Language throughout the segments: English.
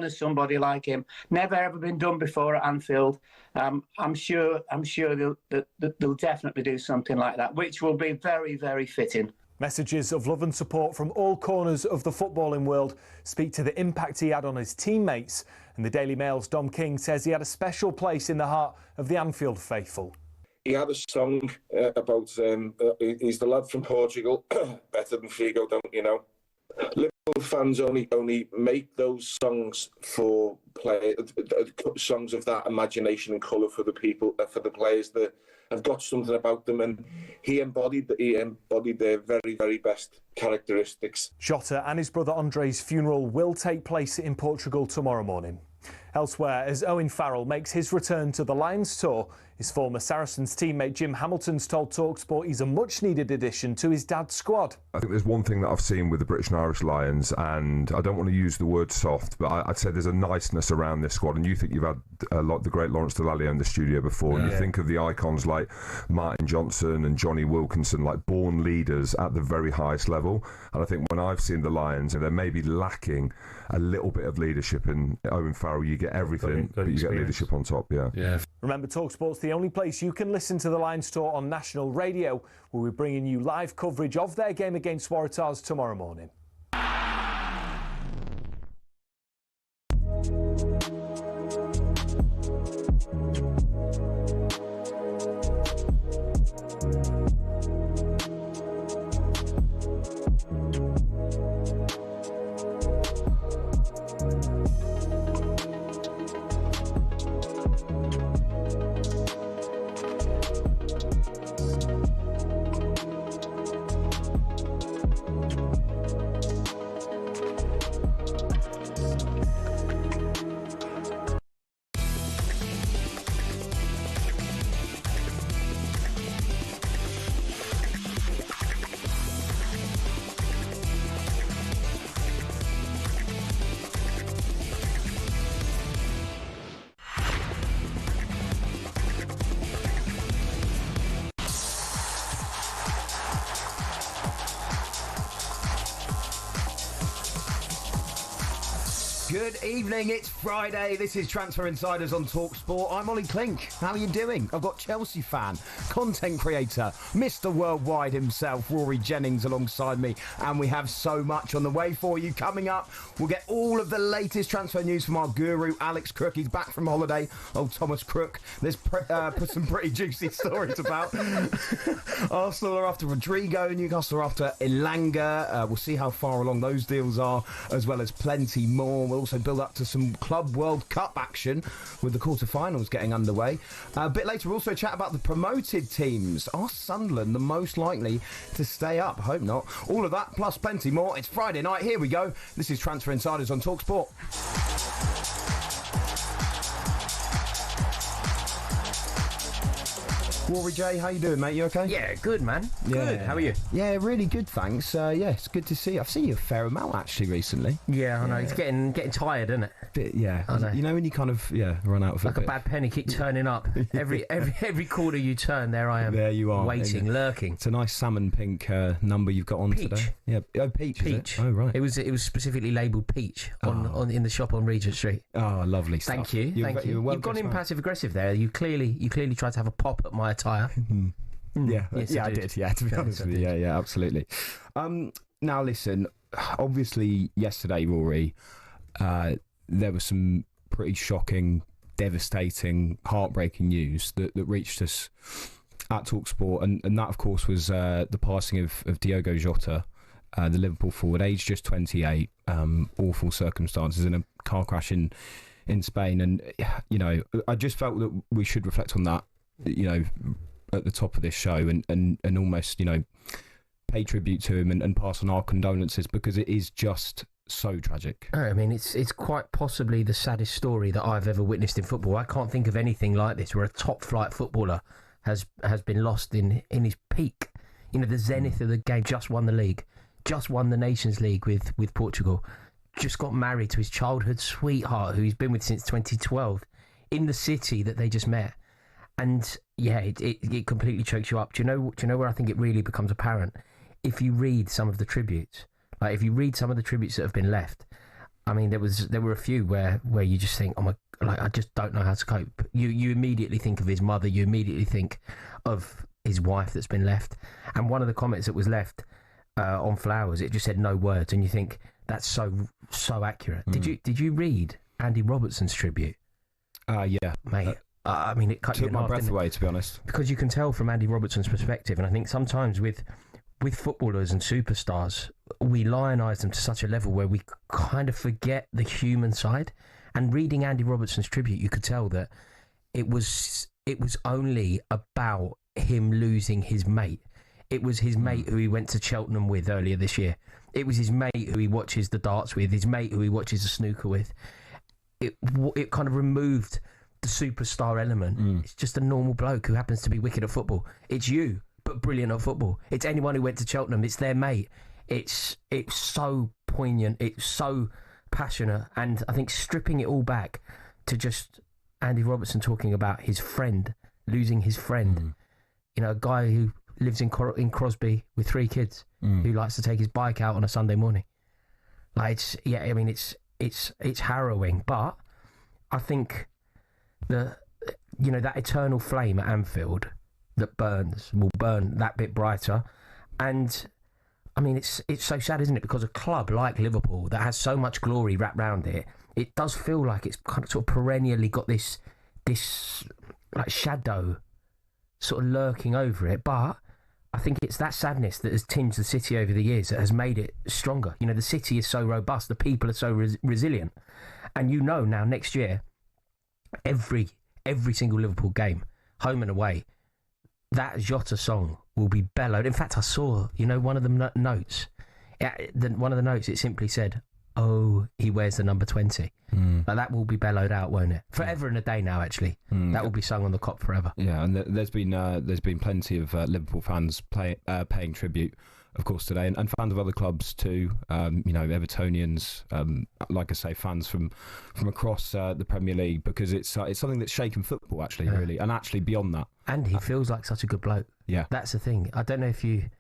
honours somebody like him. Never ever been done before at Anfield. I'm sure they'll definitely do something like that, which will be very, very fitting. Messages of love and support from all corners of the footballing world speak to the impact he had on his teammates. And the Daily Mail's Dom King says he had a special place in the heart of the Anfield faithful. He had a song about he's the lad from Portugal, better than Figo, don't you know? Liverpool fans only make those songs for songs of that imagination and colour for the people, for the players that have got something about them, and he embodied their very, very best characteristics. Jota and his brother Andre's funeral will take place in Portugal tomorrow morning. Elsewhere, as Owen Farrell makes his return to the Lions tour, his former Saracens teammate Jim Hamilton's told talkSPORT he's a much-needed addition to his dad's squad. I think there's one thing that I've seen with the British and Irish Lions, and I don't want to use the word soft, but I'd say there's a niceness around this squad. And you think you've had the great Lawrence Dallaglio in the studio before, and you think of the icons like Martin Johnson and Johnny Wilkinson, like born leaders at the very highest level. And I think when I've seen the Lions, and they're maybe lacking a little bit of leadership in Owen Farrell, you get everything, but you get leadership on top. Yeah. Remember, talkSPORT's the only place you can listen to the Lions tour on national radio, where we're bringing you live coverage of their game against Waratahs tomorrow morning. Good evening, it's Friday. This is Transfer Insiders on talkSPORT. I'm Olly Clink. How are you doing? I've got Chelsea fan, content creator, Mr. Worldwide himself, Rory Jennings alongside me. And we have so much on the way for you. Coming up, we'll get all of the latest transfer news from our guru, Alex Crook. He's back from holiday. Old Thomas Crook. There's put some pretty juicy stories about. Arsenal are after Rodrigo, Newcastle are after Elanga. We'll see how far along those deals are, as well as plenty more. We'll also build up to some Club World Cup action with the quarter-finals getting underway. A bit later, we'll also chat about the promoted teams. Are Sunderland the most likely to stay up? Hope not. All of that, plus plenty more. It's Friday night. Here we go. This is Transfer Insiders on talkSPORT. Rory J, how you doing, mate? You okay? Yeah, good, man. Good. How are you? Yeah, really good, thanks. It's good to see you. I've seen you a fair amount, actually, recently. Yeah, I know. It's getting tired, isn't it? Bit, yeah. I know. You know when you kind of, run out of like a bad penny, keep turning up. Every corner you turn, there I am. There you are. Waiting, lurking. It's a nice salmon pink number you've got on peach. Today. Yeah. Oh, peach. Peach. Oh, right. It was specifically labelled peach on in the shop on Regent Street. Oh, lovely stuff. Thank you. Thank you. You've gone in passive aggressive there. You clearly tried to have a pop at my attire. Yeah, yes, I did. Yeah, to be honest with you, yeah, absolutely. Now, listen. Obviously, yesterday, Rory, there was some pretty shocking, devastating, heartbreaking news that reached us at talkSPORT, and that, of course, was the passing of Diogo Jota, the Liverpool forward, aged just 28. Awful circumstances in a car crash in Spain, and I just felt that we should reflect on that, at the top of this show and almost, pay tribute to him and pass on our condolences, because it is just so tragic. I mean, it's quite possibly the saddest story that I've ever witnessed in football. I can't think of anything like this, where a top flight footballer has been lost in his peak, the zenith of the game. Just won the league, just won the Nations League with Portugal, just got married to his childhood sweetheart, who he's been with since 2012, in the city that they just met. And yeah, it completely chokes you up. Do you know where I think it really becomes apparent? If you read some of the tributes, like if you read some of the tributes that have been left, I mean, there were a few where you just think, oh my, like, I just don't know how to cope. You immediately think of his mother. You immediately think of his wife that's been left. And one of the comments that was left on Flowers, it just said no words, and you think that's so accurate. Did you read Andy Robertson's tribute? Yeah, mate. I mean, it took my breath away, to be honest. Because you can tell from Andy Robertson's perspective, and I think sometimes with footballers and superstars, we lionise them to such a level where we kind of forget the human side. And reading Andy Robertson's tribute, you could tell that it was only about him losing his mate. It was his mate who he went to Cheltenham with earlier this year. It was his mate who he watches the darts with, his mate who he watches the snooker with. It kind of removed the superstar element. It's just a normal bloke who happens to be wicked at football. It's you, but brilliant at football. It's anyone who went to Cheltenham. It's their mate. It's so poignant. It's so passionate. And I think stripping it all back to just Andy Robertson talking about his friend, losing his friend. You know, a guy who lives in Crosby with 3 kids, who likes to take his bike out on a Sunday morning. Like, it's harrowing. But I think that eternal flame at Anfield that will burn that bit brighter. And I mean, it's so sad, isn't it? Because a club like Liverpool that has so much glory wrapped around it, it does feel like it's kind of sort of perennially got this like shadow sort of lurking over it. But I think it's that sadness that has tinged the city over the years that has made it stronger. You know, the city is so robust, the people are so resilient, and now next year, every single Liverpool game, home and away, that Jota song will be bellowed. In fact, I saw, one of the notes. One of the notes, it simply said, "Oh, he wears the number 20." Like, that will be bellowed out, won't it? Forever and a day now, actually. That will be sung on the Kop forever. Yeah, and there's been plenty of Liverpool fans paying tribute, of course, today, and fans of other clubs too. Evertonians, like I say, fans from across the Premier League, because it's something that's shaken football, actually, really, and actually beyond that. And he feels like such a good bloke. Yeah, that's the thing. I don't know if you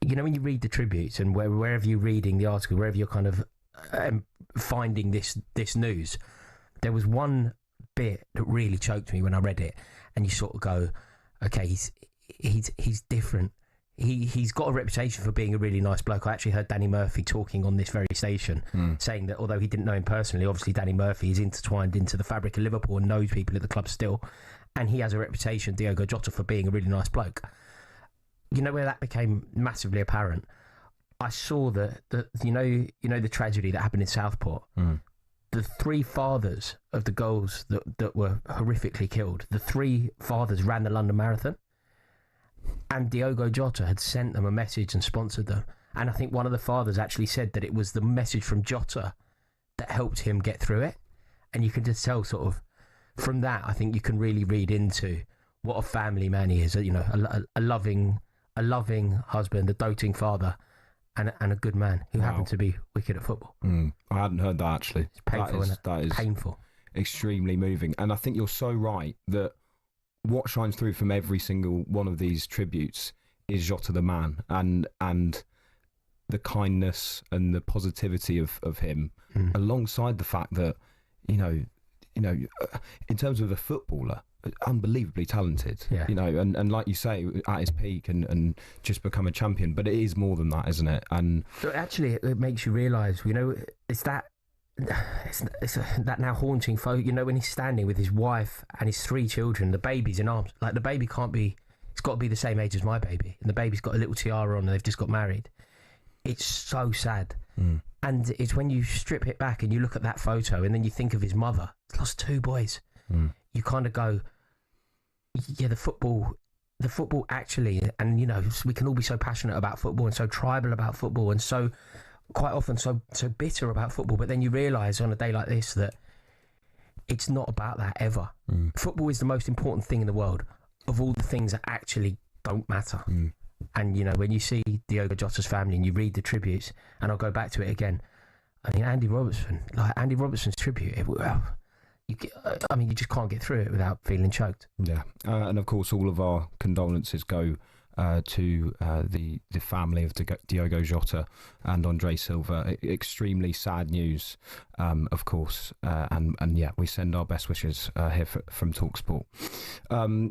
when you read the tributes and wherever you're reading the article, wherever you're kind of finding this news, there was one bit that really choked me when I read it, and you sort of go, okay, he's different. He's got a reputation for being a really nice bloke. I actually heard Danny Murphy talking on this very station, saying that although he didn't know him personally, obviously Danny Murphy is intertwined into the fabric of Liverpool and knows people at the club still, and he has a reputation, Diogo Jota, for being a really nice bloke. You know where that became massively apparent? I saw the tragedy that happened in Southport. The 3 fathers of the girls that were horrifically killed, the 3 fathers ran the London Marathon, and Diogo Jota had sent them a message and sponsored them. And I think one of the fathers actually said that it was the message from Jota that helped him get through it. And you can just tell, sort of, from that, I think you can really read into what a family man he is. A loving husband, a doting father, and a good man who happened to be wicked at football. I hadn't heard that, actually. It's painful, that is painful. Extremely moving. And I think you're so right that what shines through from every single one of these tributes is Jota the man, and the kindness and the positivity of him, alongside the fact that, in terms of a footballer, unbelievably talented, and like you say, at his peak and just become a champion. But it is more than that, isn't it? And so actually, it makes you realise, it's that now haunting photo. When he's standing with his wife and his 3 children, the baby's in arms. Like, the baby can't be. It's got to be the same age as my baby, and the baby's got a little tiara on, and they've just got married. It's so sad. And it's when you strip it back and you look at that photo, and then you think of his mother. He's lost 2 boys. You kind of go, yeah, the football actually, and we can all be so passionate about football and so tribal about football and so quite often so bitter about football, but then you realise on a day like this that it's not about that ever. Football is the most important thing in the world of all the things that actually don't matter. And when you see Diogo Jota's family and you read the tributes, and I'll go back to it again, I mean, Andy Robertson's tribute, you just can't get through it without feeling choked. Yeah, and of course all of our condolences go to the family of Diogo Jota and Andre Silva. Extremely sad news, of course, and yeah, we send our best wishes here from talkSPORT.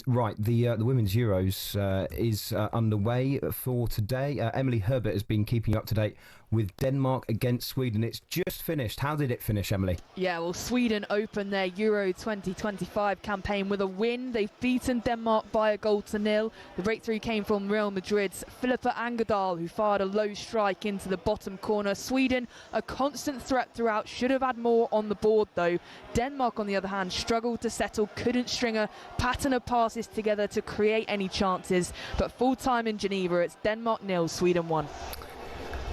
Right, the Women's Euros is underway for today. Emily Herbert has been keeping you up to date with Denmark against Sweden. It's just finished. How did it finish, Emily? Yeah, well, Sweden opened their Euro 2025 campaign with a win. They've beaten Denmark by a 0-0. The breakthrough came from Real Madrid's Filippa Angerdahl, who fired a low strike into the bottom corner. Sweden, a constant threat throughout, should have had more on the board, though. Denmark, on the other hand, struggled to settle, couldn't string a pattern of passes together to create any chances. But full-time in Geneva, it's Denmark 0, Sweden 1.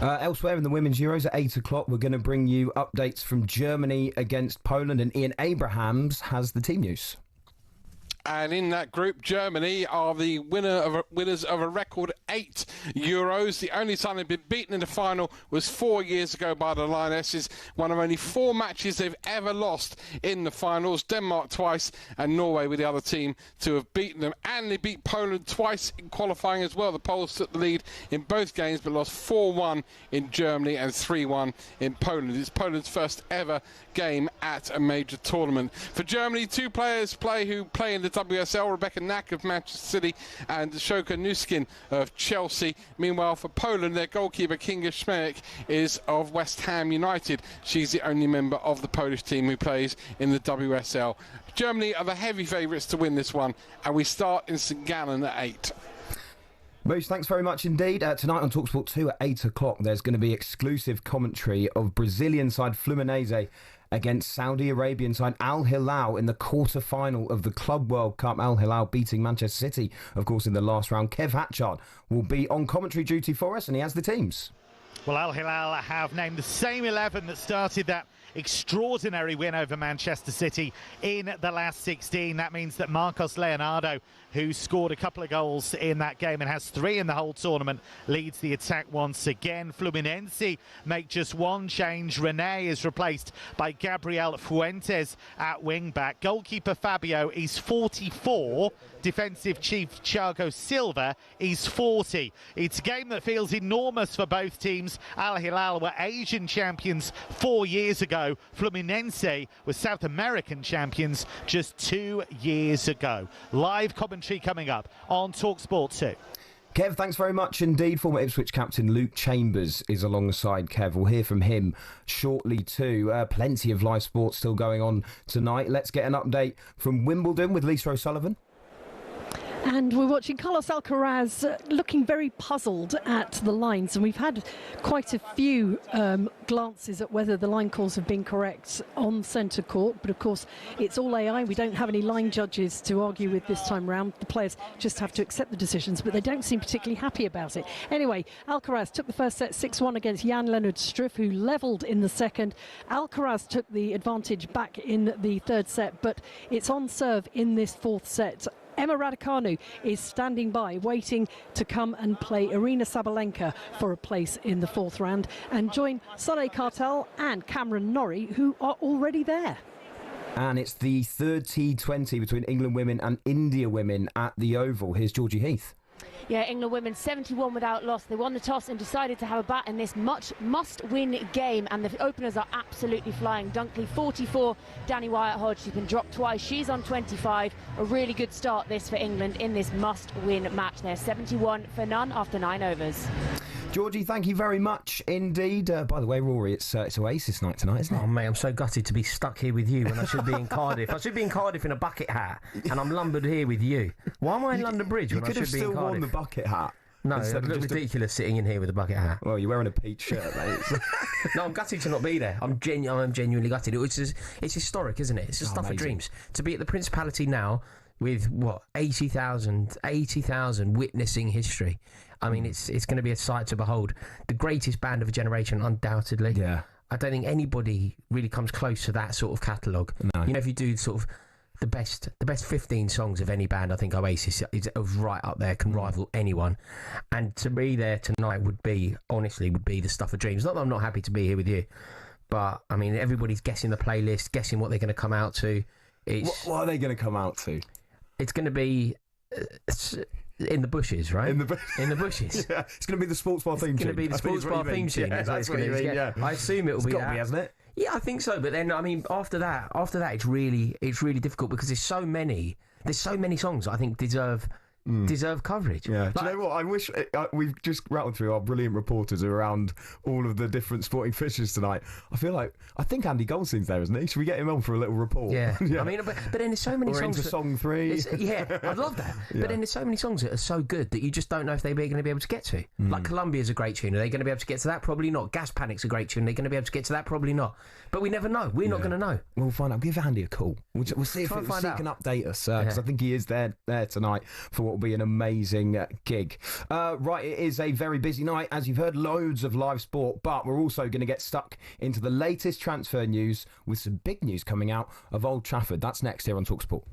Elsewhere in the Women's Euros at 8 o'clock, we're going to bring you updates from Germany against Poland, and Ian Abrahams has the team news. And in that group, Germany are the winners of a record 8 Euros. The only time they've been beaten in the final was 4 years ago by the Lionesses. One of only 4 matches they've ever lost in the finals. Denmark twice and Norway were the other team to have beaten them. And they beat Poland twice in qualifying as well. The Poles took the lead in both games but lost 4-1 in Germany and 3-1 in Poland. It's Poland's first ever game at a major tournament. For Germany, 2 players who play in the WSL, Rebecca Nack of Manchester City and Shoka Nuskin of Chelsea. Meanwhile, for Poland, their goalkeeper Kinga Śmiech is of West Ham United. She's the only member of the Polish team who plays in the WSL. Germany are the heavy favourites to win this one, and we start in St Gallen at 8. Moose, thanks very much indeed. Tonight on talkSPORT 2 at 8 o'clock, there's going to be exclusive commentary of Brazilian side Fluminense against Saudi Arabian side Al Hilal in the quarter-final of the Club World Cup. Al Hilal beating Manchester City, of course, in the last round. Kev Hatchard will be on commentary duty for us, and he has the teams. Well, Al Hilal have named the same 11 that started that extraordinary win over Manchester City in the last 16. That means that Marcos Leonardo, who scored a couple of goals in that game and has 3 in the whole tournament, leads the attack once again. Fluminense make just 1 change. René is replaced by Gabriel Fuentes at wing-back. Goalkeeper Fabio is 44. Defensive chief Thiago Silva is 40. It's a game that feels enormous for both teams. Al Hilal were Asian champions 4 years ago. Fluminense were South American champions just 2 years ago. Live commentary coming up on talkSPORT 2. Kev, thanks very much indeed. Former Ipswich captain Luke Chambers is alongside Kev. We'll hear from him shortly too. Plenty of live sports still going on tonight. Let's get an update from Wimbledon with Lisa O'Sullivan. And we're watching Carlos Alcaraz looking very puzzled at the lines, and we've had quite a few glances at whether the line calls have been correct on centre court, but of course it's all AI. We don't have any line judges to argue with this time round. The players just have to accept the decisions, but they don't seem particularly happy about it. Anyway, Alcaraz took the first set 6-1 against Jan-Lennard Struff, who levelled in the second. Alcaraz took the advantage back in the third set, but it's on serve in this fourth set. Emma Raducanu is standing by, waiting to come and play Arina Sabalenka for a place in the fourth round and join Soleil Cartel and Cameron Norrie, who are already there. And it's the third T20 between England women and India women at the Oval. Here's Georgie Heath. Yeah, England women 71 without loss. They won the toss and decided to have a bat in this must-win game, and the openers are absolutely flying. Dunkley 44, Danny Wyatt-Hodge, she's been dropped twice, she's on 25. A really good start this for England in this must-win match. They're 71 for none after 9 overs. Georgie, thank you very much indeed. By the way, Rory, it's Oasis night tonight, isn't it? Oh, mate, I'm so gutted to be stuck here with you when I should be in Cardiff. I should be in Cardiff in a bucket hat, and I'm lumbered here with you. Why am I in London Bridge when I should be in Cardiff? You could have still worn the bucket hat. No, it looks ridiculous sitting in here with a bucket hat. Well, you're wearing a peach shirt, mate. No, I'm gutted to not be there. I'm genuinely gutted. It's historic, isn't it? It's just stuff of dreams. To be at the Principality now with, 80,000 witnessing history. I mean, it's going to be a sight to behold. The greatest band of a generation, undoubtedly. Yeah. I don't think anybody really comes close to that sort of catalogue. No. You know, if you do sort of the best 15 songs of any band, I think Oasis is right up there, can rival anyone. And to be there tonight would be the stuff of dreams. Not that I'm not happy to be here with you, but I mean, everybody's guessing the playlist, guessing what they're going to come out to. What are they going to come out to? It's going to be in the bushes, right? In the bushes. Yeah, it's going to be the sports bar theme tune. It's going to be the sports bar theme tune. Yeah, that's what you mean, yeah. I assume it will be got that. to be, hasn't it? Yeah, I think so. But then, I mean, after that, it's really difficult because there's so many songs that I think deserve coverage. Yeah. Do you know what? I wish we've just rattled through our brilliant reporters around all of the different sporting fixtures tonight. I think Andy Goldstein's there, isn't he? Should we get him on for a little report? Yeah. I mean, but then there's so many songs. Into song 3. Yeah, I'd love that. But then there's so many songs that are so good that you just don't know if they're going to be able to get to. Like Columbia's a great tune. Are they going to be able to get to that? Probably not. Gas Panic's a great tune. They're going to be able to get to that? Probably not. But we never know. We're not going to know. We'll find out. Give Andy a call. We'll see if he can update us because I think he is there tonight for what will be an amazing gig. Right, it is a very busy night, as you've heard, loads of live sport, but we're also going to get stuck into the latest transfer news with some big news coming out of Old Trafford. That's next here on talkSPORT.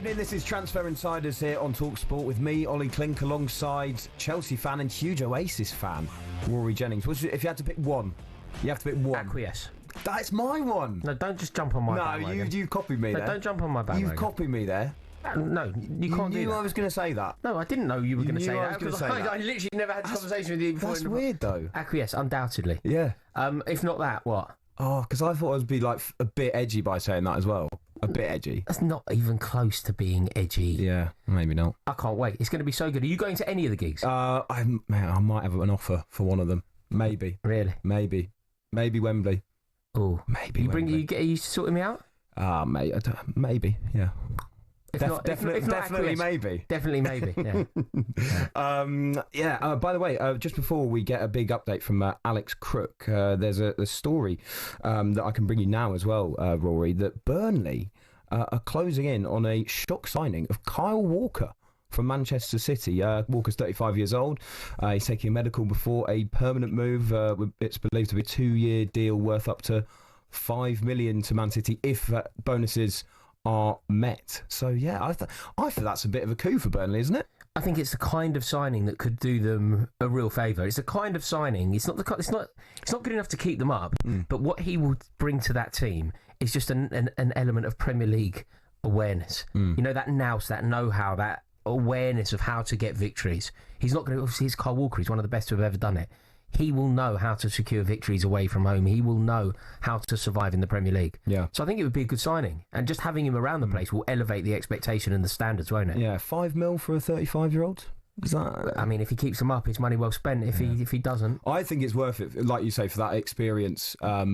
This is Transfer Insiders here on talkSPORT with me, Olly Clink, alongside Chelsea fan and huge Oasis fan, Rory Jennings. If you had to pick one, you have to pick one. Acquiesce. That's my one. No, don't just jump on my bandwagon. No, you copied me there. Don't jump on my bandwagon. You've copied me there. No, you can't do that. You knew I was going to say that. No, I didn't know you were going to say that. I literally never had a conversation with you before. That's weird, though. Acquiesce, undoubtedly. Yeah. If not that, what? Oh, because I thought I would be like a bit edgy by saying that as well. a bit edgy. That's not even close to being edgy. Yeah, maybe not. I can't wait. It's going to be so good. Are you going to any of the gigs? I might have an offer for one of them. Maybe. Really? Maybe Wembley. Oh, maybe. Are you sorting me out? Mate, maybe. Yeah. Definitely maybe. Definitely maybe. Yeah. By the way, just before we get a big update from Alex Crook, there's a story that I can bring you now as well, Rory, that Burnley are closing in on a shock signing of Kyle Walker from Manchester City. Walker's 35 years old. He's taking a medical before a permanent move. It's believed to be a 2-year deal worth up to $5 million to Man City if bonuses are met. So yeah, I think that's a bit of a coup for Burnley, isn't it? I think it's the kind of signing that could do them a real favour. It's the kind of signing. It's not good enough to keep them up. But what he will bring to that team is just an element of Premier League awareness. You know, that nous, that know-how, that awareness of how to get victories. He's not going to. Obviously, he's Kyle Walker. He's one of the best who have ever done it. He will know how to secure victories away from home. He will know how to survive in the Premier League. Yeah. So I think it would be a good signing. And just having him around the place will elevate the expectation and the standards, won't it? Yeah, $5 million for a 35-year-old? Is that... I mean, if he keeps them up, it's money well spent. If he doesn't... I think it's worth it, like you say, for that experience. I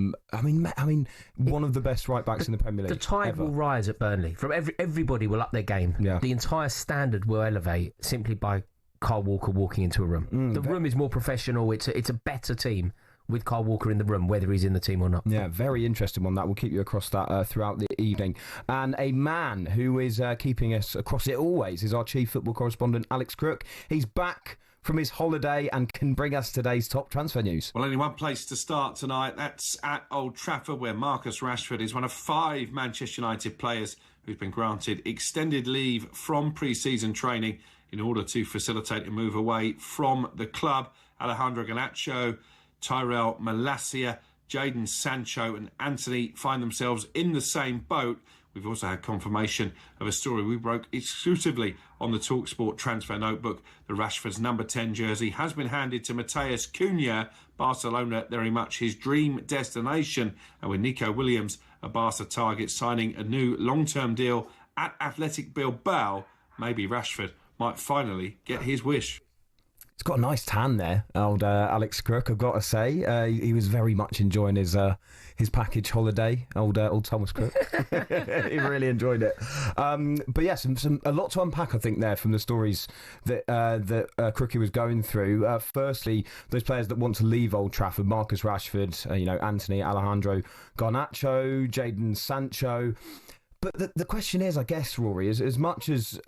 mean, one of the best right-backs in the Premier League. The tide will rise at Burnley. From everybody will up their game. Yeah. The entire standard will elevate simply by Kyle Walker walking into a room. The room is more professional. It's a better team with Kyle Walker in the room, whether he's in the team or not. Yeah, very interesting one. That will keep you across that throughout the evening. And a man who is keeping us across it always is our chief football correspondent, Alex Crook. He's back from his holiday and can bring us today's top transfer news. Well, only one place to start tonight. That's at Old Trafford, where Marcus Rashford is one of 5 Manchester United players who's been granted extended leave from pre-season training in order to facilitate a move away from the club. Alejandro Garnacho, Tyrell Malacia, Jadon Sancho and Anthony find themselves in the same boat. We've also had confirmation of a story we broke exclusively on the talkSPORT transfer notebook. The Rashford's number 10 jersey has been handed to Matheus Cunha. Barcelona, very much his dream destination. And with Nico Williams, a Barca target, signing a new long-term deal at Athletic Bilbao, maybe Rashford might finally get his wish. He's got a nice tan there, old Alex Crook, I've got to say. He was very much enjoying his package holiday, old Thomas Crook. He really enjoyed it. But yes, a lot to unpack, I think, there from the stories that Crookie was going through. Firstly, those players that want to leave Old Trafford: Marcus Rashford, Anthony, Alejandro Garnacho, Jadon Sancho. But the question is, I guess, Rory, as much as,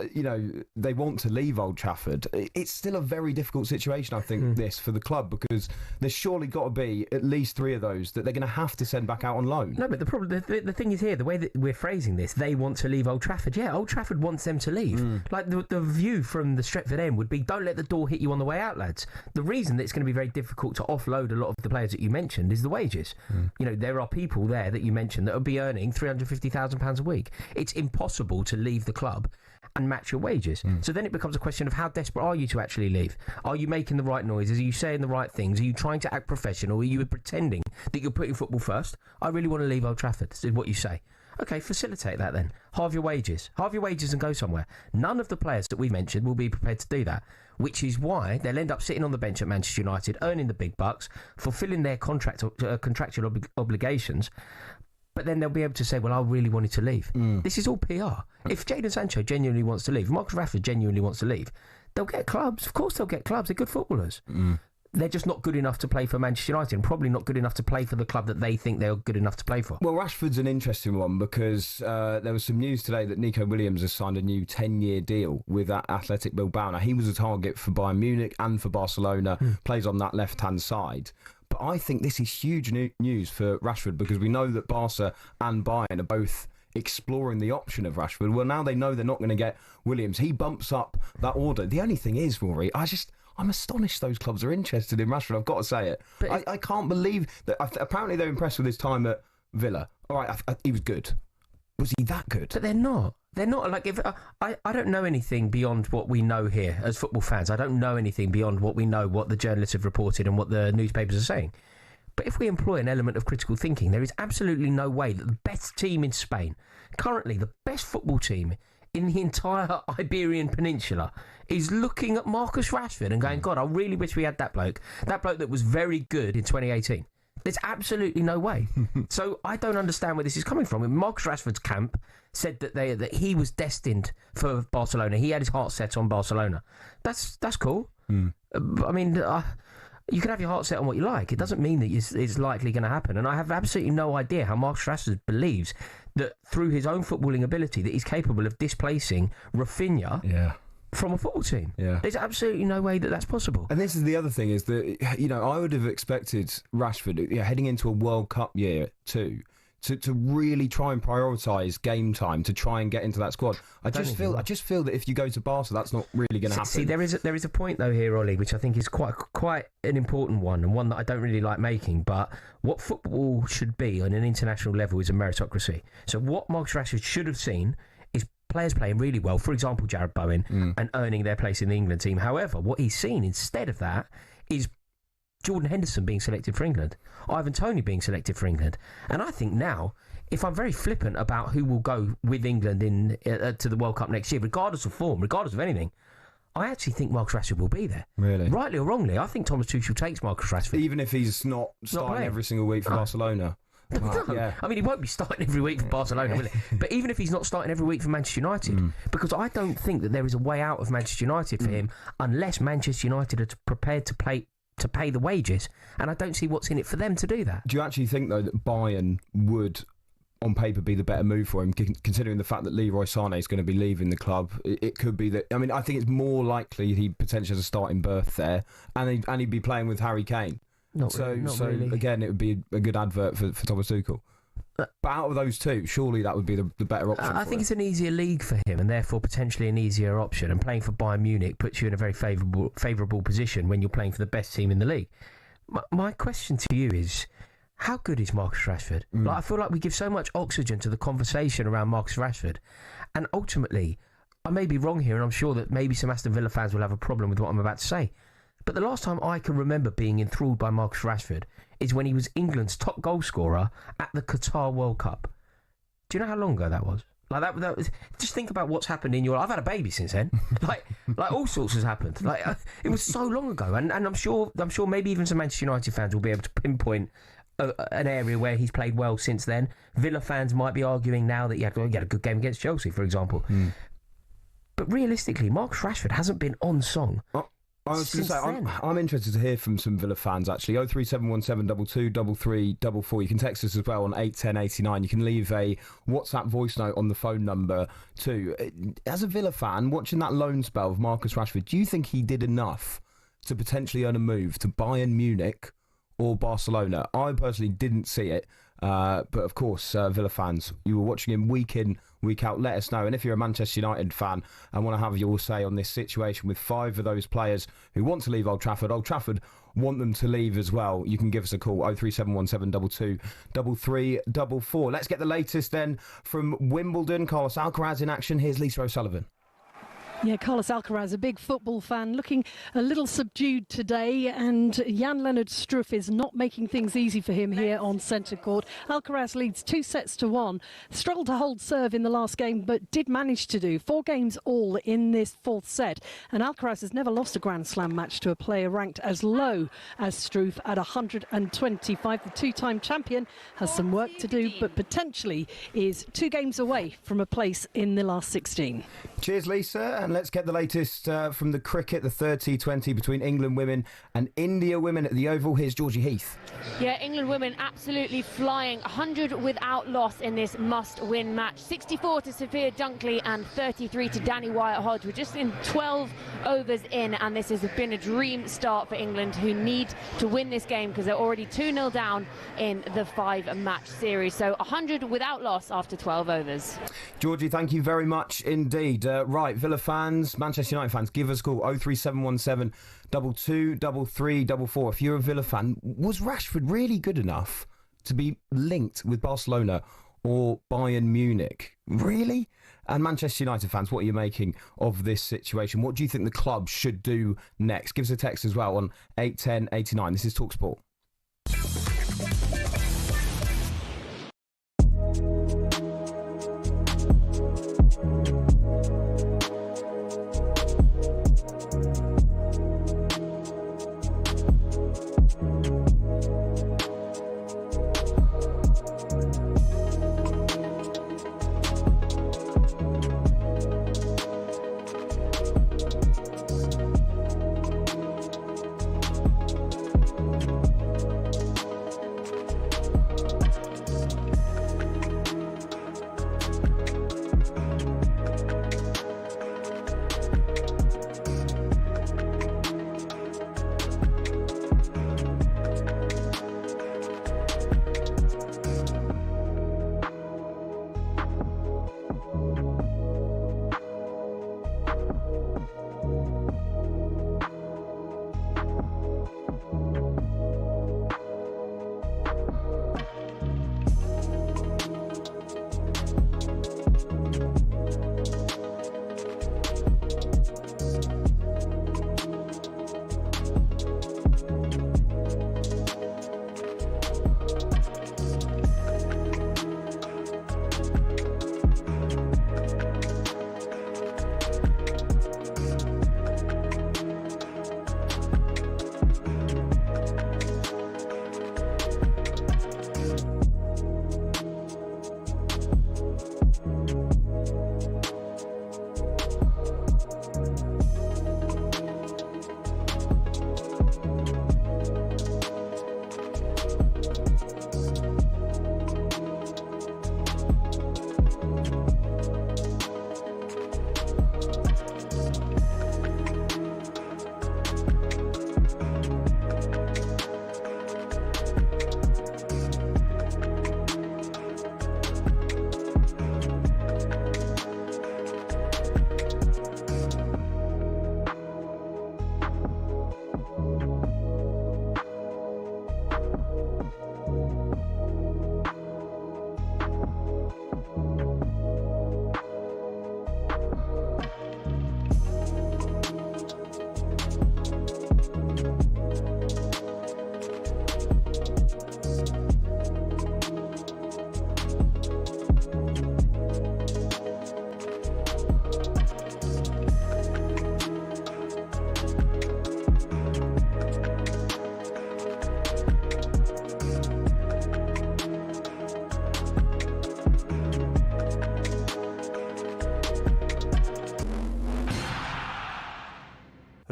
they want to leave Old Trafford, it's still a very difficult situation, I think, this for the club, because there's surely got to be at least 3 of those that they're going to have to send back out on loan. No, but the problem, the thing is here, the way that we're phrasing this, they want to leave Old Trafford. Yeah, Old Trafford wants them to leave. Like, the view from the Stretford end would be, don't let the door hit you on the way out, lads. The reason that it's going to be very difficult to offload a lot of the players that you mentioned is the wages. There are people there that you mentioned that will be earning £350,000 a week. It's impossible to leave the club and match your wages. So then it becomes a question of how desperate are you to actually leave? Are you making the right noises? Are you saying the right things? Are you trying to act professional? Are you pretending that you're putting football first? I really want to leave Old Trafford. This is what you say. Okay, facilitate that then. Halve your wages. Halve your wages and go somewhere. None of the players that we've mentioned will be prepared to do that, which is why they'll end up sitting on the bench at Manchester United, earning the big bucks, fulfilling their contractual obligations. But then they'll be able to say, well, I really wanted to leave. This is all PR. If Jadon Sancho genuinely wants to leave, Marcus Rashford genuinely wants to leave, they'll get clubs. Of course they'll get clubs. They're good footballers. They're just not good enough to play for Manchester United, and probably not good enough to play for the club that they think they're good enough to play for. Well, Rashford's an interesting one because there was some news today that Nico Williams has signed a new 10-year deal with Athletic Bilbao. Now, he was a target for Bayern Munich and for Barcelona, plays on that left-hand side. But I think this is huge news for Rashford because we know that Barca and Bayern are both exploring the option of Rashford. Well, now they know they're not going to get Williams. He bumps up that order. The only thing is, Rory, I'm astonished those clubs are interested in Rashford. I've got to say it. But I can't believe that. Apparently they're impressed with his time at Villa. All right, he was good. Was he that good? But they're not. They're not. Like, if I don't know anything beyond what we know here as football fans. I don't know anything beyond what we know, what the journalists have reported and what the newspapers are saying. But if we employ an element of critical thinking, there is absolutely no way that the best team in Spain Currently, the best football team in the entire Iberian Peninsula is looking at Marcus Rashford and going, God, I really wish we had that bloke that was very good in 2018. There's absolutely no way. So I don't understand where this is coming from. Marcus Rashford's camp said that he was destined for Barcelona. He had his heart set on Barcelona. That's cool. I mean, you can have your heart set on what you like. It doesn't mean that it's likely going to happen. And I have absolutely no idea how Marcus Rashford believes that through his own footballing ability that he's capable of displacing Rafinha from a football team. Yeah. There's absolutely no way that that's possible. And this is the other thing, is that, I would have expected Rashford, heading into a World Cup year too, to really try and prioritise game time, to try and get into that squad. I just feel that if you go to Barca, that's not really going to happen. See, there is a point though here, Ollie, which I think is quite an important one, and one that I don't really like making. But what football should be on an international level is a meritocracy. So what Marcus Rashford should have seen is players playing really well, for example, Jared Bowen, and earning their place in the England team. However, what he's seen instead of that is Jordan Henderson being selected for England, Ivan Toney being selected for England. And I think now, if I'm very flippant about who will go with England to the World Cup next year, regardless of form, regardless of anything, I actually think Marcus Rashford will be there. Really? Rightly or wrongly, I think Thomas Tuchel takes Marcus Rashford. Even if he's not starting every single week for Barcelona? No. Yeah. I mean, he won't be starting every week for Barcelona, will he? But even if he's not starting every week for Manchester United, because I don't think that there is a way out of Manchester United for him unless Manchester United are prepared to pay the wages, and I don't see what's in it for them to do that. Do you actually think, though, that Bayern would, on paper, be the better move for him, considering the fact that Leroy Sané is going to be leaving the club? It could be that. I mean, I think it's more likely he potentially has a starting berth there, and he'd be playing with Harry Kane. Not really. Again, it would be a good advert for Thomas Tuchel. But out of those two, surely that would be the better option. I think it's an easier league for him, and therefore potentially an easier option. And playing for Bayern Munich puts you in a very favourable position when you're playing for the best team in the league. My question to you is, how good is Marcus Rashford? I feel like we give so much oxygen to the conversation around Marcus Rashford, and ultimately, I may be wrong here, and I'm sure that maybe some Aston Villa fans will have a problem with what I'm about to say. But the last time I can remember being enthralled by Marcus Rashford is when he was England's top goal scorer at the Qatar World Cup. Do you know how long ago that was? Like that was, just think about what's happened in your life. I've had a baby since then. like all sorts has happened. It was so long ago, and I'm sure maybe even some Manchester United fans will be able to pinpoint an area where he's played well since then. Villa fans might be arguing now that he had a good game against Chelsea, for example. But realistically, Marcus Rashford hasn't been on song. I was going to say, I'm interested to hear from some Villa fans, actually. 03717 223344. You can text us as well on 81089. You can leave a WhatsApp voice note on the phone number too. As a Villa fan, watching that loan spell of Marcus Rashford, do you think he did enough to potentially earn a move to Bayern Munich or Barcelona? I personally didn't see it. But of course, Villa fans, you were watching him week in, week out. Let us know. And if you're a Manchester United fan and want to have your say on this situation with 5 of those players who want to leave Old Trafford want them to leave as well, you can give us a call, 03717 223344. Let's get the latest then from Wimbledon. Carlos Alcaraz in action. Here's Lisa O'Sullivan. Yeah, Carlos Alcaraz, a big football fan, looking a little subdued today, and Jan-Lennard Struff is not making things easy for him here on centre court. Alcaraz leads 2-1, struggled to hold serve in the last game, but did manage to do 4 games all in this 4th set. And Alcaraz has never lost a Grand Slam match to a player ranked as low as Struff at 125. The 2-time champion has some work to do, but potentially is 2 games away from a place in the last 16. Cheers, Lisa. And let's get the latest from the cricket, the third T20 between England women and India women at the Oval. Here's Georgie Heath. Yeah, England women absolutely flying. 100 without loss in this must-win match. 64 to Sophia Dunkley and 33 to Danny Wyatt-Hodge. We're just in 12 overs in, and this has been a dream start for England, who need to win this game because they're already 2-0 down in the 5-match series. So 100 without loss after 12 overs. Georgie, thank you very much indeed. Right, Villa fans, Manchester United fans, give us a call, 03717 223344. If you're a Villa fan, was Rashford really good enough to be linked with Barcelona or Bayern Munich? Really? And Manchester United fans, what are you making of this situation? What do you think the club should do next? Give us a text as well on 81089. This is talkSPORT.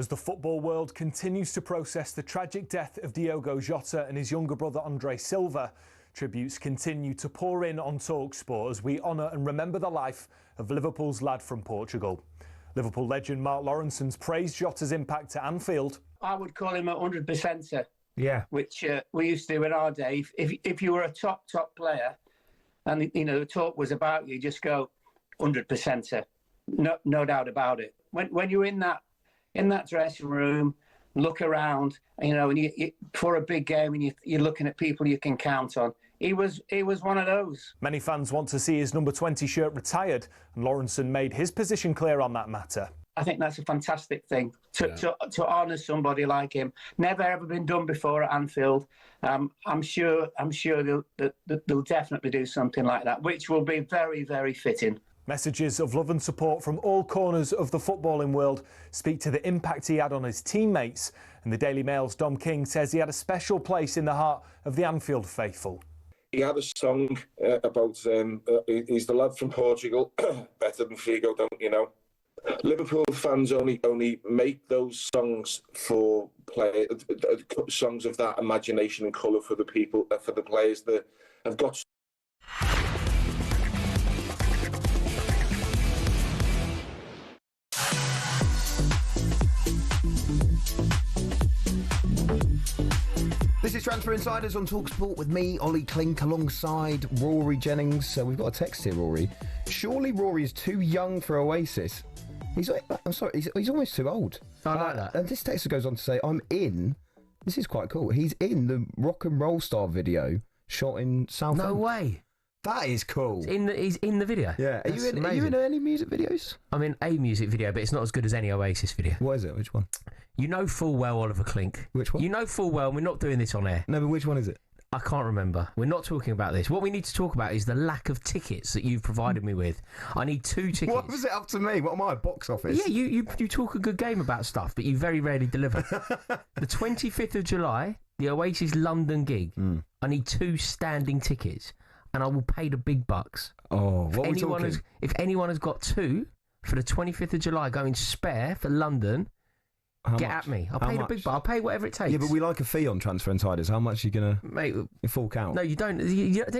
As the football world continues to process the tragic death of Diogo Jota and his younger brother Andre Silva, tributes continue to pour in on talkSPORT as we honour and remember the life of Liverpool's lad from Portugal. Liverpool legend Mark Lawrenson's praised Jota's impact at Anfield. I would call him a 100%er. Yeah. Which we used to do in our day. If you were a top player and, you know, the talk was about you, just go 100%er. No doubt about it. When you're in that dressing room, look around, you know, and you for a big game and you're looking at people you can count on. He was one of those. Many fans want to see his number 20 shirt retired, and Lawrenson made his position clear on that matter. I think that's a fantastic thing to honour somebody like him. Never ever been done before at Anfield. I'm sure they'll definitely do something like that, which will be very, very fitting. Messages of love and support from all corners of the footballing world speak to the impact he had on his teammates. And the Daily Mail's Dom King says he had a special place in the heart of the Anfield faithful. He had a song about he's the lad from Portugal, better than Figo, don't you know? Liverpool fans only make those songs for songs of that imagination and colour for the people, for the players that have got. This is Transfer Insiders on talkSPORT with me, Olly, Clink, alongside Rory Jennings. So we've got a text here, Rory. Surely Rory is too young for Oasis. I'm sorry, he's almost too old. I like that. And this texter goes on to say, this is quite cool, he's in the Rock and Roll Star video shot in Southend. No way. That is cool. He's in the video. Yeah. Are you in any music videos? I'm in a music video, but it's not as good as any Oasis video. What is it? Which one? You know full well, Oliver Clink. Which one? You know full well, we're not doing this on air. No, but which one is it? I can't remember. We're not talking about this. What we need to talk about is the lack of tickets that you've provided me with. I need 2 tickets. What was it up to me? What am I, box office? Yeah, you talk a good game about stuff, but you very rarely deliver. The 25th of July, the Oasis London gig. I need 2 standing tickets, and I will pay the big bucks. Oh, what are we talking? If anyone has got 2 for the 25th of July going spare for London, get at me. I'll pay the big bucks. I'll pay whatever it takes. Yeah, but we like a fee on Transfer Insiders. How much are you going to fork out? No, you don't. Don't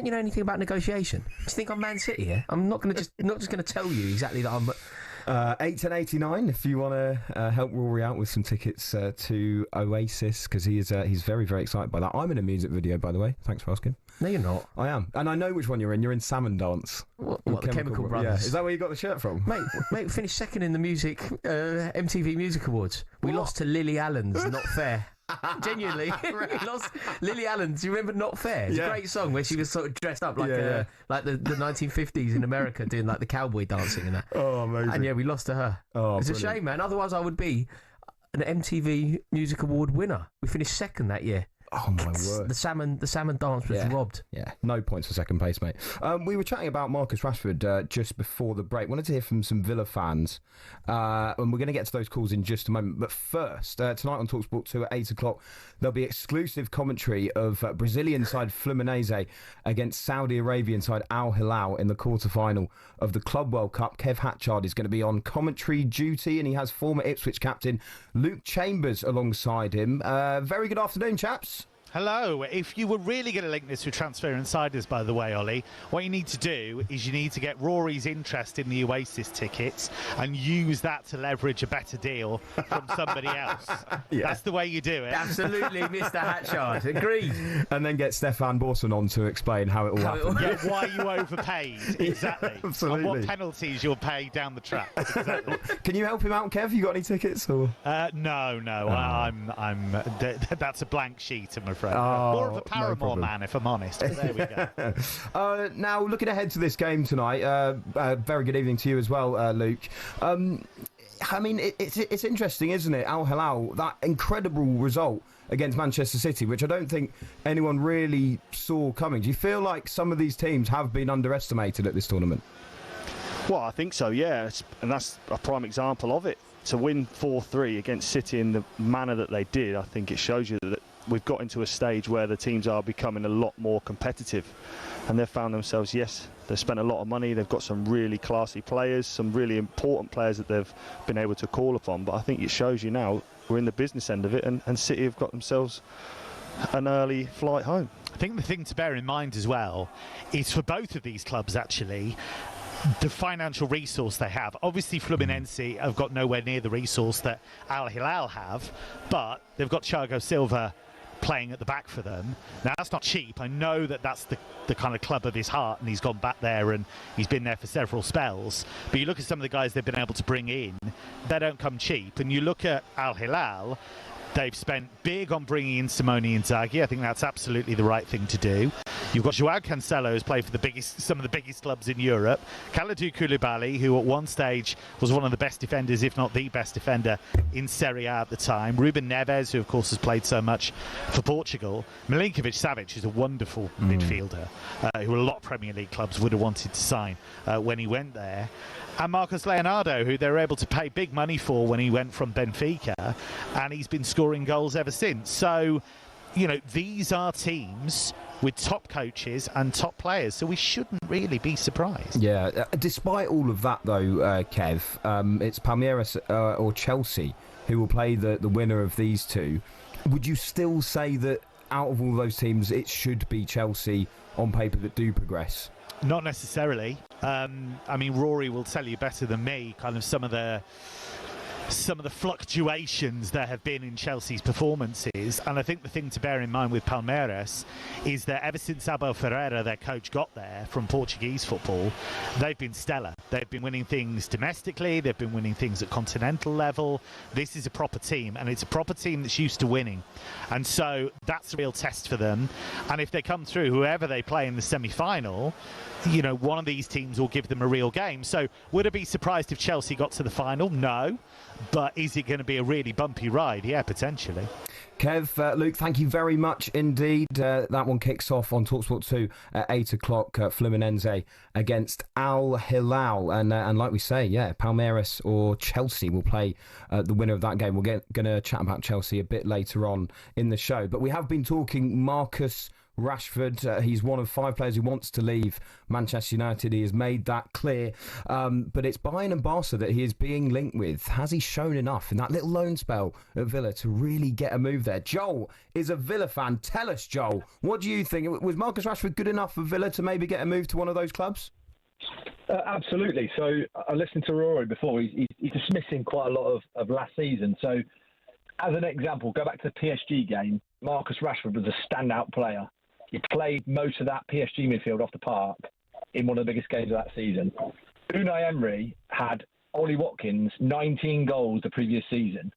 you know anything about negotiation? Do you think I'm Man City here? I'm not just going to tell you exactly that I'm... 81089 if you want to help Rory out with some tickets to Oasis, because he's very, very excited by that. I'm in a music video, by the way. Thanks for asking. No, you're not. I am. And I know which one you're in. You're in Salmon Dance. What the Chemical Brothers? Yeah. Is that where you got the shirt from? Mate, we finished second in the MTV Music Awards. We lost to Lily Allen's Not Fair. Genuinely, we lost Lily Allen. Do you remember Not Fair? It's a great song where she was sort of dressed up like the 1950s in America, doing like the cowboy dancing and that. Oh, amazing! And yeah, we lost to her. Oh, it's brilliant. a shame, man. Otherwise, I would be an MTV Music Award winner. We finished second that year. Oh my word! The salmon dance was robbed. Yeah, no points for second place, mate. We were chatting about Marcus Rashford just before the break. Wanted to hear from some Villa fans, and we're going to get to those calls in just a moment. But first, tonight on talkSPORT 2 at 8 o'clock, there'll be exclusive commentary of Brazilian side Fluminense against Saudi Arabian side Al Hilal in the quarter-final of the Club World Cup. Kev Hatchard is going to be on commentary duty, and he has former Ipswich captain Luke Chambers alongside him. Very good afternoon, chaps. Hello. If you were really going to link this with Transfer Insiders, by the way, Ollie, what you need to do is you need to get Rory's interest in the Oasis tickets and use that to leverage a better deal from somebody else. Yeah. That's the way you do it. Absolutely, Mr. Hatchard. Agreed. And then get Stefan Borson on to explain how it all happened. Yeah, why you overpaid. Exactly. Yeah, absolutely. And what penalties you'll pay down the track. Exactly. Can you help him out, Kev? You got any tickets? Or? No. That's a blank sheet, I'm afraid. Oh, more of a Paramore man, if I'm honest. There we go. Now, looking ahead to this game tonight, very good evening to you as well, Luke. I mean, it's interesting, isn't it? Al Hilal, that incredible result against Manchester City, which I don't think anyone really saw coming. Do you feel like some of these teams have been underestimated at this tournament? Well, I think so, yeah. And that's a prime example of it. To win 4-3 against City in the manner that they did, I think it shows you that we've got into a stage where the teams are becoming a lot more competitive, and they've found themselves, yes, they've spent a lot of money, they've got some really classy players, some really important players that they've been able to call upon, but I think it shows you now we're in the business end of it, and City have got themselves an early flight home. I think the thing to bear in mind as well is for both of these clubs, actually, the financial resource they have. Obviously, Fluminense have got nowhere near the resource that Al Hilal have, but they've got Thiago Silva playing at the back for them. Now, that's not cheap. I know that that's the kind of club of his heart, and he's gone back there and he's been there for several spells. But you look at some of the guys they've been able to bring in, they don't come cheap. And you look at Al Hilal, they've spent big on bringing in Simone Inzaghi. I think that's absolutely the right thing to do. You've got Joao Cancelo, who's played for some of the biggest clubs in Europe. Kalidou Koulibaly, who at one stage was one of the best defenders, if not the best defender in Serie A at the time. Ruben Neves, who of course has played so much for Portugal. Milinkovic-Savic is a wonderful midfielder, who a lot of Premier League clubs would have wanted to sign when he went there. And Marcos Leonardo, who they were able to pay big money for when he went from Benfica, and he's been scoring goals ever since. So, you know, these are teams with top coaches and top players, so we shouldn't really be surprised. Yeah, despite all of that, though, Kev, it's Palmeiras or Chelsea who will play the winner of these two. Would you still say that out of all those teams, it should be Chelsea on paper that do progress? Not necessarily. I mean, Rory will tell you better than me kind of some of the fluctuations there have been in Chelsea's performances, and I think the thing to bear in mind with Palmeiras is that ever since Abel Ferreira, their coach, got there from Portuguese football, they've been stellar. They've been winning things domestically, they've been winning things at continental level. This is a proper team, and it's a proper team that's used to winning, and so that's a real test for them. And if they come through, whoever they play in the semi-final, you know, one of these teams will give them a real game. So would I be surprised if Chelsea got to the final? No. But is it going to be a really bumpy ride? Yeah, potentially. Kev, Luke, thank you very much indeed. That one kicks off on talkSPORT 2 at 8 o'clock. Fluminense against Al Hilal. And like we say, yeah, Palmeiras or Chelsea will play the winner of that game. We're going to chat about Chelsea a bit later on in the show. But we have been talking Marcus Rashford. He's one of 5 players who wants to leave Manchester United. He has made that clear. But it's Bayern and Barca that he is being linked with. Has he shown enough in that little loan spell at Villa to really get a move there? Joel is a Villa fan. Tell us, Joel, what do you think? Was Marcus Rashford good enough for Villa to maybe get a move to one of those clubs? Absolutely. So I listened to Rory before. He's dismissing quite a lot of last season. So as an example, go back to the PSG game. Marcus Rashford was a standout player. He played most of that PSG midfield off the park in one of the biggest games of that season. Unai Emery had Ollie Watkins 19 goals the previous season.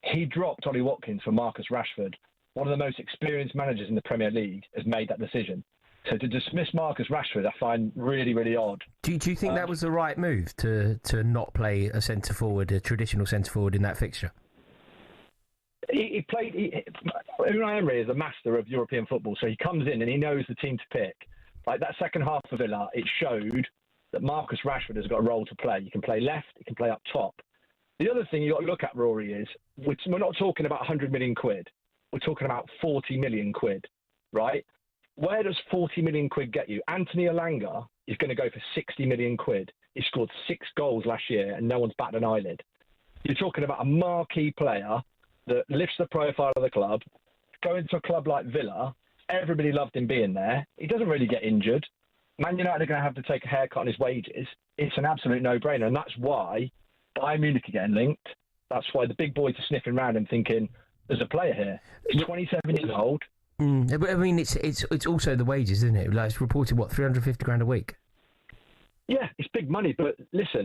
He dropped Ollie Watkins for Marcus Rashford. One of the most experienced managers in the Premier League has made that decision. So to dismiss Marcus Rashford, I find really, really odd. Do you think that was the right move to not play a centre forward, a traditional centre forward in that fixture? Unai Emery is a master of European football, so he comes in and he knows the team to pick. Like that second half of Villa, it showed that Marcus Rashford has got a role to play. You can play left, you can play up top. The other thing you got to look at, Rory, is we're not talking about 100 million quid. We're talking about 40 million quid, right? Where does 40 million quid get you? Anthony Elanga is going to go for 60 million quid. He scored 6 goals last year and no one's batted an eyelid. You're talking about a marquee player that lifts the profile of the club. Going to a club like Villa, everybody loved him being there. He doesn't really get injured. Man United are going to have to take a haircut on his wages. It's an absolute no-brainer, and that's why Bayern Munich are getting linked. That's why the big boys are sniffing around and thinking, there's a player here. He's 27 years old. But I mean, it's also the wages, isn't it? Like it's reported, what, 350 grand a week? Yeah, it's big money, but listen,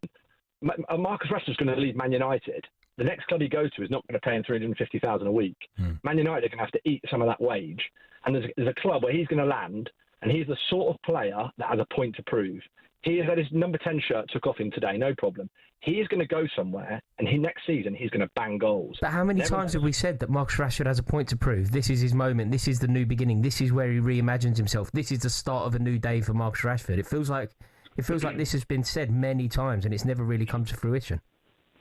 Marcus Rashford's going to leave Man United. The next club he goes to is not going to pay him $350,000 a week. Man United are going to have to eat some of that wage. And there's a club where he's going to land, and he's the sort of player that has a point to prove. He has had his number 10 shirt took off him today, no problem. He is going to go somewhere, and next season he's going to bang goals. But how many times have we said that Marcus Rashford has a point to prove? This is his moment. This is the new beginning. This is where he reimagines himself. This is the start of a new day for Marcus Rashford. It feels like this has been said many times, and it's never really come to fruition.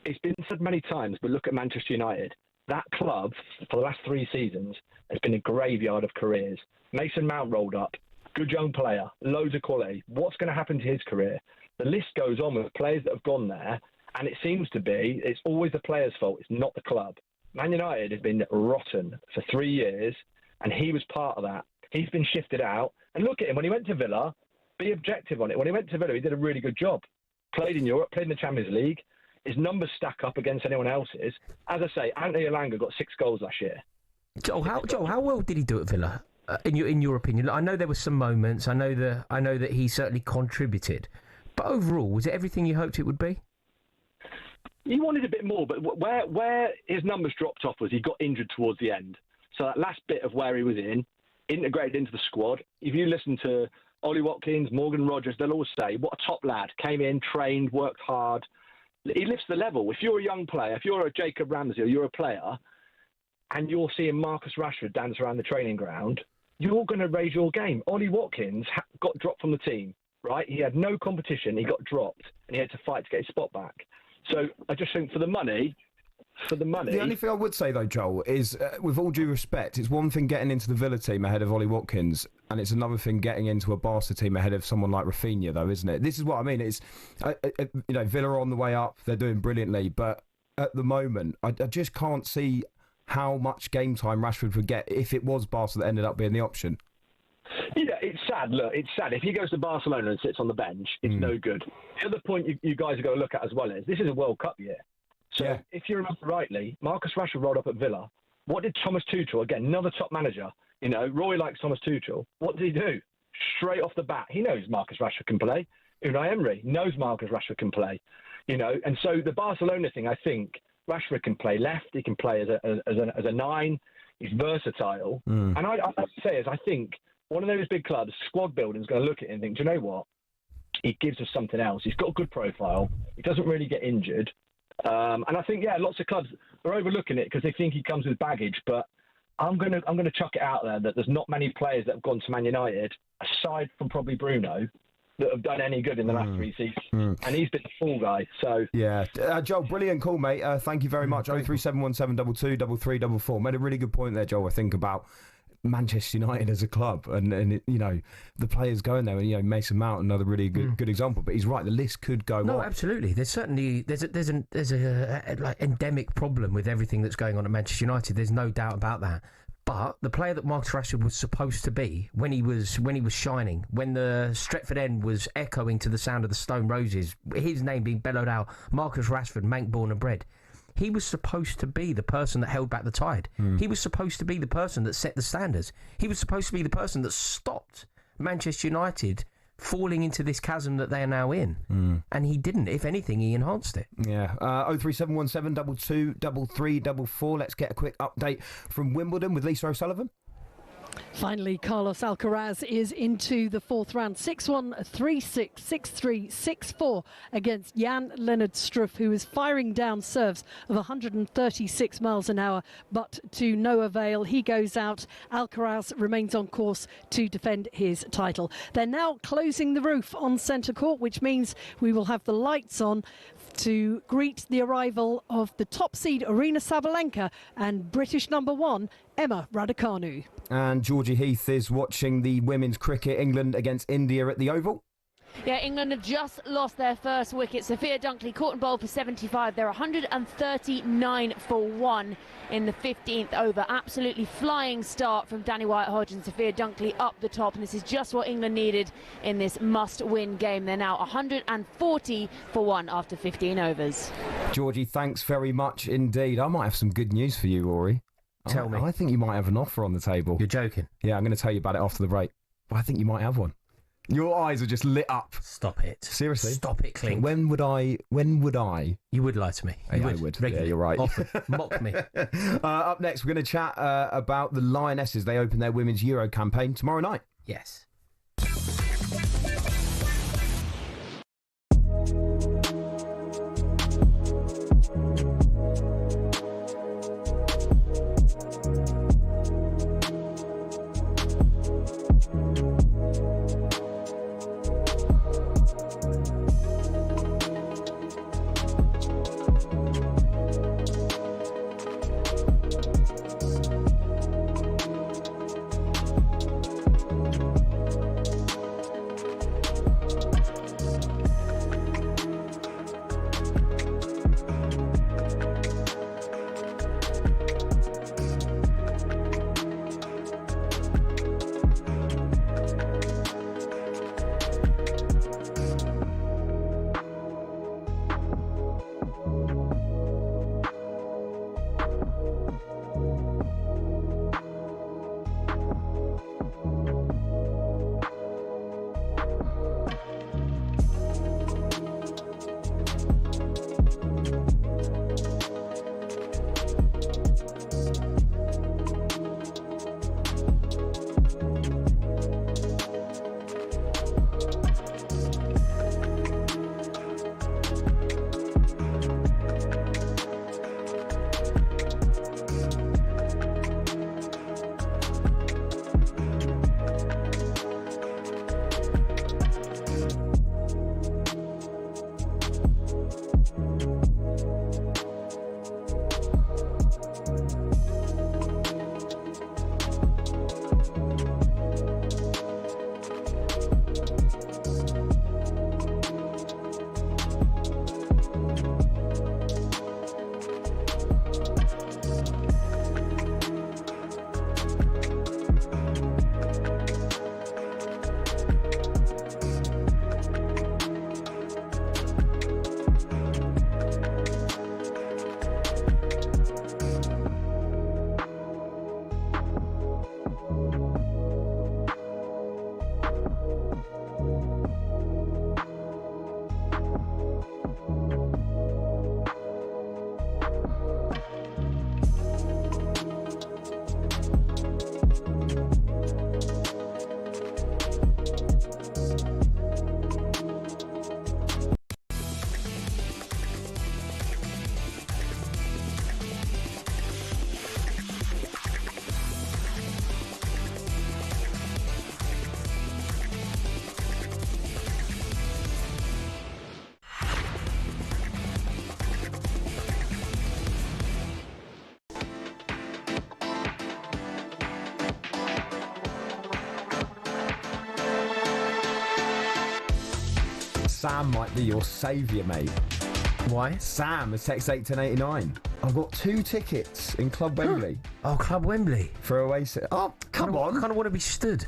It's been said many times, but look at Manchester United. that club, for the last 3 seasons, has been a graveyard of careers. Mason Mount rolled up, good young player, loads of quality. What's going to happen to his career? The list goes on with players that have gone there, and it seems to be, it's always the player's fault, it's not the club. Man United has been rotten for 3 years, and he was part of that. He's been shifted out, and look at him, when he went to Villa, be objective on it. When he went to Villa, he did a really good job. Played in Europe, played in the Champions League. His numbers stack up against anyone else's. As I say, Anthony Elanga got 6 goals last year. Joel, how well did he do at Villa? In your opinion, I know there were some moments. I know that he certainly contributed, but overall, was it everything you hoped it would be? He wanted a bit more, but where his numbers dropped off was he got injured towards the end. So that last bit of where he was integrated into the squad. If you listen to Ollie Watkins, Morgan Rogers, they'll all say, what a top lad. Came in, trained, worked hard. He lifts the level. If you're a young player, if you're a Jacob Ramsey or you're a player, and you're seeing Marcus Rashford dance around the training ground, you're going to raise your game. Ollie Watkins got dropped from the team, right? He had no competition. He got dropped, and he had to fight to get his spot back. So I just think for the money... The only thing I would say, though, Joel, is, with all due respect, it's one thing getting into the Villa team ahead of Ollie Watkins, and it's another thing getting into a Barca team ahead of someone like Rafinha, though, isn't it? This is what I mean. It's, Villa are on the way up. They're doing brilliantly. But at the moment, I just can't see how much game time Rashford would get if it was Barca that ended up being the option. Yeah, it's sad. Look, it's sad. If he goes to Barcelona and sits on the bench, it's no good. The other point you guys have got to look at as well is this is a World Cup year. So if you remember rightly, Marcus Rashford rolled up at Villa. What did Thomas Tuchel, again, another top manager, Roy likes Thomas Tuchel. What did he do? Straight off the bat, he knows Marcus Rashford can play. Unai Emery knows Marcus Rashford can play. And so the Barcelona thing, I think, Rashford can play left, he can play as a 9, he's versatile. And I have to say, I think one of those big clubs, squad building, is going to look at it and think, do you know what? He gives us something else. He's got a good profile. He doesn't really get injured. And I think, lots of clubs are overlooking it because they think he comes with baggage. But I'm gonna chuck it out there that there's not many players that have gone to Man United, aside from probably Bruno, that have done any good in the last 3 seasons. And he's been the fall guy. So Joel, brilliant call, mate. Thank you very much. 03717 22 3344. Made a really good point there, Joel. I think about Manchester United as a club, and the players going there, and Mason Mount, another really good example. But he's right, the list could go on. No, absolutely. There's a like endemic problem with everything that's going on at Manchester United. There's no doubt about that. But the player that Marcus Rashford was supposed to be when he was shining, when the Stretford end was echoing to the sound of the Stone Roses, his name being bellowed out, Marcus Rashford, Manc born and bred. He was supposed to be the person that held back the tide. He was supposed to be the person that set the standards. He was supposed to be the person that stopped Manchester United falling into this chasm that they are now in. And he didn't. If anything, he enhanced it. 03717 22 3344. Let's get a quick update from Wimbledon with Lisa O'Sullivan. Finally, Carlos Alcaraz is into the 4th round. 6-1, 3-6, 6-3, 6-4 against Jan-Lennard Struff, who is firing down serves of 136 miles an hour, but to no avail. He goes out. Alcaraz remains on course to defend his title. They're now closing the roof on centre court, which means we will have the lights on to greet the arrival of the top seed Aryna Sabalenka and British number 1 Emma Raducanu. And Georgie Heath is watching the women's cricket, England against India at the Oval. Yeah, England have just lost their first wicket. Sophia Dunkley caught and bowled for 75. They're 139 for 1 in the 15th over. Absolutely flying start from Danny White-Hodge and Sophia Dunkley up the top. And this is just what England needed in this must-win game. They're now 140 for 1 after 15 overs. Georgie, thanks very much indeed. I might have some good news for you, Rory. Tell me. I think you might have an offer on the table. You're joking? Yeah, I'm going to tell you about it after the break. But I think you might have one. Your eyes are just lit up. Stop it. Seriously? Stop it, Clink. When would I? You would lie to me. I would. Yeah, you're right. Mock me. Up next, we're going to chat about the Lionesses. They open their Women's Euro campaign tomorrow night. Yes. Sam might be your saviour, mate. Why? Sam has texted 81089. I've got 2 tickets in Club Wembley. Oh, Club Wembley. For Oasis. Oh, come on. I kind of want to be stood.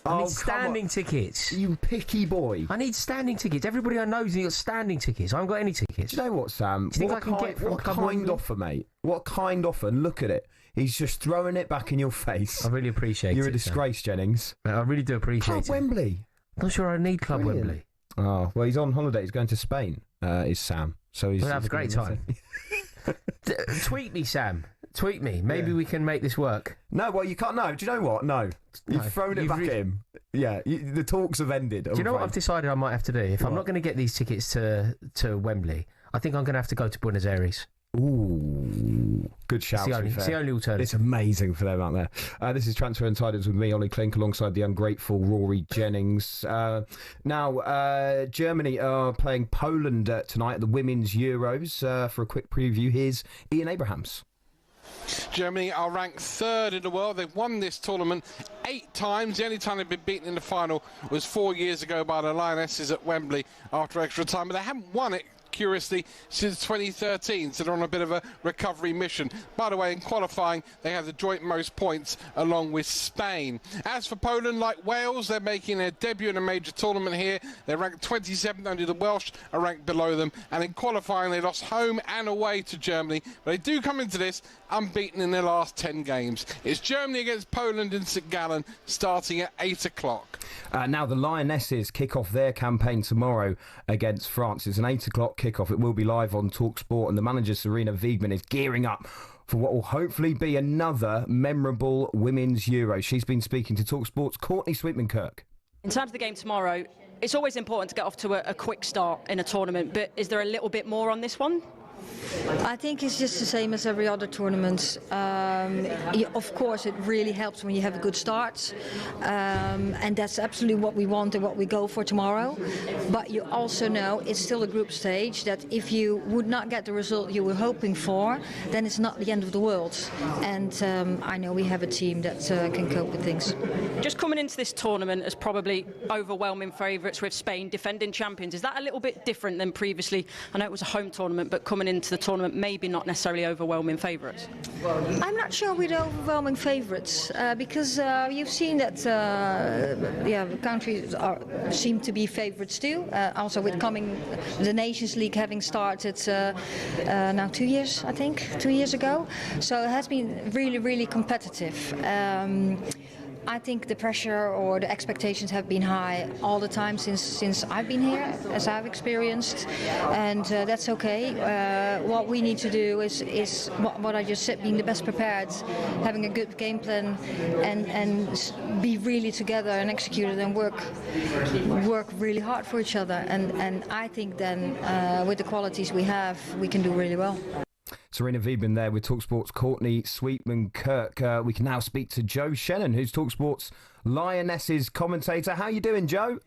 I need standing tickets. You picky boy. I need standing tickets. Everybody I know's got standing tickets. I haven't got any tickets. Do you know what, Sam? Do you think I can get from what Club kind Wembley? offer, mate? What kind offer? And look at it. He's just throwing it back in your face. I really appreciate it. You're a disgrace, Sam. Jennings. I really do appreciate it. Club Wembley. Not sure I need Club Wembley. Oh, well, he's on holiday. He's going to Spain, is Sam. So he's We'll have a great time. Tweet me, Sam. Tweet me. Maybe we can make this work. No, well, you can't. No, do you know what? No. You've thrown it back at him. Yeah, the talks have ended. Do you know what I've decided I might have to do? If I'm not going to get these tickets to Wembley, I think I'm going to have to go to Buenos Aires. Ooh, good shout. It's the only alternative. It's amazing for them out there. This is Transfer Insiders with me, Olly Clink, alongside the ungrateful Rory Jennings. Now, Germany are playing Poland tonight at the Women's Euros. For a quick preview, here's Ian Abrahams. Germany are ranked 3rd in the world. They've won this tournament 8 times. The only time they've been beaten in the final was 4 years ago by the Lionesses at Wembley after extra time. But they haven't won it, curiously, since 2013, so they're on a bit of a recovery mission. By the way, in qualifying, they have the joint most points along with Spain. As for Poland, like Wales, they're making their debut in a major tournament here. They're ranked 27th, only the Welsh are ranked below them, and in qualifying they lost home and away to Germany, but they do come into this unbeaten in their last 10 games. It's Germany against Poland in St Gallen, starting at 8 o'clock. Now the Lionesses kick off their campaign tomorrow against France. It's an 8 o'clock kickoff. It will be live on talkSPORT, and the manager Sarina Wiegman is gearing up for what will hopefully be another memorable Women's Euro. She's been speaking to talkSPORT's Courtney Sweetman-Kirk. In terms of the game tomorrow, it's always important to get off to a quick start in a tournament, but is there a little bit more on this one? I think it's just the same as every other tournament. Of course, it really helps when you have a good start, and that's absolutely what we want and what we go for tomorrow. But you also know it's still a group stage, that if you would not get the result you were hoping for, then it's not the end of the world. And I know we have a team that can cope with things. Just coming into this tournament as probably overwhelming favourites with Spain, defending champions, is that a little bit different than previously? I know it was a home tournament, but coming into the tournament, maybe not necessarily overwhelming favourites? I'm not sure we're overwhelming favourites because you've seen that countries seem to be favourites too. Also with the Nations League having started now 2 years, I think, 2 years ago. So it has been really, really competitive. I think the pressure or the expectations have been high all the time since I've been here, as I've experienced, and that's okay. What we need to do is what I just said, being the best prepared, having a good game plan, and be really together and execute it and work really hard for each other. And I think then with the qualities we have, we can do really well. Sarina Wiegman there with talkSPORT's Courtney Sweetman-Kirk. We can now speak to Joe Shannon, who's talkSPORT's Lionesses commentator. How you doing, Joe?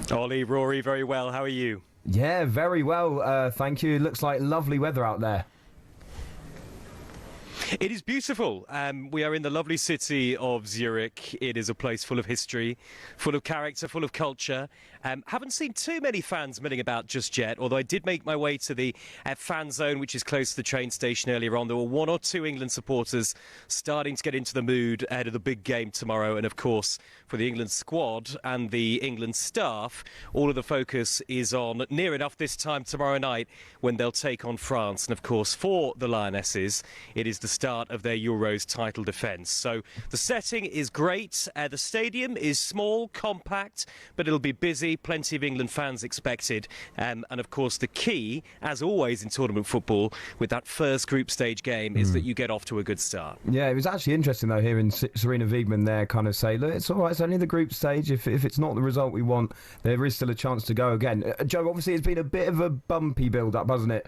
Ollie, Rory, very well. How are you? Yeah, very well, thank you. It looks like lovely weather out there. It is beautiful. We are in the lovely city of Zurich. It is a place full of history, full of character, full of culture. Haven't seen too many fans milling about just yet, although I did make my way to the fan zone, which is close to the train station earlier on. There were 1 or 2 England supporters starting to get into the mood ahead of the big game tomorrow. And, of course, for the England squad and the England staff, all of the focus is on near enough this time tomorrow night when they'll take on France. And, of course, for the Lionesses, it is the start of their Euros title defence. So the setting is great. The stadium is small, compact, but it'll be busy. Plenty of England fans expected. And of course, the key, as always in tournament football, with that first group stage game, is that you get off to a good start. Yeah, it was actually interesting, though, hearing Sarina Wiegman there kind of say, look, it's all right, it's only the group stage. If it's not the result we want, there is still a chance to go again. Joe, obviously, it's been a bit of a bumpy build-up, hasn't it,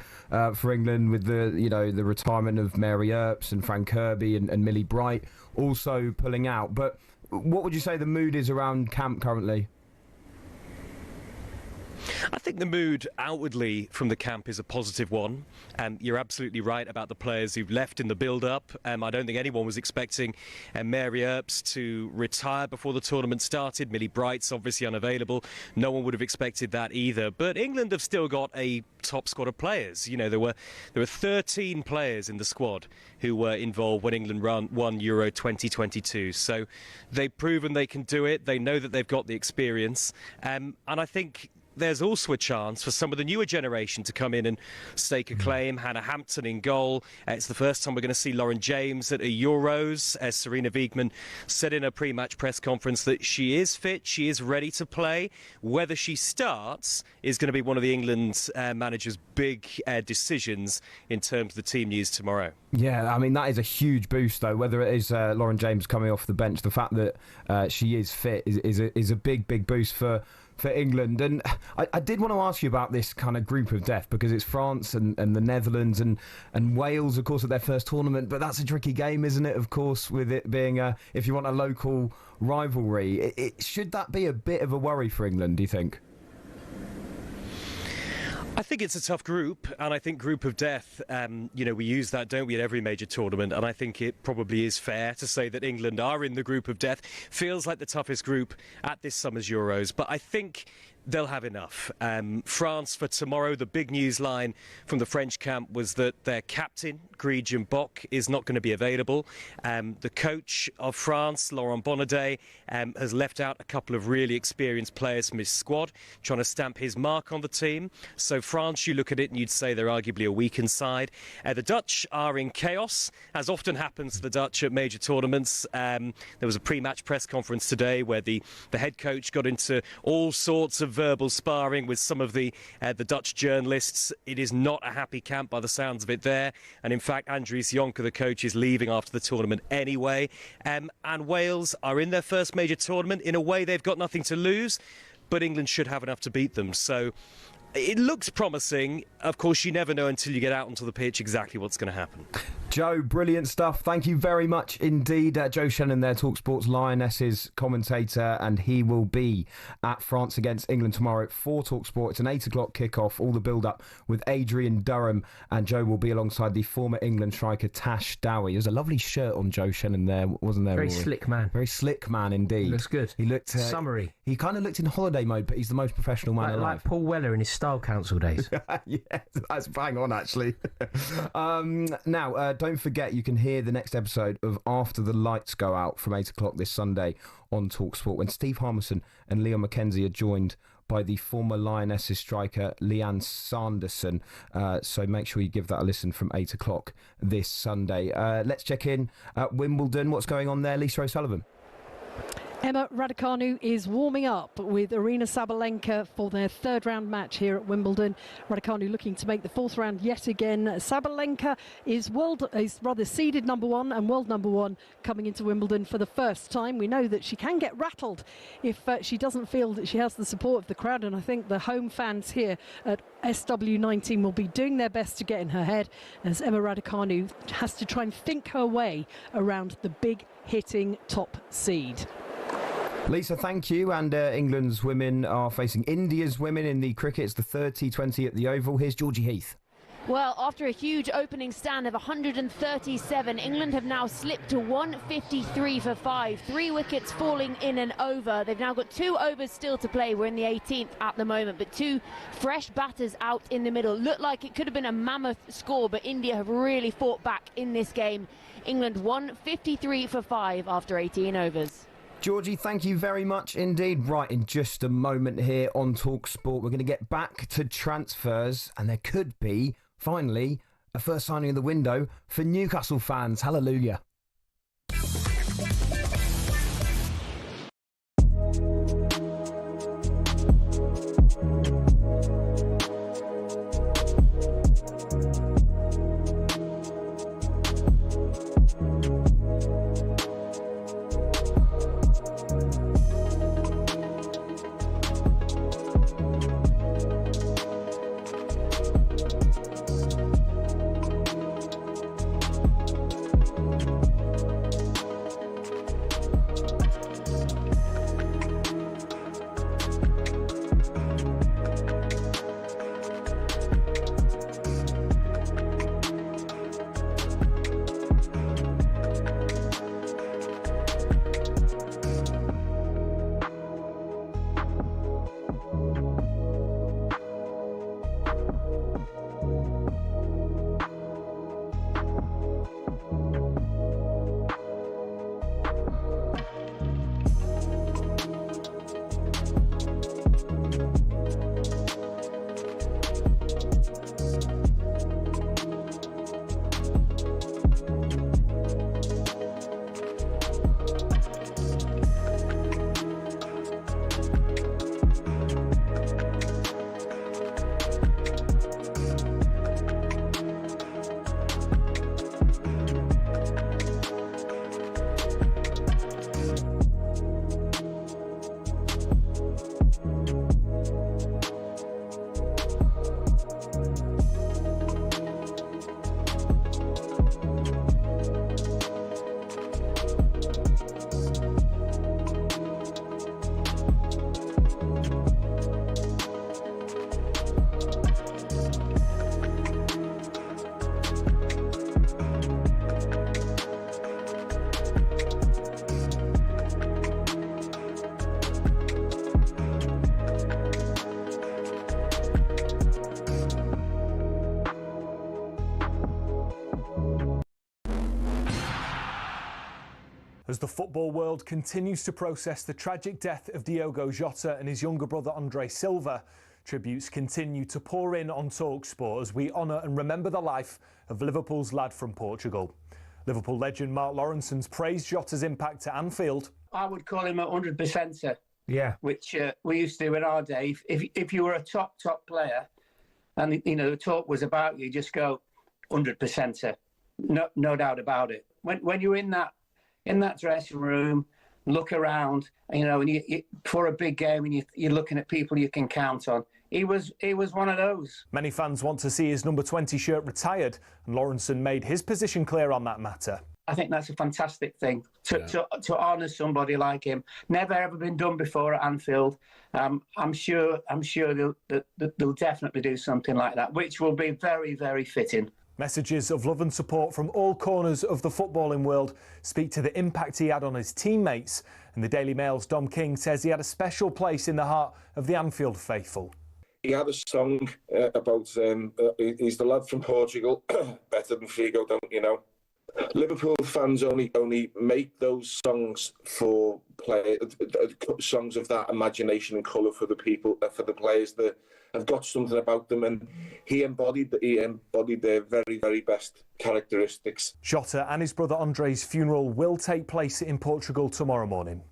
for England, with the retirement of Mary Earps and Frank Kirby and Millie Bright also pulling out. But what would you say the mood is around camp currently? I think the mood outwardly from the camp is a positive one. You're absolutely right about the players who've left in the build-up. I don't think anyone was expecting Mary Earps to retire before the tournament started. Millie Bright's obviously unavailable. No one would have expected that either. But England have still got a top squad of players. You know, there were 13 players in the squad who were involved when England won Euro 2022. So they've proven they can do it. They know that they've got the experience. And I think there's also a chance for some of the newer generation to come in and stake a claim. Hannah Hampton in goal. It's the first time we're going to see Lauren James at a Euros. As Serena Wiegmann said in a pre-match press conference that she is fit, she is ready to play. Whether she starts is going to be one of the England manager's big decisions in terms of the team news tomorrow. Yeah, I mean, that is a huge boost, though. Whether it is Lauren James coming off the bench, the fact that she is fit is a big boost for England. And I did want to ask you about this kind of group of death, because it's France and the Netherlands and Wales, of course, at their first tournament. But that's a tricky game, isn't it, of course, with it being, if you want a local rivalry. Should that be a bit of a worry for England, do you think? I think it's a tough group, and I think group of death, we use that, don't we, at every major tournament, and I think it probably is fair to say that England are in the group of death. Feels like the toughest group at this summer's Euros, but I think they'll have enough. France for tomorrow, the big news line from the French camp was that their captain, Grégoire Bock, is not going to be available. The coach of France, Laurent Bonnaday, has left out a couple of really experienced players from his squad, trying to stamp his mark on the team. So France, you look at it and you'd say they're arguably a weakened side. The Dutch are in chaos, as often happens to the Dutch at major tournaments. There was a pre-match press conference today where the head coach got into all sorts of verbal sparring with some of the Dutch journalists. It is not a happy camp by the sounds of it there, and in fact Andries Jonker, the coach, is leaving after the tournament anyway. And Wales are in their first major tournament. In a way, they've got nothing to lose, but England should have enough to beat them. So it looks promising. Of course, you never know until you get out onto the pitch exactly what's going to happen. Joe, brilliant stuff. Thank you very much indeed. Joe Shannon there, talkSPORT's Lionesses commentator, and he will be at France against England tomorrow for talkSPORT. It's an 8 o'clock kickoff, all the build-up with Adrian Durham, and Joe will be alongside the former England striker Tash Dowie. There's a lovely shirt on Joe Shannon there, wasn't there? Very slick man. Very slick man indeed. Looks good. He looked... summery. He kind of looked in holiday mode, but he's the most professional man alive. Like Paul Weller in his Style Council days. Yeah, that's bang on, actually. Now, don't forget, you can hear the next episode of After the Lights Go Out from 8 o'clock this Sunday on talkSPORT, when Steve Harmison and Leon McKenzie are joined by the former Lionesses striker Leanne Sanderson. So make sure you give that a listen from 8 o'clock this Sunday. Let's check in at Wimbledon. What's going on there, Lisa O'Sullivan? Emma Raducanu is warming up with Aryna Sabalenka for their third round match here at Wimbledon. Raducanu looking to make the fourth round yet again. Sabalenka is seeded number one and world number one coming into Wimbledon for the first time. We know that she can get rattled if she doesn't feel that she has the support of the crowd, and I think the home fans here at SW19 will be doing their best to get in her head, as Emma Raducanu has to try and think her way around the big hitting top seed. Lisa, thank you. And England's women are facing India's women in the cricket. It's the third T20 at the Oval. Here's Georgie Heath. Well, after a huge opening stand of 137, England have now slipped to 153 for 5. 3 wickets falling in and over. They've now got 2 overs still to play. We're in the 18th at the moment, but 2 fresh batters out in the middle. Looked like it could have been a mammoth score, but India have really fought back in this game. England 153 for 5 after 18 overs. Georgie, thank you very much indeed. Right, in just a moment here on talkSPORT, we're going to get back to transfers, and there could be, finally, a first signing of the window for Newcastle fans. Hallelujah. As the football world continues to process the tragic death of Diogo Jota and his younger brother Andre Silva, tributes continue to pour in on talkSPORT as we honour and remember the life of Liverpool's lad from Portugal. Liverpool legend Mark Lawrenson's praised Jota's impact at Anfield. I would call him a 100%er. Yeah. Which we used to do in our day. If you were a top player and, the talk was about you, just go 100%er. No doubt about it. When you're in that dressing room, look around, and you for a big game and you're looking at people you can count on. He was one of those. Many fans want to see his number 20 shirt retired, and Lawrenson made his position clear on that matter. I think that's a fantastic thing to honour somebody like him. Never ever been done before at Anfield. I'm sure they'll definitely do something like that, which will be very, very fitting. Messages of love and support from all corners of the footballing world speak to the impact he had on his teammates. And the Daily Mail's Dom King says he had a special place in the heart of the Anfield faithful. He had a song about he's the lad from Portugal, better than Figo, don't you know? Liverpool fans only make those songs for songs of that imagination and colour for the people, for the players that have got something about them, and he embodied their very, very best characteristics. Jota and his brother Andre's funeral will take place in Portugal tomorrow morning.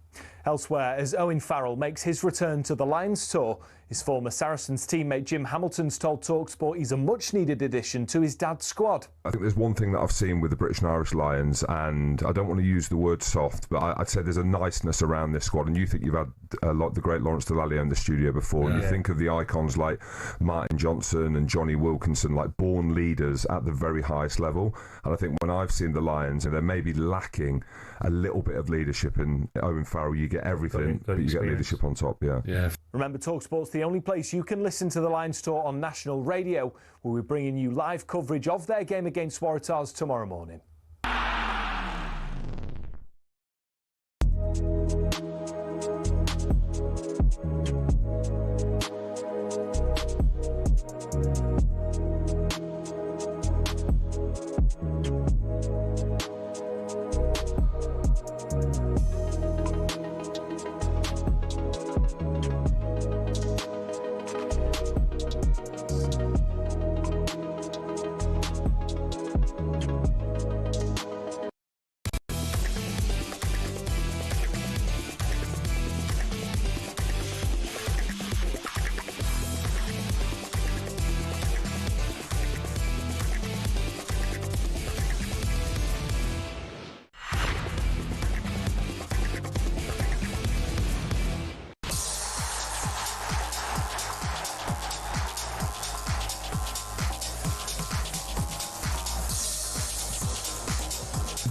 Elsewhere, as Owen Farrell makes his return to the Lions tour, his former Saracens teammate Jim Hamilton's told talkSPORT he's a much-needed addition to his dad's squad. I think there's one thing that I've seen with the British and Irish Lions, and I don't want to use the word soft, but I'd say there's a niceness around this squad. And you think you've had the great Lawrence Delalio in the studio before, and you think of the icons like Martin Johnson and Johnny Wilkinson, like born leaders at the very highest level. And I think when I've seen the Lions, and they're maybe lacking a little bit of leadership in Owen Farrell, you get everything, but you get leadership on top. Yeah. Remember, talkSPORT's the only place you can listen to the Lions tour on national radio, where we're bringing you live coverage of their game against Waratahs tomorrow morning.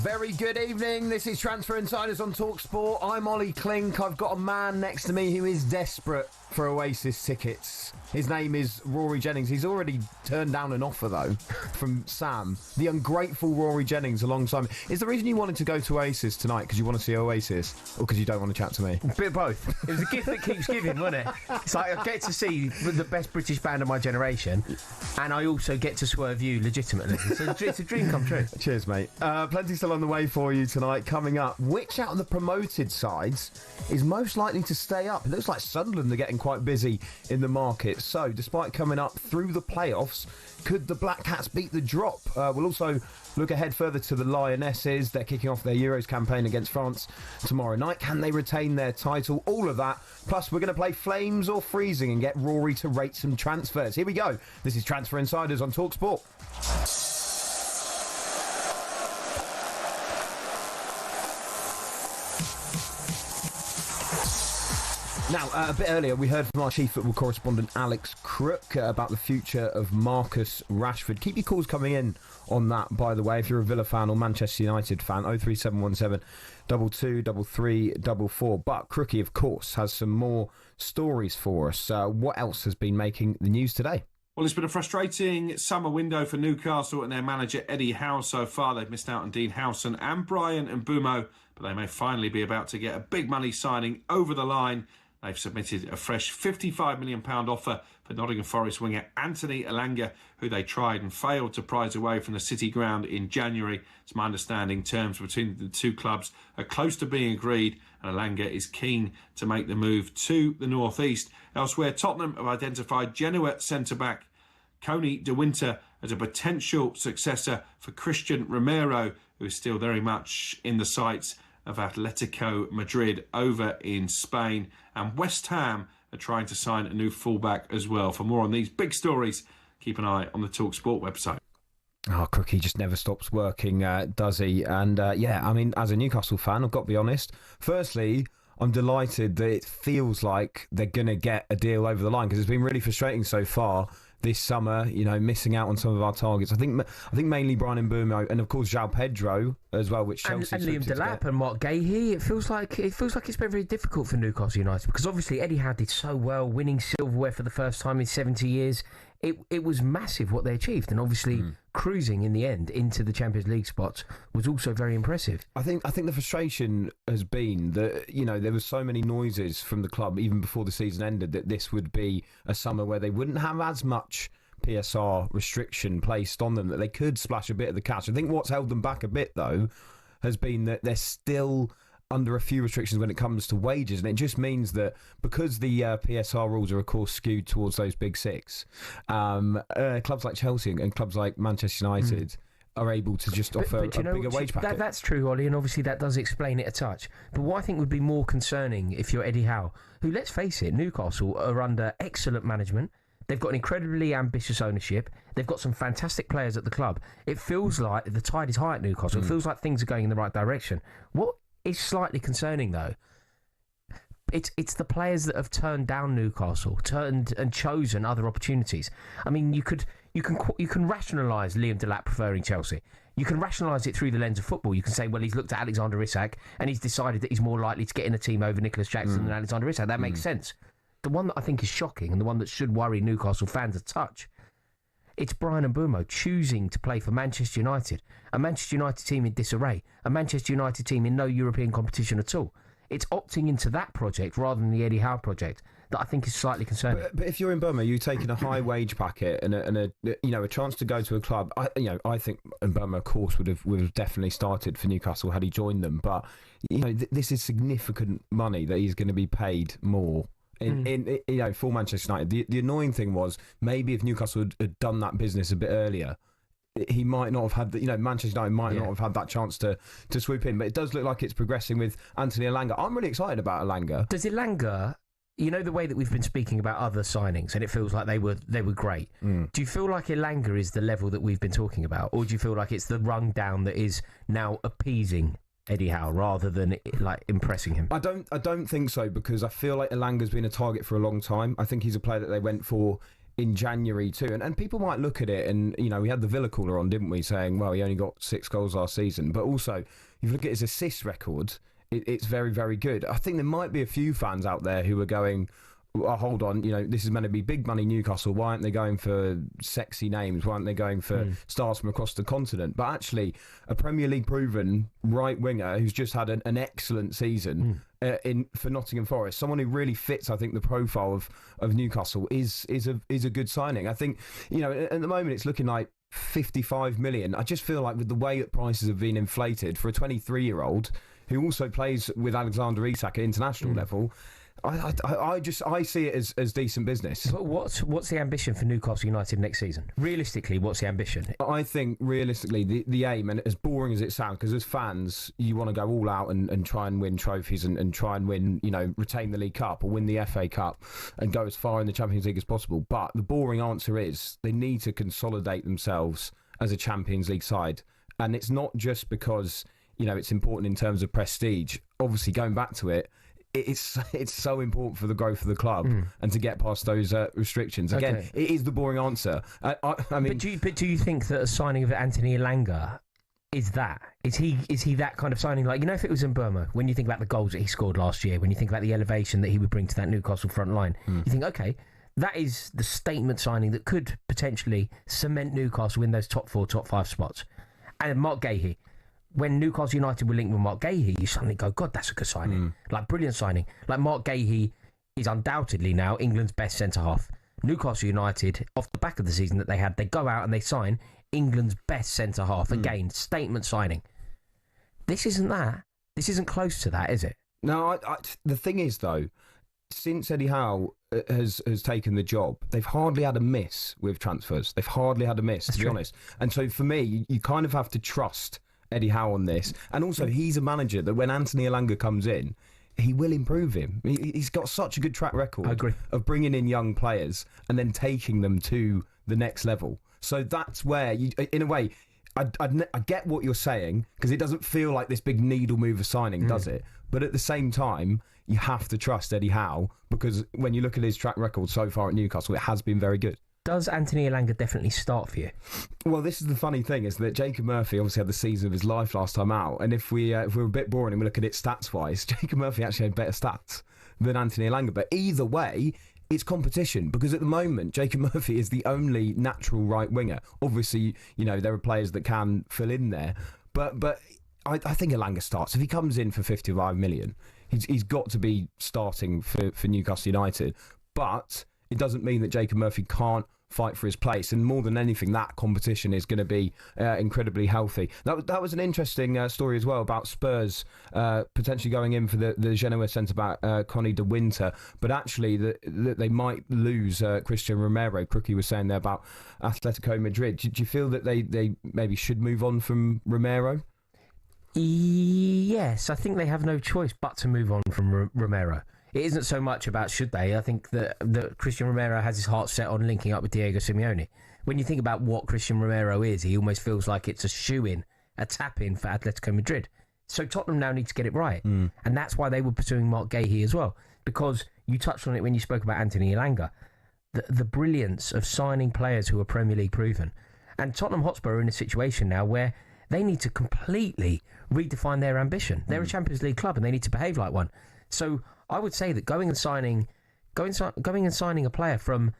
Very good evening. This is Transfer Insiders on talkSPORT. I'm Olly, Clink. I've got a man next to me who is desperate for Oasis tickets. His name is Rory Jennings. He's already turned down an offer, though, from Sam. The ungrateful Rory Jennings alongside me. Is the reason you wanted to go to Oasis tonight because you want to see Oasis, or because you don't want to chat to me? A bit of both. It was a gift that keeps giving, wasn't it? It's like I get to see the best British band of my generation, and I also get to swerve you legitimately. So it's a dream come true. Cheers, mate. Plenty still on the way for you tonight. Coming up, which out of the promoted sides is most likely to stay up? It looks like Sunderland are getting quite busy in the market. So, despite coming up through the playoffs, could the Black Cats beat the drop? We'll also look ahead further to the Lionesses. They're kicking off their Euros campaign against France tomorrow night. Can they retain their title? All of that. Plus, we're going to play Flames or Freezing and get Rory to rate some transfers. Here we go. This is Transfer Insiders on talkSPORT. Now, a bit earlier, we heard from our chief football correspondent, Alex Crook, about the future of Marcus Rashford. Keep your calls coming in on that, by the way, if you're a Villa fan or Manchester United fan, 03717 223344. But Crookie, of course, has some more stories for us. What else has been making the news today? Well, it's been a frustrating summer window for Newcastle and their manager Eddie Howe so far. They've missed out on Dean Howson and Brian Mbumo, but they may finally be about to get a big money signing over the line. They've submitted a fresh £55 million offer for Nottingham Forest winger Anthony Elanga, who they tried and failed to prize away from the City ground in January. It's my understanding terms between the two clubs are close to being agreed, and Elanga is keen to make the move to the North East. Elsewhere, Tottenham have identified Genoa centre-back Coney de Winter as a potential successor for Christian Romero, who is still very much in the sights of Atletico Madrid over in Spain. And West Ham are trying to sign a new fullback as well. For more on these big stories, keep an eye on the talkSPORT website. Oh, Crookie just never stops working, does he? And yeah, I mean, as a Newcastle fan, I've got to be honest. Firstly, I'm delighted that it feels like they're going to get a deal over the line, because it's been really frustrating so far this summer, you know, missing out on some of our targets. I think mainly Brian Mbeumo and of course João Pedro as well, which Chelsea and Liam Delap and Mark Gahey. It feels like it's been very difficult for Newcastle United, because obviously Eddie Howe did so well, winning silverware for the first time in 70 years. It was massive what they achieved, and obviously cruising in the end into the Champions League spots was also very impressive. I think the frustration has been that, you know, there were so many noises from the club even before the season ended that this would be a summer where they wouldn't have as much PSR restriction placed on them, that they could splash a bit of the cash. I think what's held them back a bit though has been that they're still under a few restrictions when it comes to wages, and it just means that because the PSR rules are of course skewed towards those big six, clubs like Chelsea and clubs like Manchester United are able to just offer a bigger wage packet. That's true, Ollie, and obviously that does explain it a touch. But what I think would be more concerning if you're Eddie Howe, who, let's face it, Newcastle are under excellent management. They've got an incredibly ambitious ownership. They've got some fantastic players at the club. It feels like the tide is high at Newcastle. It feels like things are going in the right direction. What is slightly concerning, though, it's the players that have turned down Newcastle, turned and chosen other opportunities. I mean, you can rationalise Liam Delap preferring Chelsea. You can rationalise it through the lens of football. You can say, well, he's looked at Alexander Isak and he's decided that he's more likely to get in a team over Nicholas Jackson than Alexander Isak. That makes sense. The one that I think is shocking, and the one that should worry Newcastle fans a touch, it's Brian Mbeumo choosing to play for Manchester United, a Manchester United team in disarray, a Manchester United team in no European competition at all. It's opting into that project rather than the Eddie Howe project that I think is slightly concerning. But if you're Mbeumo, you're taking a high wage packet and a chance to go to a club. I think Mbeumo, of course, would have definitely started for Newcastle had he joined them. But this is significant money that he's going to be paid more. For Manchester United. The annoying thing was, maybe if Newcastle had done that business a bit earlier, he might not have had Manchester United might not have had that chance to swoop in. But it does look like it's progressing with Anthony Elanga. I'm really excited about Elanga. Does Elanga, you know, the way that we've been speaking about other signings, and it feels like they were great. Do you feel like Elanga is the level that we've been talking about, or do you feel like it's the rung down that is now appeasing Eddie Howe rather than like impressing him? I don't think so, because I feel like Elanga's been a target for a long time. I think he's a player that they went for in January too, and people might look at it and, you know, we had the Villa caller on, didn't we, saying, well, he only got 6 goals last season, but also if you look at his assist record, it's very, very good. I think there might be a few fans out there who are going, oh, hold on, you know, this is meant to be big money Newcastle. Why aren't they going for sexy names? Why aren't they going for stars from across the continent? But actually, a Premier League proven right winger who's just had an excellent season for Nottingham Forest, someone who really fits, I think, the profile of Newcastle is a good signing. I think, you know, at the moment it's looking like 55 million. I just feel like with the way that prices have been inflated for a 23-year-old who also plays with Alexander Isak at international level, I see it as decent business. But what's the ambition for Newcastle United next season? Realistically, what's the ambition? I think realistically the aim, and as boring as it sounds, because as fans you want to go all out and try and win trophies and try and win, you know, retain the League Cup or win the FA Cup and go as far in the Champions League as possible. But the boring answer is they need to consolidate themselves as a Champions League side, and it's not just because, you know, it's important in terms of prestige. Obviously, going back to it, it's so important for the growth of the club and to get past those restrictions. Again, it is the boring answer. I mean, but do you think that a signing of Anthony Elanga is he that kind of signing? Like, you know, if it was Mbeumo, when you think about the goals that he scored last year, when you think about the elevation that he would bring to that Newcastle front line, you think, okay, that is the statement signing that could potentially cement Newcastle in those top 4, top 5 spots. And Mark Gahey, when Newcastle United were linked with Mark Gahey, you suddenly go, God, that's a good signing. Like, brilliant signing. Like, Mark Gahey He's undoubtedly now England's best centre-half. Newcastle United, off the back of the season that they had, they go out and they sign England's best centre-half. Again, statement signing. This isn't that. This isn't close to that, is it? No, the thing is, though, since Eddie Howe has taken the job, they've hardly had a miss with transfers. They've hardly had a miss, to be honest. And so for me, you kind of have to trust Eddie Howe on this. And also, he's a manager that when Anthony Elanga comes in, he will improve him. He's got such a good track record of bringing in young players and then taking them to the next level. So that's where, in a way, I get what you're saying, because it doesn't feel like this big needle mover signing, does it? But at the same time, you have to trust Eddie Howe, because when you look at his track record so far at Newcastle, it has been very good. Does Anthony Elanga definitely start for you? Well, this is the funny thing, is that Jacob Murphy obviously had the season of his life last time out, and if we're a bit boring and we look at it stats-wise, Jacob Murphy actually had better stats than Anthony Elanga. But either way, it's competition, because at the moment, Jacob Murphy is the only natural right winger. Obviously, there are players that can fill in there, but I think Elanga starts. If he comes in for 55 million, he's got to be starting for Newcastle United. But it doesn't mean that Jacob Murphy can't fight for his place, and more than anything, that competition is going to be incredibly healthy. That was an interesting story as well about Spurs potentially going in for the Genoa centre-back Connie de Winter, but actually that they might lose Christian Romero. Crookie was saying there about Atletico Madrid. Do you feel that they maybe should move on from Romero? Yes, I think they have no choice but to move on from Romero. It isn't so much about should they. I think that Christian Romero has his heart set on linking up with Diego Simeone. When you think about what Christian Romero is, he almost feels like it's a shoe-in, a tap-in for Atletico Madrid. So Tottenham now need to get it right. And that's why they were pursuing Mark Gahey as well. Because you touched on it when you spoke about Anthony Elanga. The brilliance of signing players who are Premier League proven. And Tottenham Hotspur are in a situation now where they need to completely redefine their ambition. They're a Champions League club and they need to behave like one. So I would say that going and signing a player from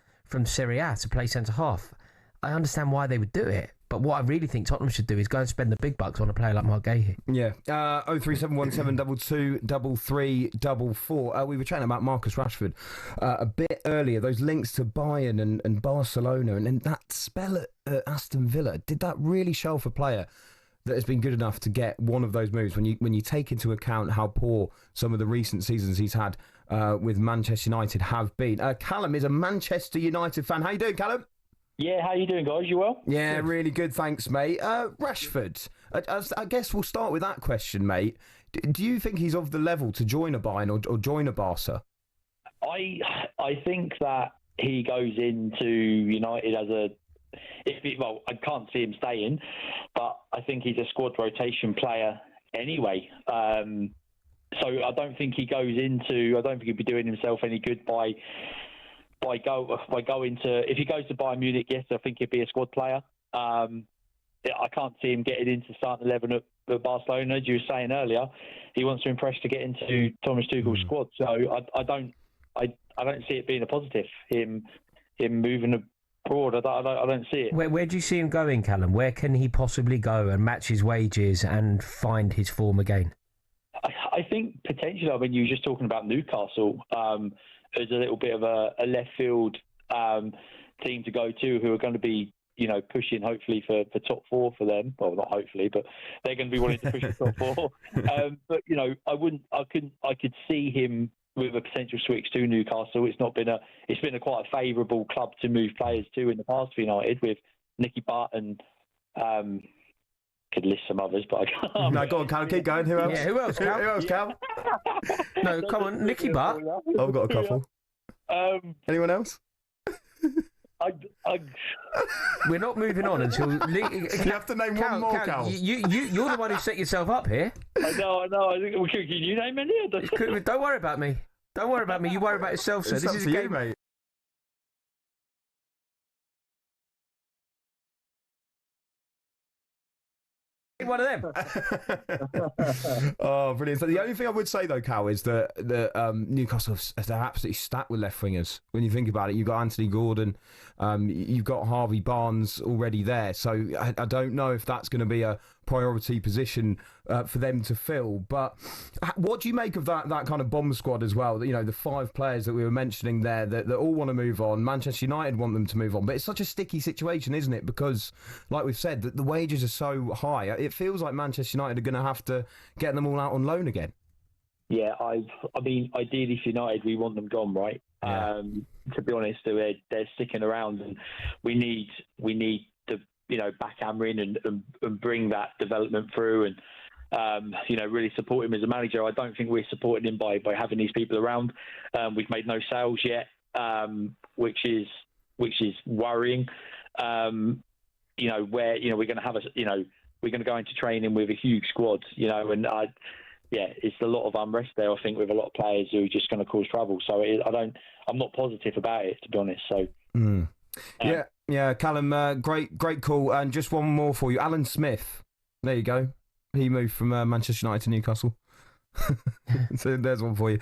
Serie A to play centre half, I understand why they would do it. But what I really think Tottenham should do is go and spend the big bucks on a player like Mark Gahey. Yeah. 03717 223344. We were chatting about Marcus Rashford a bit earlier. Those links to Bayern and Barcelona, and then that spell at Aston Villa. Did that really show off a player that has been good enough to get one of those moves when you take into account how poor some of the recent seasons he's had with Manchester United have been? Callum is a Manchester United fan. How you doing, Callum? Yeah, how you doing, guys? You well? Yeah, really good, thanks, mate. Rashford, I guess we'll start with that question, mate. Do you think he's of the level to join a Bayern or join a Barca? I think that he goes into United as I can't see him staying, but I think he's a squad rotation player anyway. So I don't think he he'd be doing himself any good by going to, if he goes to Bayern Munich, yes, I think he'd be a squad player. I can't see him getting into starting 11 at Barcelona. As you were saying earlier, he wants to impress to get into Thomas Tuchel's squad. So I don't see it being a positive. Him moving abroad. I don't see it. Where do you see him going, Callum? Where can he possibly go and match his wages and find his form again? I think potentially. I mean, you were just talking about Newcastle. As a little bit of a left field team to go to, who are going to be, pushing hopefully for top four for them. Well, not hopefully, but they're going to be wanting to push for top four. But I could see him with a potential switch to Newcastle. It's been a quite a favourable club to move players to in the past for United, with Nicky Butt and could list some others, but I can't. No, go on, Cal, keep going. Who else? Yeah, who else, Cal? Who else, Cal? No, come on, Nicky Butt. I've got a couple. Anyone else? We're not moving on until... You have to name one more, Cal. You're the one who set yourself up here. I know. Can you name any? Don't worry about me. Don't worry about me. You worry about yourself, sir. This is a game, mate. One of them. Oh, brilliant. So the only thing I would say, though, Cal, is that Newcastle, they're absolutely stacked with left wingers. When you think about it, you've got Anthony Gordon, you've got Harvey Barnes already there. So I don't know if that's going to be a priority position for them to fill. But what do you make of that kind of bomb squad as well? You know, the 5 players that we were mentioning there that all want to move on. Manchester United want them to move on. But it's such a sticky situation, isn't it? Because, like we've said, the wages are so high. It feels like Manchester United are going to have to get them all out on loan again. Yeah, I mean, ideally for United, we want them gone, right? Yeah. To be honest, they're sticking around, and we need to, backhammer in and bring that development through, and really support him as a manager. I don't think we're supporting him by having these people around. We've made no sales yet, which is worrying. Where we're going to have we're going to go into training with a huge squad, and it's a lot of unrest there, I think, with a lot of players who are just going to cause trouble. So I'm not positive about it, to be honest. So yeah, Callum, great call. And just one more for you, Alan Smith. There you go. He moved from Manchester United to Newcastle. So there's one for you.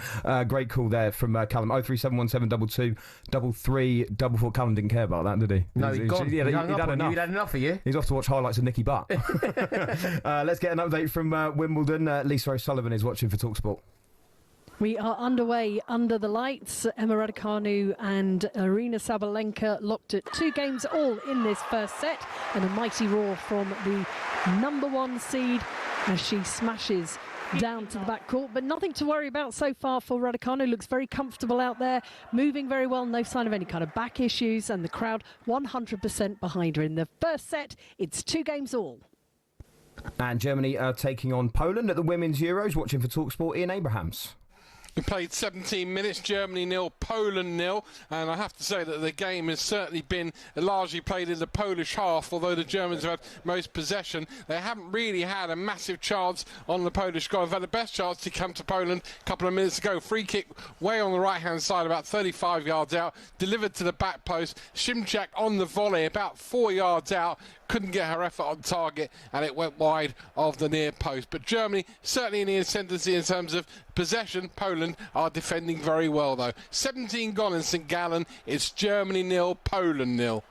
Great call there from Callum. 0371722 3344. Callum didn't care about that, did he? No, he'd gone. He'd had enough. He'd had enough of you. He's off to watch highlights of Nicky Butt. Let's get an update from Wimbledon. Lisa O'Sullivan is watching for talkSPORT. We are underway under the lights. Emma Raducanu and Aryna Sabalenka locked at 2 games all in this first set, and a mighty roar from the number 1 seed as she smashes down to the backcourt. But nothing to worry about so far for Raducanu. Looks very comfortable out there, moving very well, no sign of any kind of back issues, and the crowd 100% behind her. In the first set, it's 2 games all. And Germany are taking on Poland at the Women's Euros. Watching for talkSPORT, Ian Abrahams. We played 17 minutes, Germany 0, Poland 0, and I have to say that the game has certainly been largely played in the Polish half. Although the Germans have had most possession, they haven't really had a massive chance on the Polish goal. They've had the best chance to come to Poland a couple of minutes ago. Free kick way on the right-hand side, about 35 yards out, delivered to the back post. Szymczak on the volley, about 4 yards out. Couldn't get her effort on target, and it went wide of the near post. But Germany certainly in the ascendancy in terms of possession. Poland are defending very well, though. 17 gone in St Gallen. It's Germany 0, Poland 0.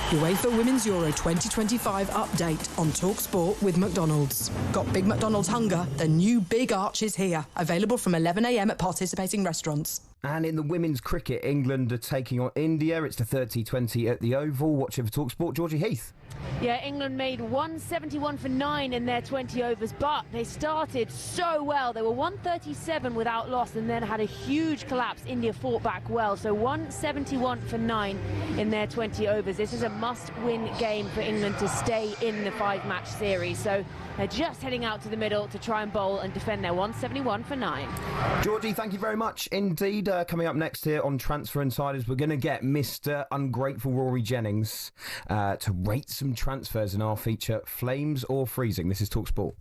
UEFA Women's Euro 2025 update on talkSPORT with McDonald's. Got Big McDonald's hunger? The new Big Arch is here. Available from 11 a.m. at participating restaurants. And in the women's cricket, England are taking on India. It's the third T20 at the Oval. Watching for talkSPORT, Georgie Heath. Yeah, England made 171 for 9 in their 20 overs, but they started so well. They were 137 without loss and then had a huge collapse. India fought back well, so 171 for 9 in their 20 overs. This is a must-win game for England to stay in the 5-match series. So they're just heading out to the middle to try and bowl and defend their 171 for 9. Georgie, thank you very much indeed. Coming up next here on Transfer Insiders, we're going to get Mr. Ungrateful Rory Jennings to rate some transfers in our feature, Flames or Freezing. This is talkSPORT.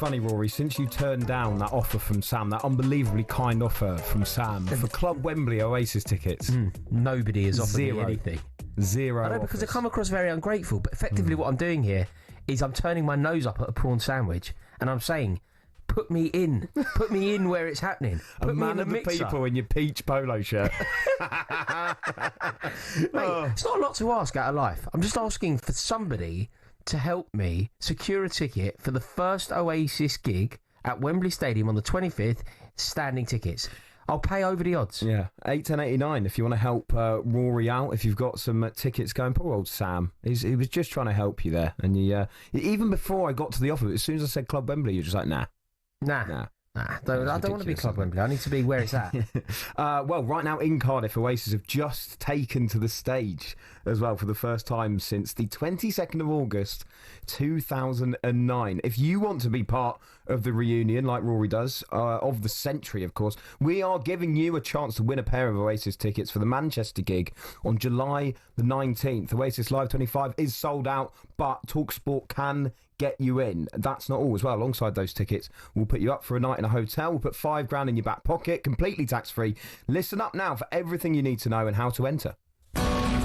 funny, Rory, since you turned down that offer from Sam, that unbelievably kind offer from Sam for Club Wembley Oasis tickets. Nobody has offered me anything. Zero. I know, because I come across very ungrateful, but effectively what I'm doing here is I'm turning my nose up at a prawn sandwich and I'm saying, put me in where it's happening. Put a me man in the of the mixer. people in your peach polo shirt. Mate, it's not a lot to ask out of life. I'm just asking for somebody to help me secure a ticket for the first Oasis gig at Wembley Stadium on the 25th, standing tickets. I'll pay over the odds. Yeah, 8:10.89 if you want to help Rory out, if you've got some tickets going. Poor old Sam. He was just trying to help you there. And even before I got to the offer, as soon as I said Club Wembley, you're just like, nah. I don't want to be Club Wembley. I need to be where it's at. Well, right now in Cardiff, Oasis have just taken to the stage as well for the first time since the 22nd of August 2009. If you want to be part of the reunion, like Rory does, of the century, of course, we are giving you a chance to win a pair of Oasis tickets for the Manchester gig on July the 19th. Oasis Live 25 is sold out, but talkSPORT can get you in. That's not all as well. Alongside those tickets, we'll put you up for a night in a hotel. We'll put £5,000 in your back pocket, completely tax-free. Listen up now for everything you need to know and how to enter.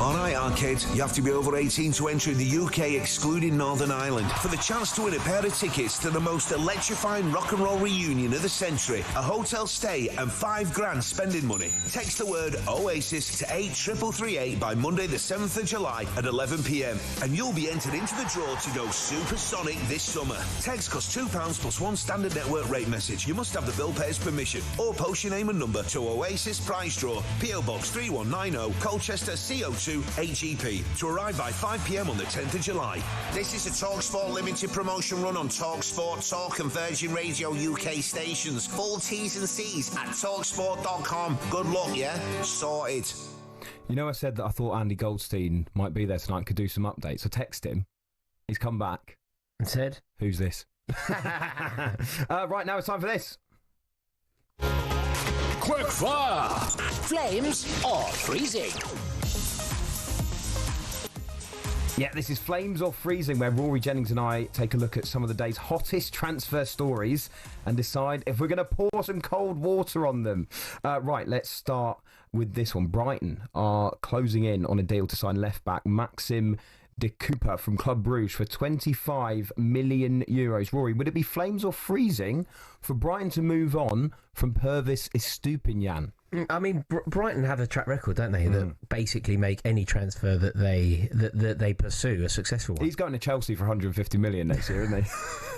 All right, kids, you have to be over 18 to enter in the UK, excluding Northern Ireland, for the chance to win a pair of tickets to the most electrifying rock and roll reunion of the century, a hotel stay and £5,000 spending money. Text the word Oasis to 83338 by Monday the 7th of July at 11 p.m, and you'll be entered into the draw to go supersonic this summer. Text costs £2 plus one standard network rate message. You must have the bill payer's permission, or post your name and number to Oasis Prize Draw, PO Box 3190, Colchester, CO2 8GP, to arrive by 5 p.m. on the 10th of July. This is a talkSPORT limited promotion run on talkSPORT, Talk and Virgin Radio UK stations. Full T's and C's at talksport.com. Good luck, yeah? Sorted. You know, I said that I thought Andy Goldstein might be there tonight and could do some updates. I texted him. He's come back. And said? Who's this? Right, now it's time for this. Quick fire! Flames or freezing? Yeah, this is Flames or Freezing, where Rory Jennings and I take a look at some of the day's hottest transfer stories and decide if we're going to pour some cold water on them. Right, let's start with this one. Brighton are closing in on a deal to sign left-back Maxim de Cooper from Club Brugge for €25 million. Rory, would it be Flames or Freezing for Brighton to move on from Purvis Estupiñán? I mean, Brighton have a track record, don't they, that basically make any transfer that they pursue a successful one. He's going to Chelsea for $150 million next year, isn't he?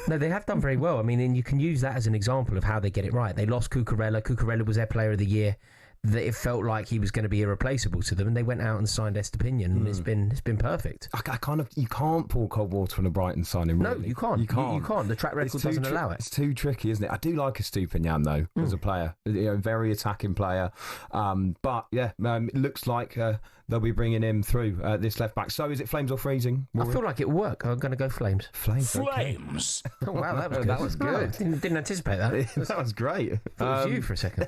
No, they have done very well. I mean, and you can use that as an example of how they get it right. They lost Cucurella. Cucurella was their player of the year. That it felt like he was going to be irreplaceable to them, and they went out and signed Estupiñán, and it's been perfect. You can't pour cold water on a Brighton signing. Really. No, you can't. You can't. The track record doesn't allow it. It's too tricky, isn't it? I do like Estupiñán though as a player. Very attacking player. But yeah, it looks like they'll be bringing him through this left back. So is it Flames or Freezing? I feel like it'll work. I'm going to go Flames. Flames. Okay. Oh wow, that was good. That was good. Didn't anticipate that. That was great. Thought it was you for a second.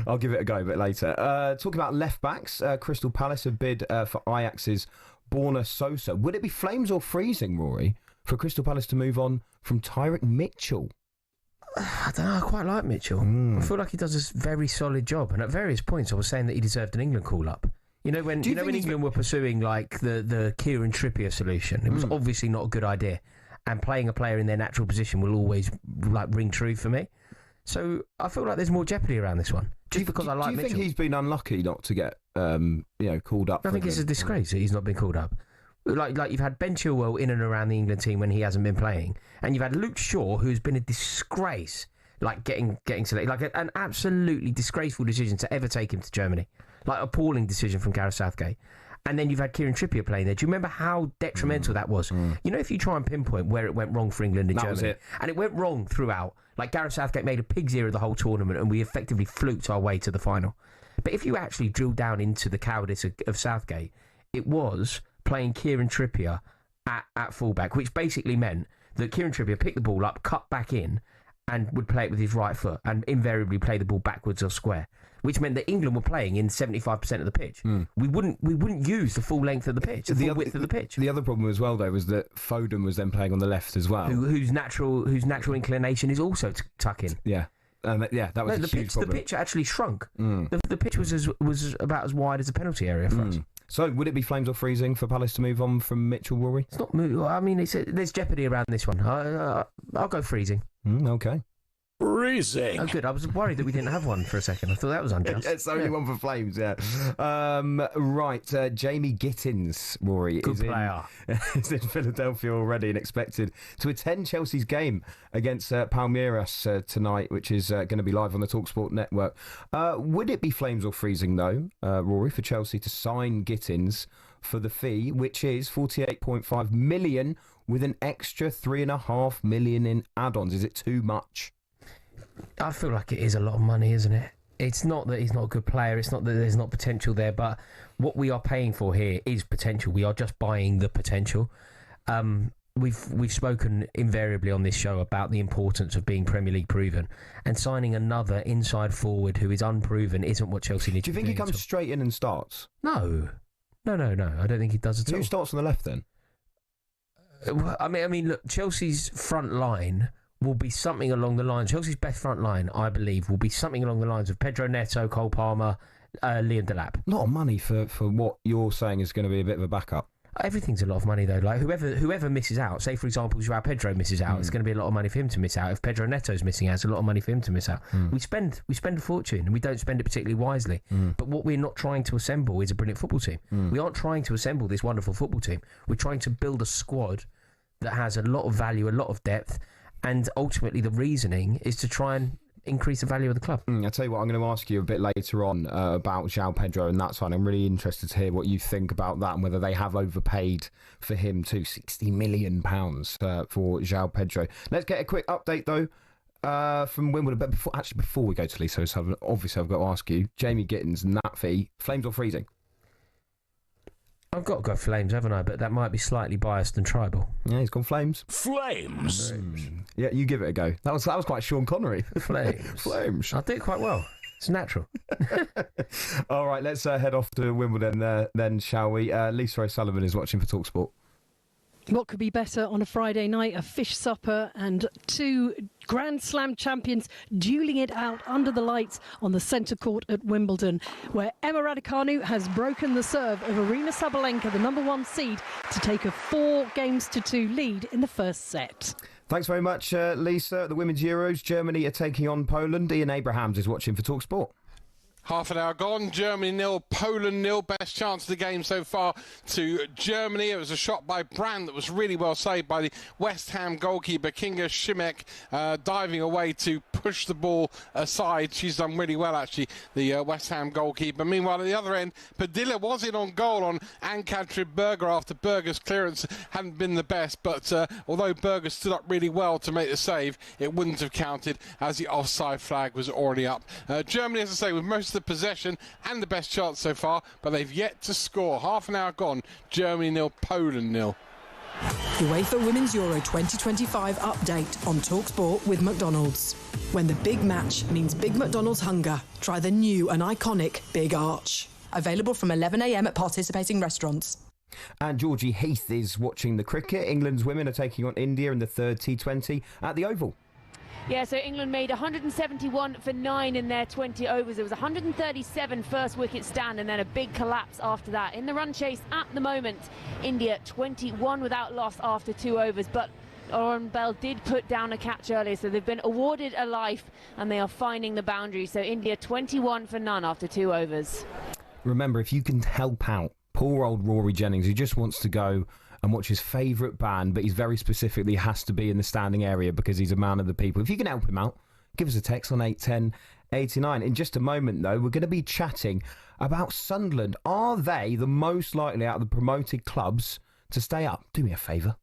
I'll give it a go a bit later. Talking about left backs, Crystal Palace have bid for Ajax's Borna Sosa. Would it be Flames or Freezing, Rory, for Crystal Palace to move on from Tyrick Mitchell? I don't know. I quite like Mitchell. I feel like he does a very solid job, and at various points I was saying that he deserved an England call-up. You know when England were pursuing like the Kieran Trippier solution, it was obviously not a good idea, and playing a player in their natural position will always like ring true for me. So I feel like there's more jeopardy around this one, just because I like Mitchell. Do you think he's been unlucky not to get called up? I think it's a disgrace that he's not been called up. Like you've had Ben Chilwell in and around the England team when he hasn't been playing, and you've had Luke Shaw, who's been a disgrace, like getting selected, like an absolutely disgraceful decision to ever take him to Germany, like appalling decision from Gareth Southgate. And then you've had Kieran Trippier playing there. Do you remember how detrimental that was? You know, if you try and pinpoint where it went wrong for England and Germany, and it went wrong throughout. Like Gareth Southgate made a pig's ear of the whole tournament, and we effectively fluked our way to the final. But if you actually drill down into the cowardice of Southgate, it was playing Kieran Trippier at fullback, which basically meant that Kieran Trippier picked the ball up, cut back in, and would play it with his right foot and invariably play the ball backwards or square, which meant that England were playing in 75% of the pitch. We wouldn't use the full length of the pitch, the full width of the pitch. The other problem as well, though, was that Foden was then playing on the left as well, whose natural inclination is also to tuck in. Yeah. That was a huge problem. The pitch actually shrunk. The pitch was about as wide as a penalty area for us. So, would it be flames or freezing for Palace to move on from Mitchell, Rory? It's not. I mean, there's jeopardy around this one. I'll go freezing. Okay. Freezing. Oh, good. I was worried that we didn't have one for a second. I thought that was unjust. It's only one for flames, yeah. Right, Jamie Gittins, Rory, Good player. is in Philadelphia already and expected to attend Chelsea's game against Palmeiras tonight, which is going to be live on the talkSPORT network. Would it be flames or freezing, though, Rory, for Chelsea to sign Gittins for the fee, which is $48.5 million with an extra $3.5 million in add-ons? Is it too much? I feel like it is a lot of money, isn't it? It's not that he's not a good player. It's not that there's not potential there. But what we are paying for here is potential. We are just buying the potential. We've spoken invariably on this show about the importance of being Premier League proven, and signing another inside forward who is unproven isn't what Chelsea need to do. Do you think he comes straight in and starts? No. I don't think he does at all. Who starts on the left then? I mean, look, Chelsea's front line will be something along the lines. Chelsea's best front line, I believe, will be something along the lines of Pedro Neto, Cole Palmer, Liam Delap. A lot of money for what you're saying is going to be a bit of a backup. Everything's a lot of money, though. Like whoever misses out, say for example, Joao Pedro misses out, it's going to be a lot of money for him to miss out. If Pedro Neto's missing out, it's a lot of money for him to miss out. We spend a fortune, and we don't spend it particularly wisely. But what we're not trying to assemble is a brilliant football team. We aren't trying to assemble this wonderful football team. We're trying to build a squad that has a lot of value, a lot of depth. And ultimately, the reasoning is to try and increase the value of the club. I'll tell you what, I'm going to ask you a bit later on about João Pedro and that side. I'm really interested to hear what you think about that and whether they have overpaid for him too. £60 million for João Pedro. Let's get a quick update, though, from Wimbledon. But before we go to Lisa O'Sullivan, obviously I've got to ask you, Jamie Gittins and that fee, flames or freezing? I've got to go flames, haven't I? But that might be slightly biased and tribal. Yeah, he's gone flames. Flames. Yeah, you give it a go. That was quite Sean Connery. Flames. Flames. I do it quite well. It's natural. All right, let's head off to Wimbledon then, shall we? Lisa O'Sullivan is watching for talkSPORT. What could be better on a Friday night? A fish supper and two Grand Slam champions dueling it out under the lights on the centre court at Wimbledon, where Emma Raducanu has broken the serve of Aryna Sabalenka, the number one seed, to take a 4-2 lead in the first set. Thanks very much, Lisa. The Women's Euros, Germany are taking on Poland. Ian Abrahams is watching for talkSPORT. Half an hour gone. Germany 0, Poland 0. Best chance of the game so far to Germany. It was a shot by Brand that was really well saved by the West Ham goalkeeper Kinga Šimek, diving away to push the ball aside. She's done really well, actually, the West Ham goalkeeper. Meanwhile, at the other end, Padilla was in on goal on Ann-Katrin Berger after Berger's clearance hadn't been the best. But although Berger stood up really well to make the save, it wouldn't have counted as the offside flag was already up. Germany, as I say, with most the possession and the best chance so far, but they've yet to score. Half an hour gone. Germany 0, Poland 0. UEFA Women's Euro 2025 update on talkSPORT with McDonald's. When the big match means Big McDonald's hunger, try the new and iconic Big Arch. Available from 11 a.m. at participating restaurants. And Georgie Heath is watching the cricket. England's women are taking on India in the third T20 at the Oval. Yeah, so England made 171 for 9 in their 20 overs. It was 137 first wicket stand and then a big collapse after that. In the run chase at the moment, India 21 without loss after 2 overs. But Oren Bell did put down a catch earlier, so they've been awarded a life and they are finding the boundary. So India 21 for none after 2 overs. Remember, if you can help out poor old Rory Jennings, who just wants to go and watch his favourite band, but he's very specifically has to be in the standing area because he's a man of the people. If you can help him out, give us a text on 81089. In just a moment, though, we're going to be chatting about Sunderland. Are they the most likely out of the promoted clubs to stay up? Do me a favour.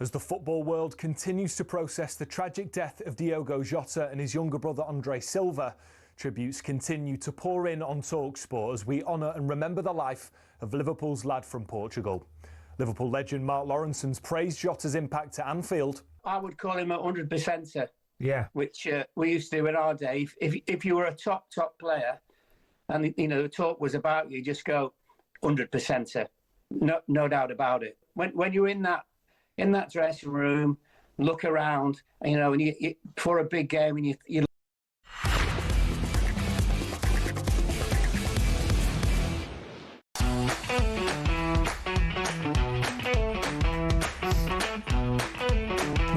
As the football world continues to process the tragic death of Diogo Jota and his younger brother Andre Silva, tributes continue to pour in on talkSPORT as we honour and remember the life of Liverpool's lad from Portugal. Liverpool legend Mark Lawrenson's praised Jota's impact at Anfield. I would call him a 100%er. Yeah. Which we used to do in our day. If you were a top player and, the talk was about you, just go 100%er. No doubt about it. When you're in that dressing room, look around, and you for a big game, and you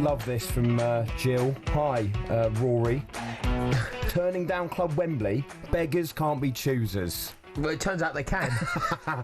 Love this from Jill. Hi, Rory. Turning down Club Wembley, beggars can't be choosers. Well, it turns out they can.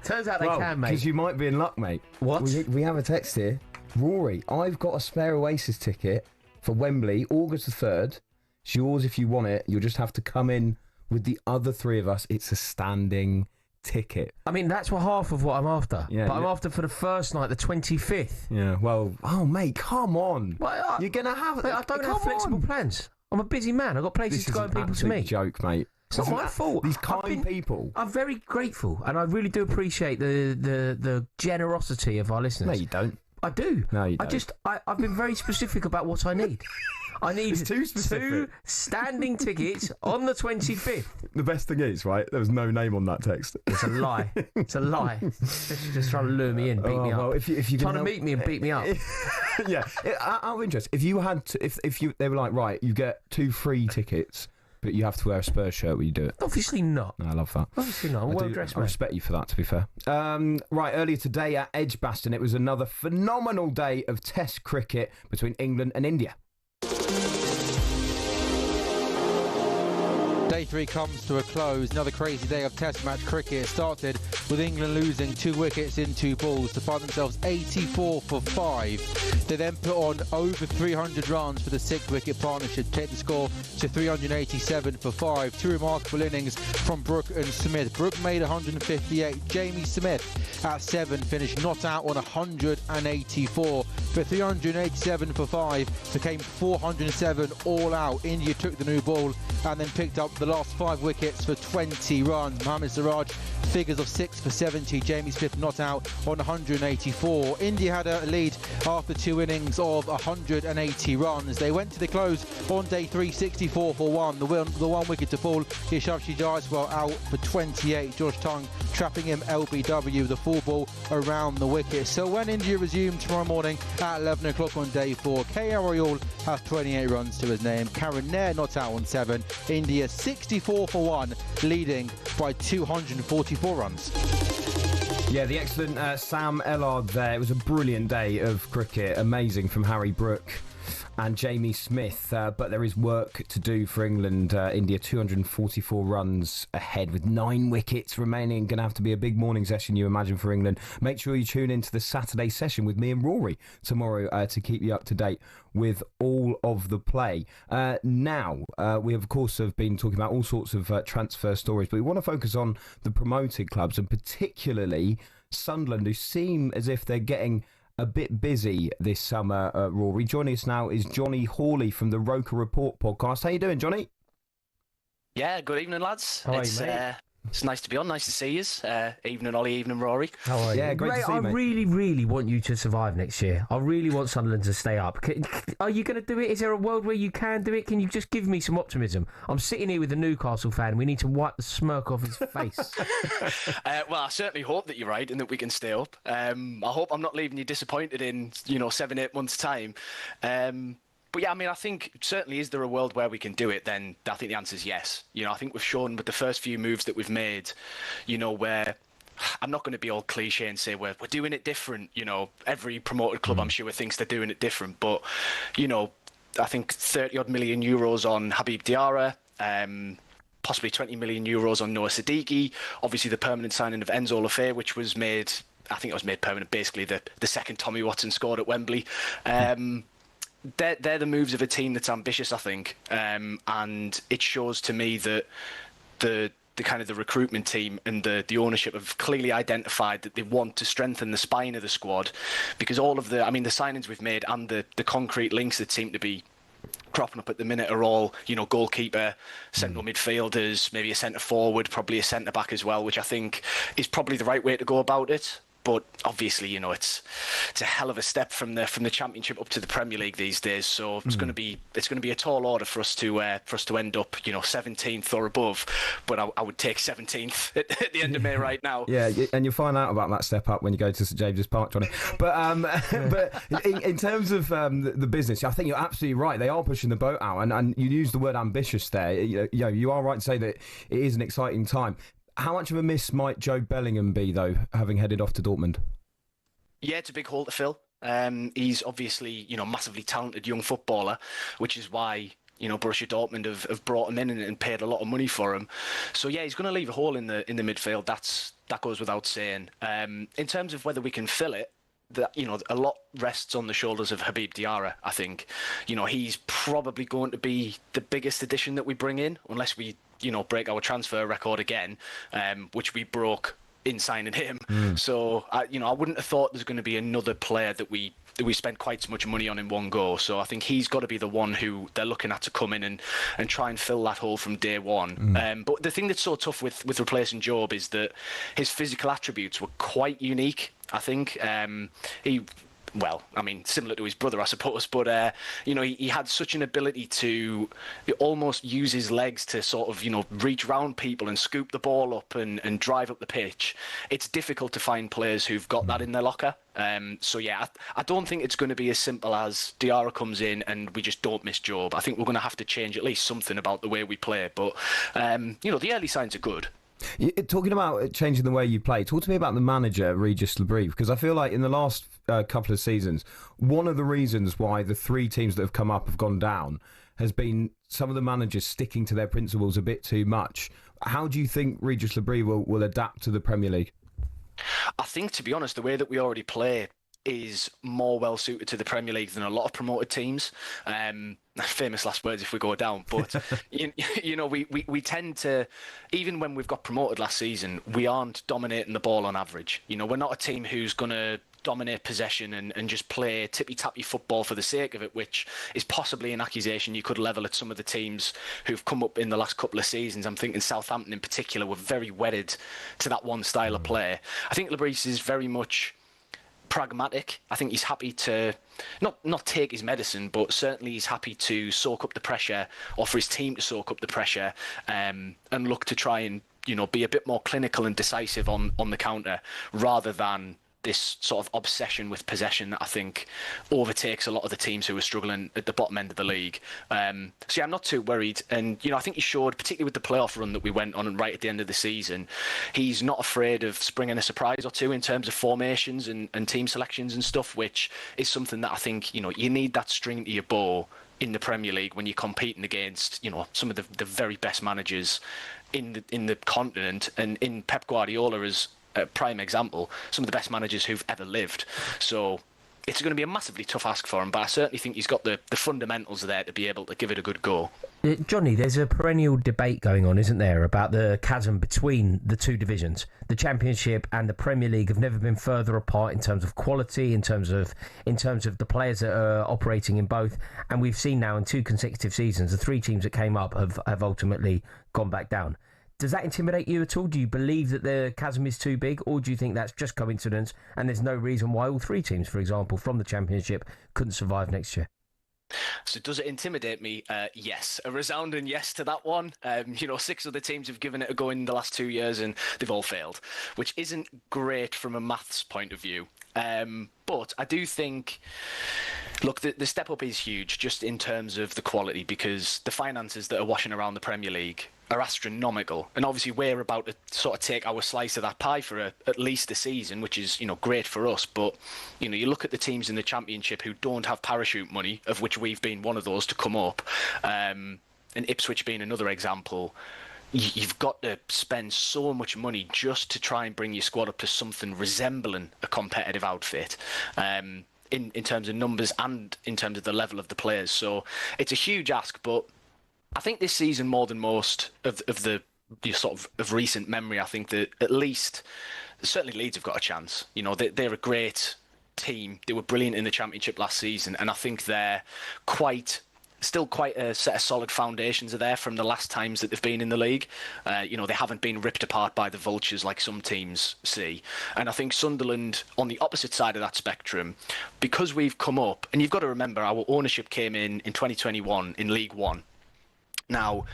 Turns out they can, mate. Because you might be in luck, mate. What? We have a text here. Rory, I've got a spare Oasis ticket for Wembley, August the 3rd. It's yours if you want it. You'll just have to come in with the other three of us. It's a standing ticket. I mean, that's half of what I'm after. Yeah, but I'm after for the first night, the 25th. Yeah, well, oh, mate, come on. Well, you're going to have it. I don't have flexible plans. I'm a busy man. I've got places to go and people to meet. Joke, mate. It's not my fault. These kind people. I'm very grateful, and I really do appreciate the generosity of our listeners. No, you don't. I do. No, you don't. I've been very specific about what I need. I need two standing tickets on the 25th. The best thing is, right, there was no name on that text. It's a lie. It's a lie. Just trying to lure me in, beat me up. Well, if you trying to meet me and beat me up. Yeah. Out of interest, if you had to, they were like, right, you get 2 free tickets, but you have to wear a Spurs shirt when you do it. Obviously not. No, I love that. Obviously not. I'm well-dressed, I respect you for that, to be fair. Right, earlier today at Edgbaston, it was another phenomenal day of Test cricket between England and India. Day 3 comes to a close. Another crazy day of Test match cricket. It started with England losing 2 wickets in 2 balls to find themselves 84 for 5. They then put on over 300 runs for the 6-wicket partnership to take the score to 387 for 5. 2 remarkable innings from Brooke and Smith. Brooke made 158. Jamie Smith at 7 finished not out on 184. But 387 for 5 became 407 all out. India took the new ball and then picked up the last 5 wickets for 20 runs. Mohammad Siraj figures of 6 for 70. Jamie Smith not out on 184. India had a lead after 2 innings of 180 runs. They went to the close on day 3, 64 for 1. The 1 wicket to fall, Yashasvi Jaiswal out for 28. George Tung trapping him LBW, the full ball around the wicket. So when India resumed tomorrow morning at 11 o'clock on day 4, KL Royal has 28 runs to his name. Karen Nair not out on 7. India 64 for 1, leading by 244 runs. Yeah, the excellent Sam Ellard there. It was a brilliant day of cricket. Amazing from Harry Brook and Jamie Smith, but there is work to do for England. India 244 runs ahead with 9 wickets remaining. Going to have to be a big morning session, you imagine, for England. Make sure you tune into the Saturday session with me and Rory tomorrow to keep you up to date with all of the play. Now, we of course have been talking about all sorts of transfer stories, but we want to focus on the promoted clubs and particularly Sunderland, who seem as if they're getting a bit busy this summer, Rory. Joining us now is Johnny Hawley from the Roker Report podcast. How you doing, Johnny? Yeah, good evening, lads. How are you, mate? It's nice to be on. Nice to see you. Evening, Ollie. Evening, Rory. How are you? Yeah, great to see you, mate. I really, really want you to survive next year. I really want Sunderland to stay up. Are you going to do it? Is there a world where you can do it? Can you just give me some optimism? I'm sitting here with a Newcastle fan. We need to wipe the smirk off his face. Well, I certainly hope that you're right and that we can stay up. I hope I'm not leaving you disappointed in 7-8 months' time. But yeah, I mean, I think certainly is there a world where we can do it? Then I think the answer is yes. I think we've shown with the first few moves that we've made, where I'm not going to be all cliche and say we're doing it different. Every promoted club I'm sure thinks they're doing it different. But, I think 30-odd million euros on Habib Diarra, possibly 20 million euros on Noah Siddiqui. Obviously, the permanent signing of Enzo Lefebvre, which was made, I think it was made permanent, basically the second Tommy Watson scored at Wembley. They're the moves of a team that's ambitious, I think, and it shows to me that the kind of the recruitment team and the ownership have clearly identified that they want to strengthen the spine of the squad, because all of the signings we've made and the concrete links that seem to be cropping up at the minute are all, goalkeeper, central midfielders, maybe a centre forward, probably a centre back as well, which I think is probably the right way to go about it. But obviously, it's a hell of a step from the Championship up to the Premier League these days. So it's going to be a tall order for us to end up 17th or above. But I would take 17th at the end of May right now. Yeah, and you'll find out about that step up when you go to St James's Park, Johnny. But in terms of the business, I think you're absolutely right. They are pushing the boat out, and you used the word ambitious there. You are right to say that it is an exciting time. How much of a miss might Joe Bellingham be, though, having headed off to Dortmund? Yeah, it's a big hole to fill. He's obviously, massively talented young footballer, which is why, Borussia Dortmund have brought him in and paid a lot of money for him. So yeah, he's going to leave a hole in the midfield. That goes without saying. In terms of whether we can fill it, a lot rests on the shoulders of Habib Diarra, I think. He's probably going to be the biggest addition that we bring in, unless we break our transfer record again, which we broke in signing him. So I wouldn't have thought there's going to be another player that we spent quite so much money on in one go. So I think he's got to be the one who they're looking at to come in and try and fill that hole from day one. But the thing that's so tough with replacing Job is that his physical attributes were quite unique, I think. Similar to his brother, I suppose, but he had such an ability to almost use his legs to sort of, reach round people and scoop the ball up and drive up the pitch. It's difficult to find players who've got that in their locker. I don't think it's going to be as simple as Diarra comes in and we just don't miss Job. I think we're going to have to change at least something about the way we play. But, the early signs are good. Talking about changing the way you play, talk to me about the manager, Regis Lebrieff, because I feel like in the last couple of seasons, one of the reasons why the three teams that have come up have gone down has been some of the managers sticking to their principles a bit too much. How do you think Regis Lebrieff will adapt to the Premier League? I think, to be honest, the way that we already play is more well suited to the Premier League than a lot of promoted teams. Famous last words if we go down, but we tend to, even when we've got promoted last season, we aren't dominating the ball on average. We're not a team who's going to dominate possession and just play tippy-tappy football for the sake of it, which is possibly an accusation you could level at some of the teams who've come up in the last couple of seasons. I'm thinking Southampton in particular were very wedded to that one style of play. I think Lebrieff is very much pragmatic. I think he's happy to not take his medicine, but certainly he's happy to soak up the pressure, or for his team to soak up the pressure, and look to try and be a bit more clinical and decisive on the counter, rather than this sort of obsession with possession that I think overtakes a lot of the teams who are struggling at the bottom end of the league. I'm not too worried. And, I think he showed, particularly with the playoff run that we went on right at the end of the season, he's not afraid of springing a surprise or two in terms of formations and team selections and stuff, which is something that I think, you need that string to your bow in the Premier League when you're competing against, some of the very best managers in the continent, and in Pep Guardiola as a prime example, some of the best managers who've ever lived. So it's going to be a massively tough ask for him, but I certainly think he's got the fundamentals there to be able to give it a good go. Johnny, there's a perennial debate going on, isn't there, about the chasm between the two divisions. The Championship and the Premier League have never been further apart in terms of quality, in terms of the players that are operating in both. And we've seen now in 2 consecutive seasons, the 3 teams that came up have ultimately gone back down. Does that intimidate you at all? Do you believe that the chasm is too big, or do you think that's just coincidence and there's no reason why all 3 teams, for example, from the Championship couldn't survive next year? So does it intimidate me? Yes. A resounding yes to that one. 6 other teams have given it a go in the last 2 years and they've all failed, which isn't great from a maths point of view. But I do think, look, the step up is huge just in terms of the quality, because the finances that are washing around the Premier League are astronomical, and obviously we're about to sort of take our slice of that pie for at least a season, which is great for us. But you look at the teams in the Championship who don't have parachute money, of which we've been one of those to come up, and Ipswich being another example. You've got to spend so much money just to try and bring your squad up to something resembling a competitive outfit. In terms of numbers and in terms of the level of the players. So it's a huge ask, but I think this season, more than most of the sort of recent memory, I think that at least certainly Leeds have got a chance. You know, they're a great team. They were brilliant in the Championship last season, and I think they're still quite a set of solid foundations are there from the last times that they've been in the league. You know, they haven't been ripped apart by the vultures like some teams see. And I think Sunderland, on the opposite side of that spectrum, because we've come up, and you've got to remember, our ownership came in 2021 in League One. Now,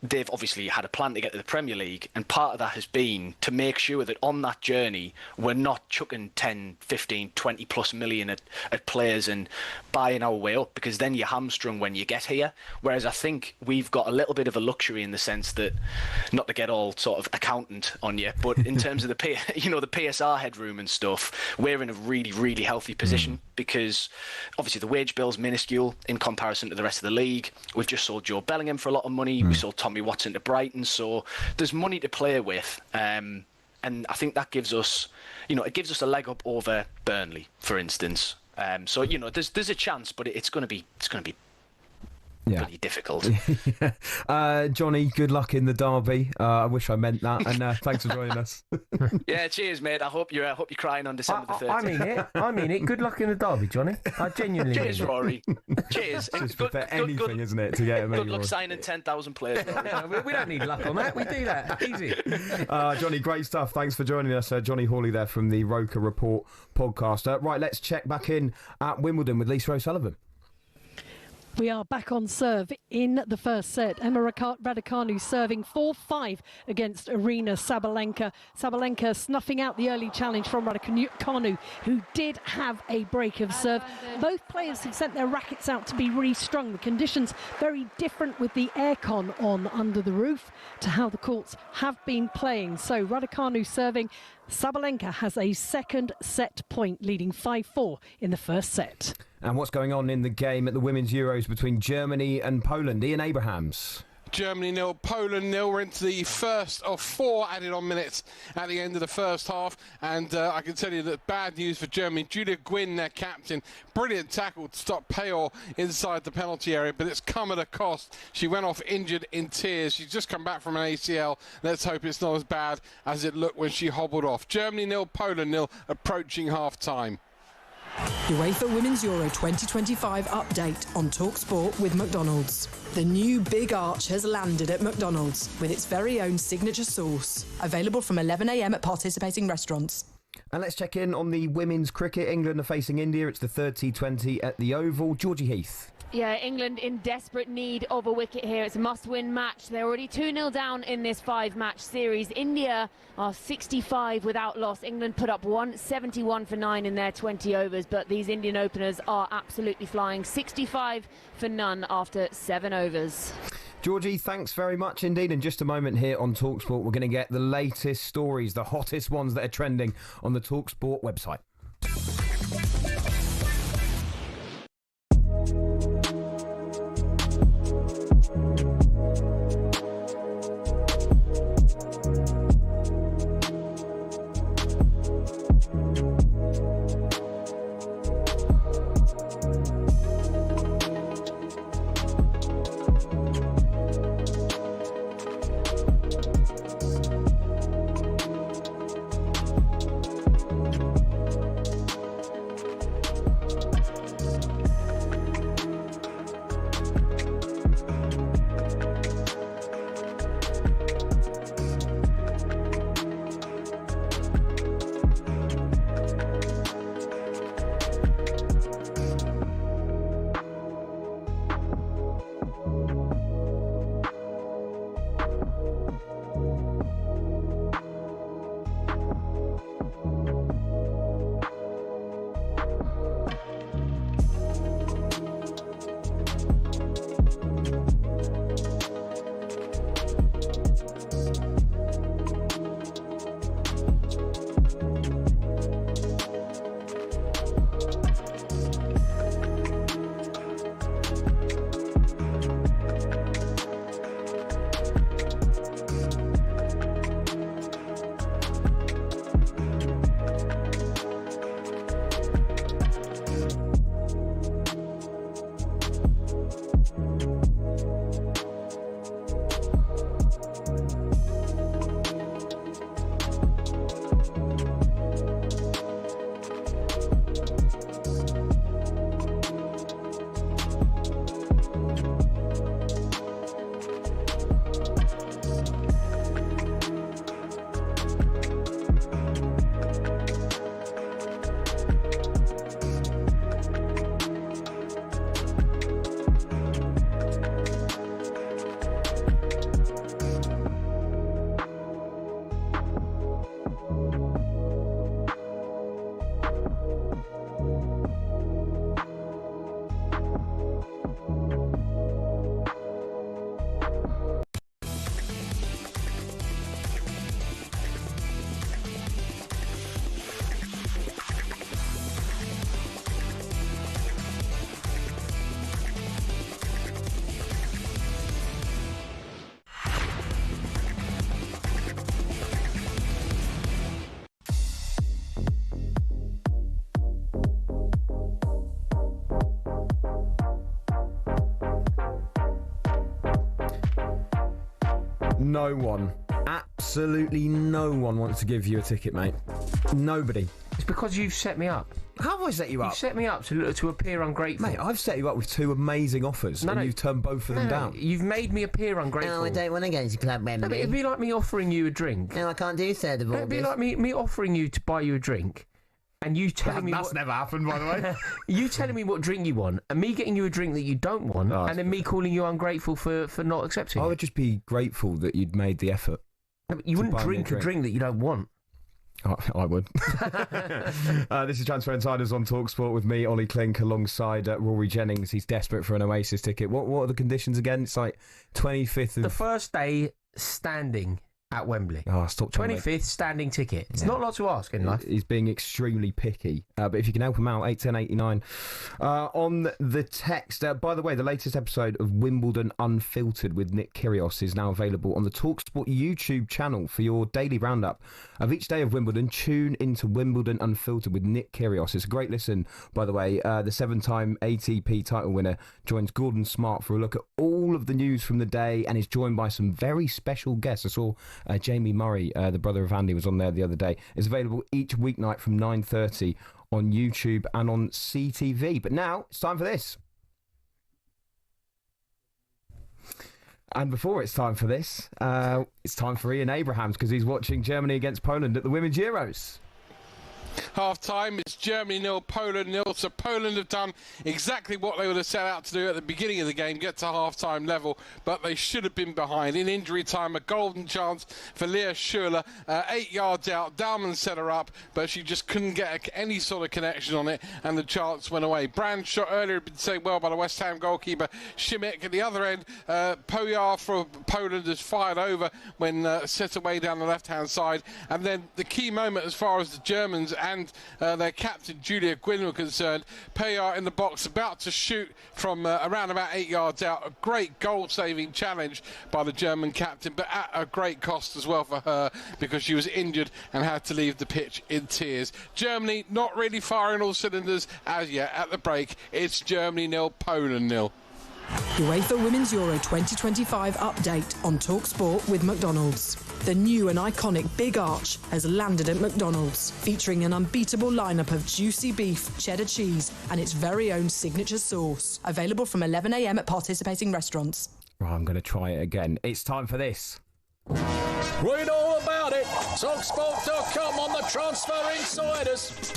they've obviously had a plan to get to the Premier League, and part of that has been to make sure that on that journey we're not chucking 10, 15, 20 plus million at players and buying our way up, because then you're hamstrung when you get here. Whereas I think we've got a little bit of a luxury in the sense that, not to get all sort of accountant on you, but in terms of the PSR headroom and stuff, we're in a really, really healthy position, because obviously the wage bill's minuscule in comparison to the rest of the league. We've just sold Joe Bellingham for a lot of money. We sold Tommy Watson to Brighton, so there's money to play with, and I think that gives us, it gives us a leg up over Burnley, for instance. So there's a chance, but it's going to be pretty difficult. Johnny, good luck in the derby. I wish I meant that, and thanks for joining us. Yeah, cheers, mate. I hope you're crying on December the 13th. I mean it. Good luck in the derby, Johnny. I genuinely cheers, mean it. Rory. Cheers. Just good, anything, isn't it, to get him? Good luck signing 10,000 players. We don't need luck on that. We do that easy. Johnny, great stuff. Thanks for joining us, Johnny Hawley there from the Roker Report podcast. Right, let's check back in at Wimbledon with Lisa O'Sullivan. We are back on serve in the first set. Emma Raducanu serving 4-5 against Arina Sabalenka. Sabalenka snuffing out the early challenge from Raducanu, who did have a break of serve. Both players have sent their rackets out to be restrung. The conditions very different with the aircon on under the roof to how the courts have been playing. So Raducanu serving. Sabalenka has a second set point, leading 5-4 in the first set. And what's going on in the game at the Women's Euros between Germany and Poland? Ian Abrahams. Germany 0, Poland 0. We're into the first of 4 added on minutes at the end of the first half, and I can tell you that bad news for Germany. Julia Gwynn, their captain, brilliant tackle to stop Payor inside the penalty area, but it's come at a cost. She went off injured in tears. She's just come back from an ACL. Let's hope it's not as bad as it looked when she hobbled off. Germany 0, Poland 0, approaching half-time. UEFA Women's Euro 2025 update on talkSPORT with McDonald's. The new Big Arch has landed at McDonald's with its very own signature sauce. Available from 11 a.m. at participating restaurants. And let's check in on the women's cricket. England are facing India. It's the third T20 at the Oval. Georgie Heath. Yeah, England in desperate need of a wicket here. It's a must-win match. They're already 2-0 down in this 5-match series. India are 65 without loss. England put up 71 for 9 in their 20 overs, but these Indian openers are absolutely flying. 65 for none after 7 overs. Georgie, thanks very much indeed. In just a moment here on talkSPORT, we're going to get the latest stories, the hottest ones that are trending on the talkSPORT website. No one, absolutely no one wants to give you a ticket, mate. Nobody. It's because you've set me up. How have I set you up? You've set me up to appear ungrateful. Mate, I've set you up with 2 amazing offers, and you've turned both of them down. You've made me appear ungrateful. Oh, I don't want to go to Club Wembley. It'd be like me offering you a drink. No, I can't do 3rd of August. It'd be like me offering you to buy you a drink, and you telling me that's never happened, by the way. You telling me what drink you want, and me getting you a drink that you don't want, and then me calling you ungrateful for not accepting. I would just be grateful that you'd made the effort. No, but you wouldn't drink a drink that you don't want. I would. This is Transfer Insiders on talkSPORT with me, Olly Clink, alongside Rory Jennings. He's desperate for an Oasis ticket. What are the conditions again? It's like 25th of... The first day standing at Wembley. Oh, stop. 25th standing ticket. It's not a lot to ask in life. He's being extremely picky. But if you can help him out, 81089 on the text. By the way, the latest episode of Wimbledon Unfiltered with Nick Kyrgios is now available on the talkSPORT YouTube channel. For your daily roundup of each day of Wimbledon, tune into Wimbledon Unfiltered with Nick Kyrgios. It's a great listen, by the way. The 7-time ATP title winner joins Gordon Smart for a look at all of the news from the day and is joined by some very special guests. I saw Jamie Murray, the brother of Andy, was on there the other day. It's available each weeknight from 9:30 on YouTube and on CTV. But now it's time for this. And before it's time for this, it's time for Ian Abrahams, because he's watching Germany against Poland at the Women's Euros. Half time, it's Germany 0, Poland 0. So Poland have done exactly what they would have set out to do at the beginning of the game, get to half time level, but they should have been behind. In injury time, a golden chance for Leah Schürrle, 8 yards out. Dalman set her up, but she just couldn't get any sort of connection on it, and the chance went away. Brand's shot earlier had been saved well by the West Ham goalkeeper Schimek. At the other end, Poyar for Poland has fired over when set away down the left-hand side. And then the key moment as far as the Germans and their captain Julia Gwynn were concerned, Poyar in the box about to shoot from around about 8 yards out. A great goal-saving challenge by the German captain, but at a great cost as well for her, because she was injured and had to leave the pitch in tears. Germany not really firing all cylinders as yet. At the break, it's Germany 0, Poland 0. UEFA Women's Euro 2025 update on talkSPORT with McDonald's. The new and iconic Big Arch has landed at McDonald's, featuring an unbeatable lineup of juicy beef, cheddar cheese, and its very own signature sauce. Available from 11 a.m. at participating restaurants. Right, I'm going to try it again. It's time for this. Read all about it. talkSPORT.com on the Transfer Insiders.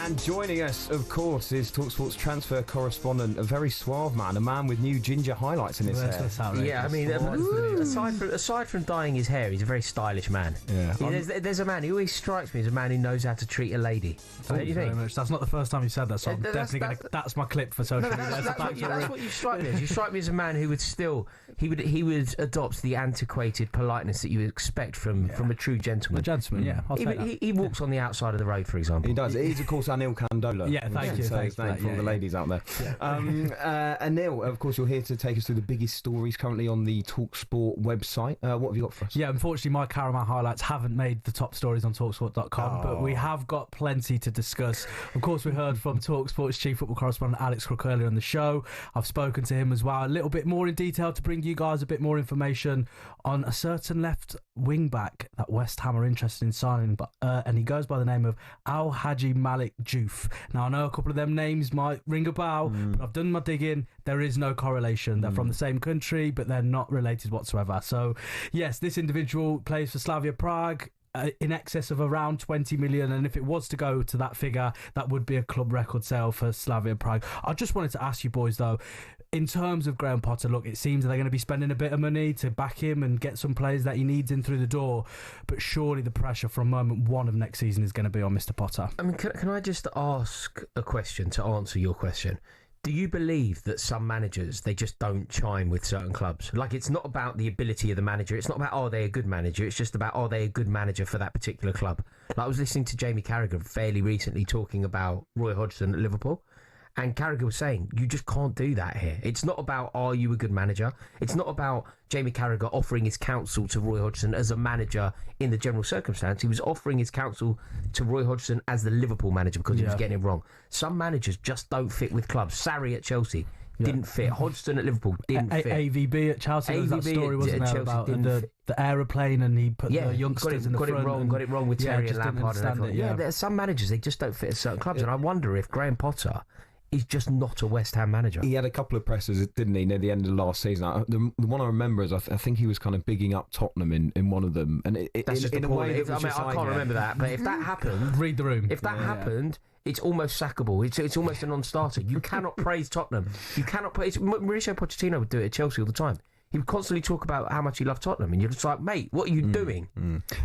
And joining us, of course, is talkSPORT's transfer correspondent, a very suave man, a man with new ginger highlights in his hair. Yeah, I mean, aside from dyeing his hair, he's a very stylish man. Yeah. There's a man who always strikes me as a man who knows how to treat a lady. Thank you very much. That's not the first time you said that, so I'm definitely going to... That's my clip for social media. That's what you strike me as. You strike me as a man who would still... He would adopt the antiquated politeness that you would expect from a true gentleman. A gentleman, yeah. I'll take that. He walks on the outside of the road, for example. He does. He's, of course, Anil Kandola. Yeah, thank you. Say his name for all the ladies out there. Yeah. Anil, of course, you're here to take us through the biggest stories currently on the talkSPORT website. What have you got for us? Yeah, unfortunately, my Caramel highlights haven't made the top stories on talkSPORT.com, but we have got plenty to discuss. Of course, we heard from talkSPORT's chief football correspondent Alex Crook earlier on the show. I've spoken to him as well, a little bit more in detail to bring you guys a bit more information on a certain left wing back that West Ham are interested in signing, and he goes by the name of Al Haji Malik Diouf. Now, I know a couple of them names might ring a bell, but I've done my digging. There is no correlation. They're from the same country, but they're not related whatsoever. So, yes, this individual plays for Slavia Prague, in excess of around 20 million, and if it was to go to that figure, that would be a club record sale for Slavia Prague. I just wanted to ask you boys, though, in terms of Graham Potter, look, it seems they're going to be spending a bit of money to back him and get some players that he needs in through the door, but surely the pressure from moment one of next season is going to be on Mr. Potter. I mean, can I just ask a question to answer your question? Do you believe that some managers, they just don't chime with certain clubs? Like, it's not about the ability of the manager. It's not about, are they a good manager? It's just about, are they a good manager for that particular club? Like, I was listening to Jamie Carragher fairly recently talking about Roy Hodgson at Liverpool. And Carragher was saying, you just can't do that here. It's not about, are you a good manager? It's not about Jamie Carragher offering his counsel to Roy Hodgson as a manager in the general circumstance. He was offering his counsel to Roy Hodgson as the Liverpool manager because he was getting it wrong. Some managers just don't fit with clubs. Sarri at Chelsea, didn't fit. Hodgson at Liverpool didn't fit. AVB at Chelsea, there was that story, wasn't there, about the aeroplane, and he put the youngsters in the front. Got it wrong with Terry and Lampard and everyone. Yeah, there are some managers, they just don't fit at certain clubs, and I wonder if Graham Potter is just not a West Ham manager. He had a couple of pressers, didn't he, near the end of last season? The one I remember is I think he was kind of bigging up Tottenham in one of them. And That's just in a way I can't remember that, but if that happened... Read the room. If that happened... It's almost sackable. It's almost a non-starter. You cannot praise Tottenham. You cannot praise... Mauricio Pochettino would do it at Chelsea all the time. He would constantly talk about how much he loved Tottenham, and you're just like, mate, what are you doing?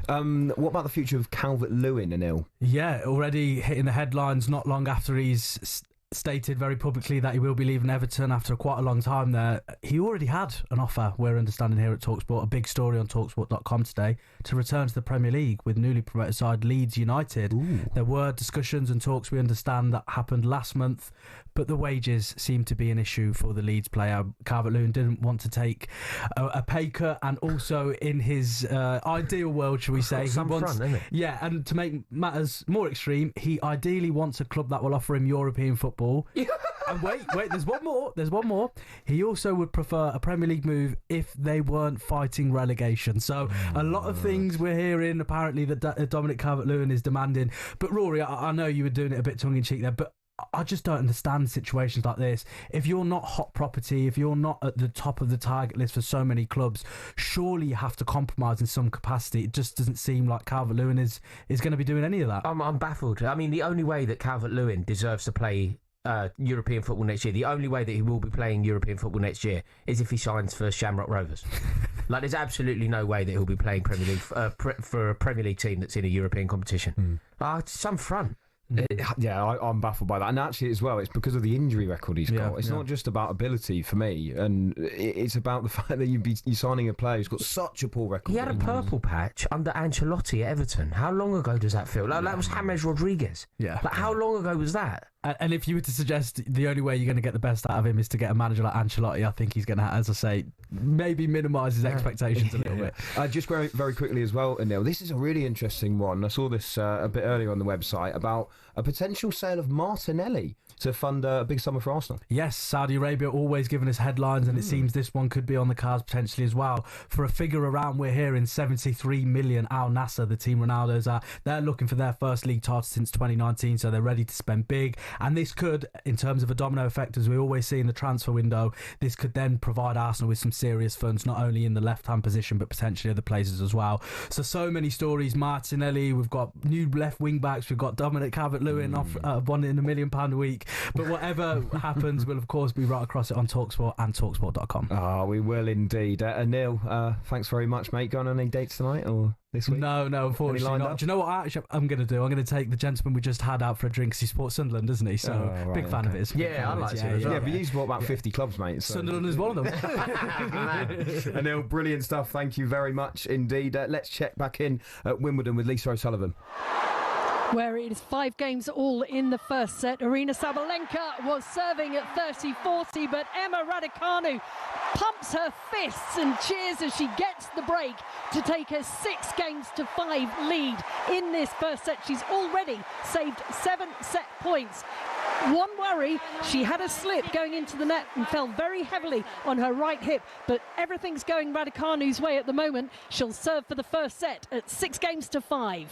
What about the future of Calvert-Lewin, Anil? Yeah, already hitting the headlines not long after he's stated very publicly that he will be leaving Everton after quite a long time there. He already had an offer, we're understanding here at talkSPORT, a big story on talkSPORT.com today, to return to the Premier League with newly promoted side Leeds United. Ooh. There were discussions and talks, we understand, that happened last month, but the wages seem to be an issue for the Leeds player. Calvert-Lewin didn't want to take a pay cut, and also in his ideal world, shall we say, he wants, yeah, and to make matters more extreme, he ideally wants a club that will offer him European football. And wait, there's one more. He also would prefer a Premier League move if they weren't fighting relegation. So a lot of things we're hearing, apparently, that Dominic Calvert-Lewin is demanding. But Rory, I know you were doing it a bit tongue-in-cheek there, but I just don't understand situations like this. If you're not hot property, if you're not at the top of the target list for so many clubs, surely you have to compromise in some capacity. It just doesn't seem like Calvert-Lewin is going to be doing any of that. I'm baffled. I mean, the only way that Calvert-Lewin deserves to play European football next year, the only way that he will be playing European football next year is if he signs for Shamrock Rovers. Like, there's absolutely no way that he'll be playing Premier League for a Premier League team that's in a European competition. It's some front. I'm baffled by that, and actually as well, it's because of the injury record he's got. It's not just about ability for me, and it's about the fact that you're signing a player who's got such a poor record. He had a purple patch under Ancelotti at Everton. How long ago does that feel? Like, that was James Rodriguez. Yeah. Like, how long ago was that? And if you were to suggest the only way you're going to get the best out of him is to get a manager like Ancelotti, I think he's going to, as I say, maybe minimise his expectations a little bit. Just very, very quickly as well, Anil, this is a really interesting one. I saw this a bit earlier on the website about a potential sale of Martinelli to fund a big summer for Arsenal. Yes, Saudi Arabia always giving us headlines, and it seems this one could be on the cards potentially as well. For a figure around, we're hearing 73 million. Al Nassr, the team Ronaldo's at, they're looking for their first league title since 2019, so they're ready to spend big. And this could, in terms of a domino effect, as we always see in the transfer window, this could then provide Arsenal with some serious funds, not only in the left-hand position, but potentially other places as well. So many stories. Martinelli, we've got new left wing-backs, we've got Dominic Calvert-Lewin wanting £1 million a week. But whatever happens, we'll of course be right across it on talkSPORT and talkSPORT.com. We will indeed. Anil, thanks very much, mate. Going on any dates tonight or this week? No, unfortunately not. Do you know what I'm going to do? I'm going to take the gentleman we just had out for a drink, because he supports Sunderland, doesn't he? So big fan of his. Yeah, I like it. Yeah, but he's bought about 50 clubs, mate. So. Sunderland is one of them. Anil, brilliant stuff. Thank you very much indeed. Let's check back in at Wimbledon with Lisa O'Sullivan. Where it is 5 games all in the first set. Arina Sabalenka was serving at 30-40, but Emma Raducanu pumps her fists and cheers as she gets the break to take her 6-5 lead in this first set. She's already saved 7 set points. One worry, she had a slip going into the net and fell very heavily on her right hip, but everything's going Raducanu's way at the moment. She'll serve for the first set at 6-5.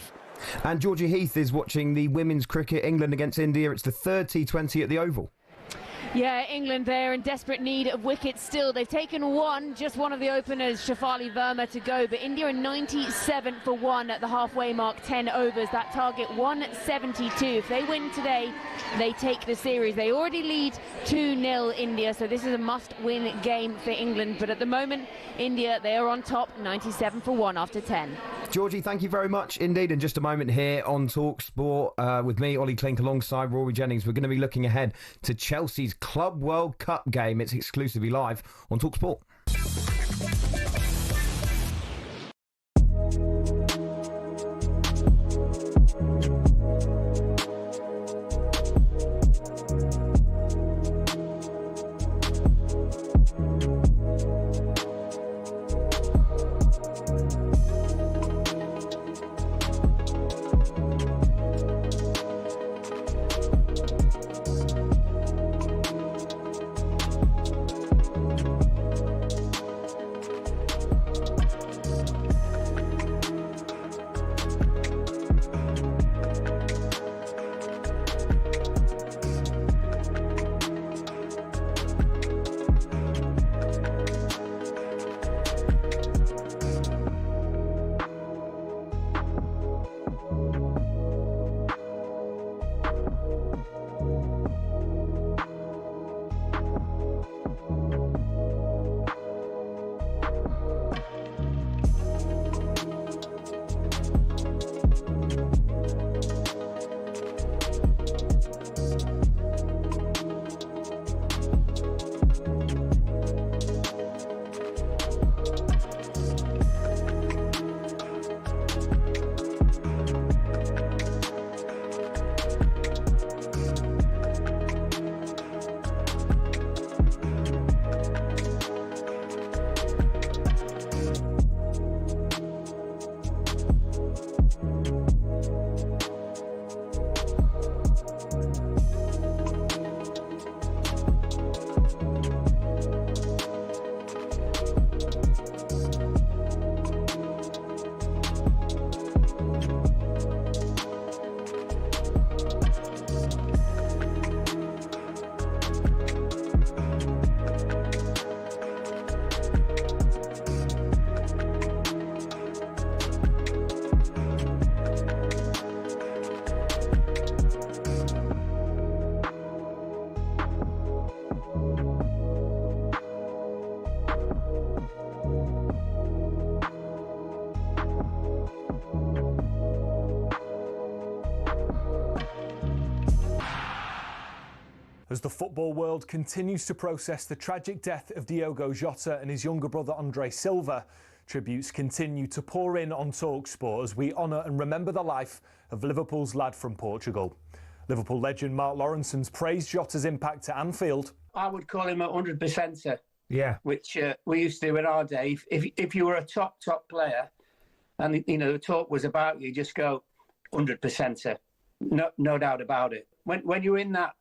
And Georgia Heath is watching the women's cricket, England against India. It's the third T20 at the Oval. Yeah, England there in desperate need of wickets still. They've taken just one of the openers, Shafali Verma, to go, but India are 97 for 1 at the halfway mark, 10 overs. That target 172. If they win today, they take the series. They already lead 2-0 India, so this is a must-win game for England. But at the moment, India, they are on top, 97 for 1 after 10. Georgie, thank you very much indeed. In just a moment here on talkSPORT with me, Olly Clink, alongside Rory Jennings, we're going to be looking ahead to Chelsea's Club World Cup game. It's exclusively live on talkSPORT. As the football world continues to process the tragic death of Diogo Jota and his younger brother Andre Silva, tributes continue to pour in on talkSPORT as we honour and remember the life of Liverpool's lad from Portugal. Liverpool legend Mark Lawrenson's praised Jota's impact at Anfield. I would call him a 100%er. Yeah. Which we used to do in our day. If you were a top player and, you know, the talk was about you, just go 100%er. No doubt about it. When you're in that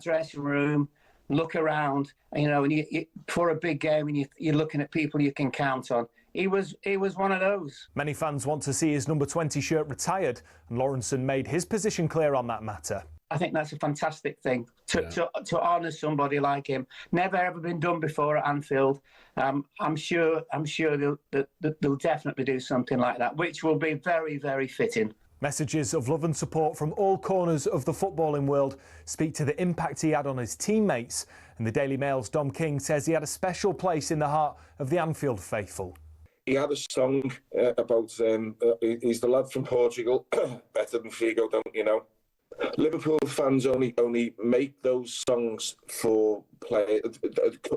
dressing room, look around, you know, and you for a big game and you're looking at people you can count on. He was one of those. Many fans want to see his number 20 shirt retired, and Lawrenson made his position clear on that matter. I think that's a fantastic thing to honour somebody like him. Never ever been done before at Anfield. I'm sure they'll definitely do something like that, which will be very, very fitting. Messages of love and support from all corners of the footballing world speak to the impact he had on his teammates. And the Daily Mail's Dom King says he had a special place in the heart of the Anfield faithful. He had a song about he's the lad from Portugal, better than Figo, don't you know? Liverpool fans only make those songs for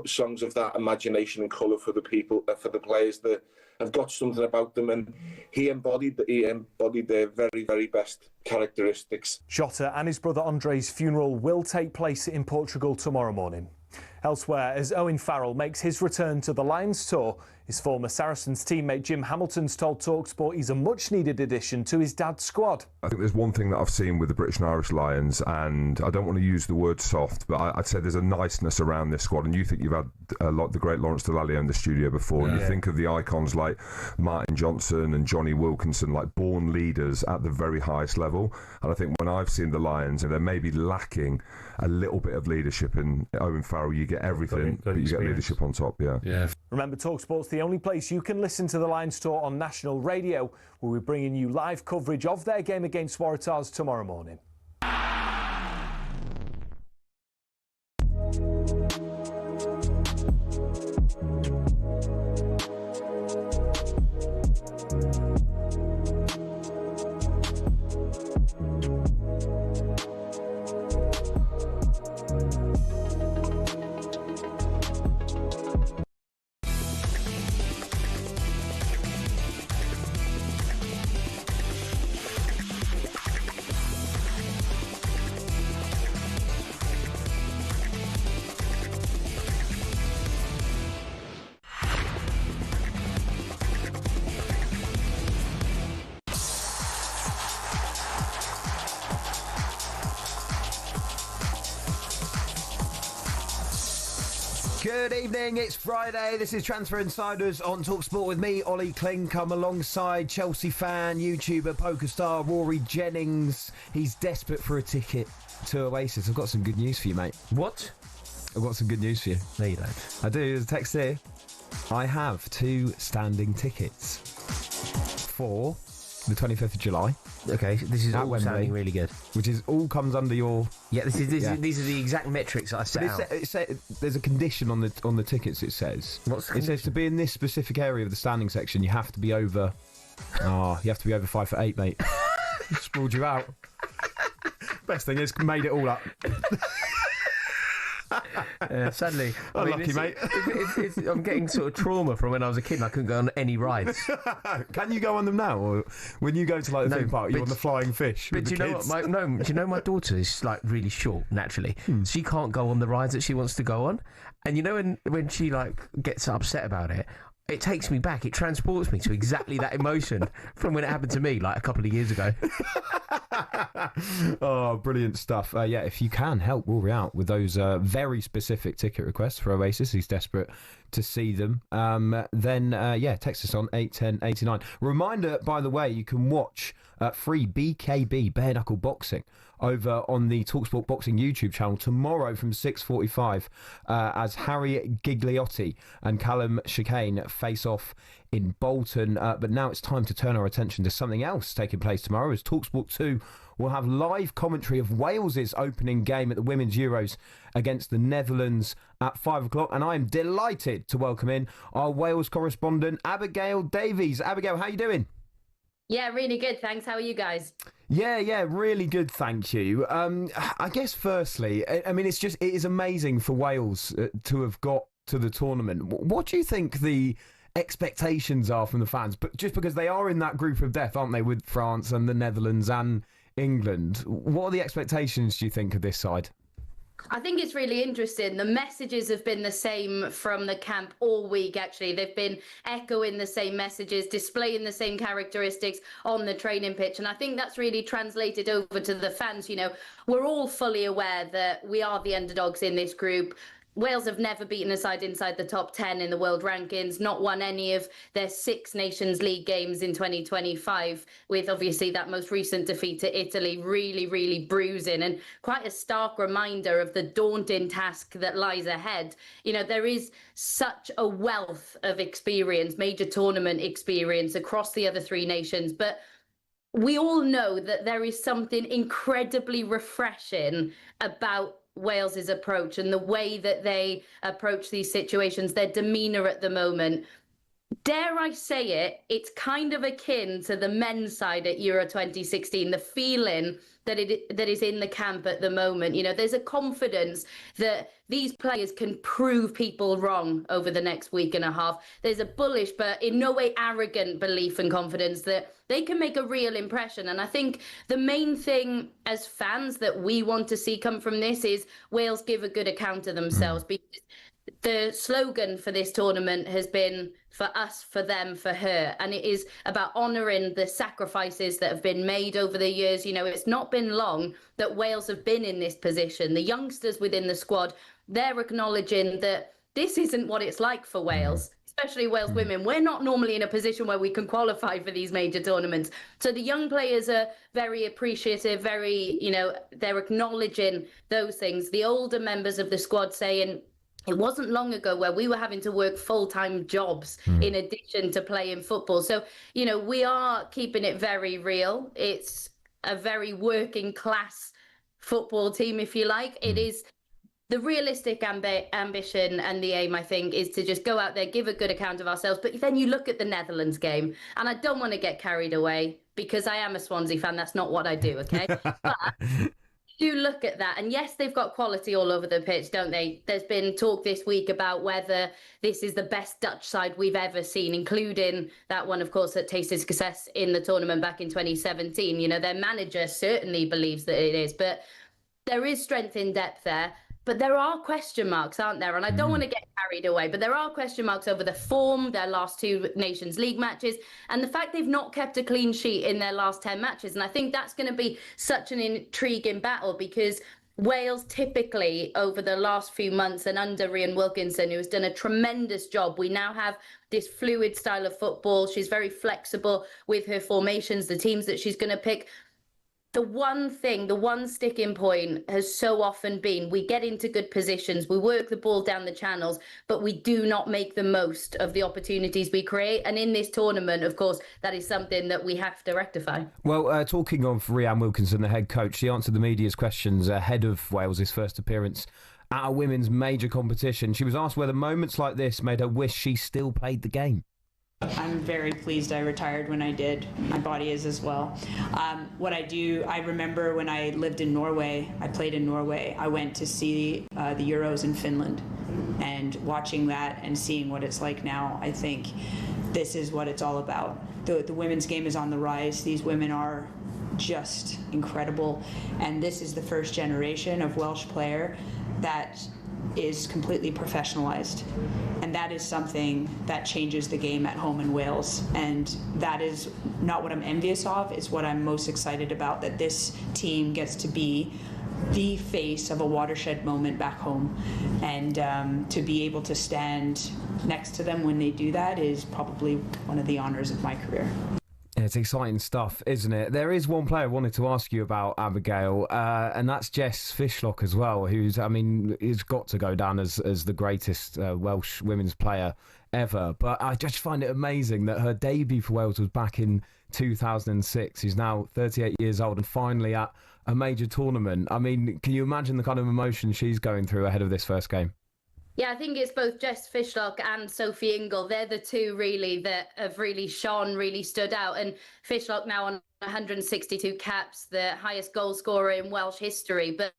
songs of that imagination and colour for the people, for the players that have got something about them, and he embodied their very, very best characteristics. Jota and his brother Andre's funeral will take place in Portugal tomorrow morning. Elsewhere, as Owen Farrell makes his return to the Lions tour, his former Saracens teammate Jim Hamilton's told talkSPORT he's a much-needed addition to his dad's squad. I think there's one thing that I've seen with the British and Irish Lions, and I don't want to use the word soft, but I'd say there's a niceness around this squad. And you think you've had the great Lawrence Delalio in the studio before, and you think of the icons like Martin Johnson and Johnny Wilkinson, like born leaders at the very highest level. And I think when I've seen the Lions, and they're maybe lacking a little bit of leadership in Owen Farrell, you get everything, but you get leadership on top. Yeah. Remember, talkSPORT's the only place you can listen to the Lions tour on national radio, where we're bringing you live coverage of their game against Waratahs tomorrow morning. Good evening, it's Friday. This is Transfer Insiders on talkSPORT with me, Olly, Clink. I'm alongside Chelsea fan, YouTuber, poker star Rory Jennings. He's desperate for a ticket to Oasis. I've got some good news for you, mate. What? I've got some good news for you. No, you don't. I do. There's a text here. I have 2 standing tickets for the 25th of July. Okay, this is at all Wembley, sounding really good. Which is all comes under your. Yeah, these are the exact metrics that I set out. There's a condition on the tickets. It says. It says to be in this specific area of the standing section, you have to be over. You have to be over 5'8", mate. Spoiled you out. Best thing is made it all up. Sadly, lucky, mate. I'm getting sort of trauma from when I was a kid and I couldn't go on any rides. Can you go on them now, or when you go to like the theme park, you're on the flying fish? But do you know what? Do you know my daughter is like really short naturally. She can't go on the rides that she wants to go on, and you know when she like gets upset about it. It takes me back. It transports me to exactly that emotion from when it happened to me, like a couple of years ago. Oh, brilliant stuff. Yeah, if you can help Rory out with those very specific ticket requests for Oasis, he's desperate to see them, then text us on 81089. Reminder, by the way, you can watch free BKB bare knuckle boxing over on the talkSPORT Boxing YouTube channel tomorrow from 6:45 as Harry Gigliotti and Callum Chicane face off in Bolton. But now it's time to turn our attention to something else taking place tomorrow, as talkSPORT 2 will have live commentary of Wales's opening game at the Women's Euros against the Netherlands at 5 o'clock. And I am delighted to welcome in our Wales correspondent, Abigail Davies. Abigail, how are you doing? Yeah, really good, thanks. How are you guys? Yeah, really good, thank you. I guess firstly, I mean, it is amazing for Wales to have got to the tournament. What do you think the expectations are from the fans? But just because they are in that group of death, aren't they, with France and the Netherlands and England? What are the expectations, do you think, of this side? I think it's really interesting. The messages have been the same from the camp all week, actually. They've been echoing the same messages, displaying the same characteristics on the training pitch. And I think that's really translated over to the fans. You know, we're all fully aware that we are the underdogs in this group. Wales have never beaten a side inside the top 10 in the world rankings, not won any of their 6 Nations League games in 2025, with obviously that most recent defeat to Italy really, really bruising and quite a stark reminder of the daunting task that lies ahead. You know, there is such a wealth of experience, major tournament experience across the other 3 nations, but we all know that there is something incredibly refreshing about Wales's approach and the way that they approach these situations, their demeanour at the moment. Dare I say it, it's kind of akin to the men's side at Euro 2016, the feeling that is in the camp at the moment. You know, there's a confidence that these players can prove people wrong over the next week and a half. There's a bullish but in no way arrogant belief and confidence that they can make a real impression. And I think the main thing as fans that we want to see come from this is Wales give a good account of themselves, because the slogan for this tournament has been for us, for them, for her. And it is about honouring the sacrifices that have been made over the years. You know, it's not been long that Wales have been in this position. The youngsters within the squad, they're acknowledging that this isn't what it's like for Wales, especially Wales women. We're not normally in a position where we can qualify for these major tournaments. So the young players are very appreciative, very, you know, they're acknowledging those things. The older members of the squad saying, it wasn't long ago where we were having to work full-time jobs in addition to playing football. So, you know, we are keeping it very real. It's a very working class football team, if you like. It is the realistic ambition and the aim, I think, is to just go out there, give a good account of ourselves. But then you look at the Netherlands game, and I don't want to get carried away because I am a Swansea fan. That's not what I do, okay? But do look at that, and yes, they've got quality all over the pitch, don't they? There's been talk this week about whether this is the best Dutch side we've ever seen, including that one, of course, that tasted success in the tournament back in 2017. You know, their manager certainly believes that it is, but there is strength in depth there. But there are question marks, aren't there? And I don't want to get carried away, but there are question marks over the form, their last 2 Nations League matches, and the fact they've not kept a clean sheet in their last 10 matches. And I think that's going to be such an intriguing battle, because Wales typically over the last few months and under Rhian Wilkinson, who has done a tremendous job, we now have this fluid style of football. She's very flexible with her formations, the teams that she's going to pick. the one thing, the one sticking point has so often been we get into good positions, we work the ball down the channels, but we do not make the most of the opportunities we create. And in this tournament, of course, that is something that we have to rectify. Well, talking of Rhian Wilkinson, the head coach, she answered the media's questions ahead of Wales' first appearance at a women's major competition. She was asked whether moments like this made her wish she still played the game. I'm very pleased I retired when I did. My body is as well. What I do, I remember when I lived in Norway, I played in Norway, I went to see the Euros in Finland, and watching that and seeing what it's like now, I think this is what it's all about. The women's game is on the rise. These women are just incredible, and this is the first generation of Welsh player that is completely professionalized, and that is something that changes the game at home in Wales, and that is not what I'm envious of. It's what I'm most excited about, that this team gets to be the face of a watershed moment back home, and to be able to stand next to them when they do that is probably one of the honors of my career. It's exciting stuff, isn't it? There is one player I wanted to ask you about, Abigail, and that's Jess Fishlock as well, who's got to go down as the greatest Welsh women's player ever. But I just find it amazing that her debut for Wales was back in 2006. She's now 38 years old and finally at a major tournament. I mean, can you imagine the kind of emotion she's going through ahead of this first game? Yeah, I think it's both Jess Fishlock and Sophie Ingle. They're the two really that have really shone, really stood out. And Fishlock now on 162 caps, the highest goal scorer in Welsh history. But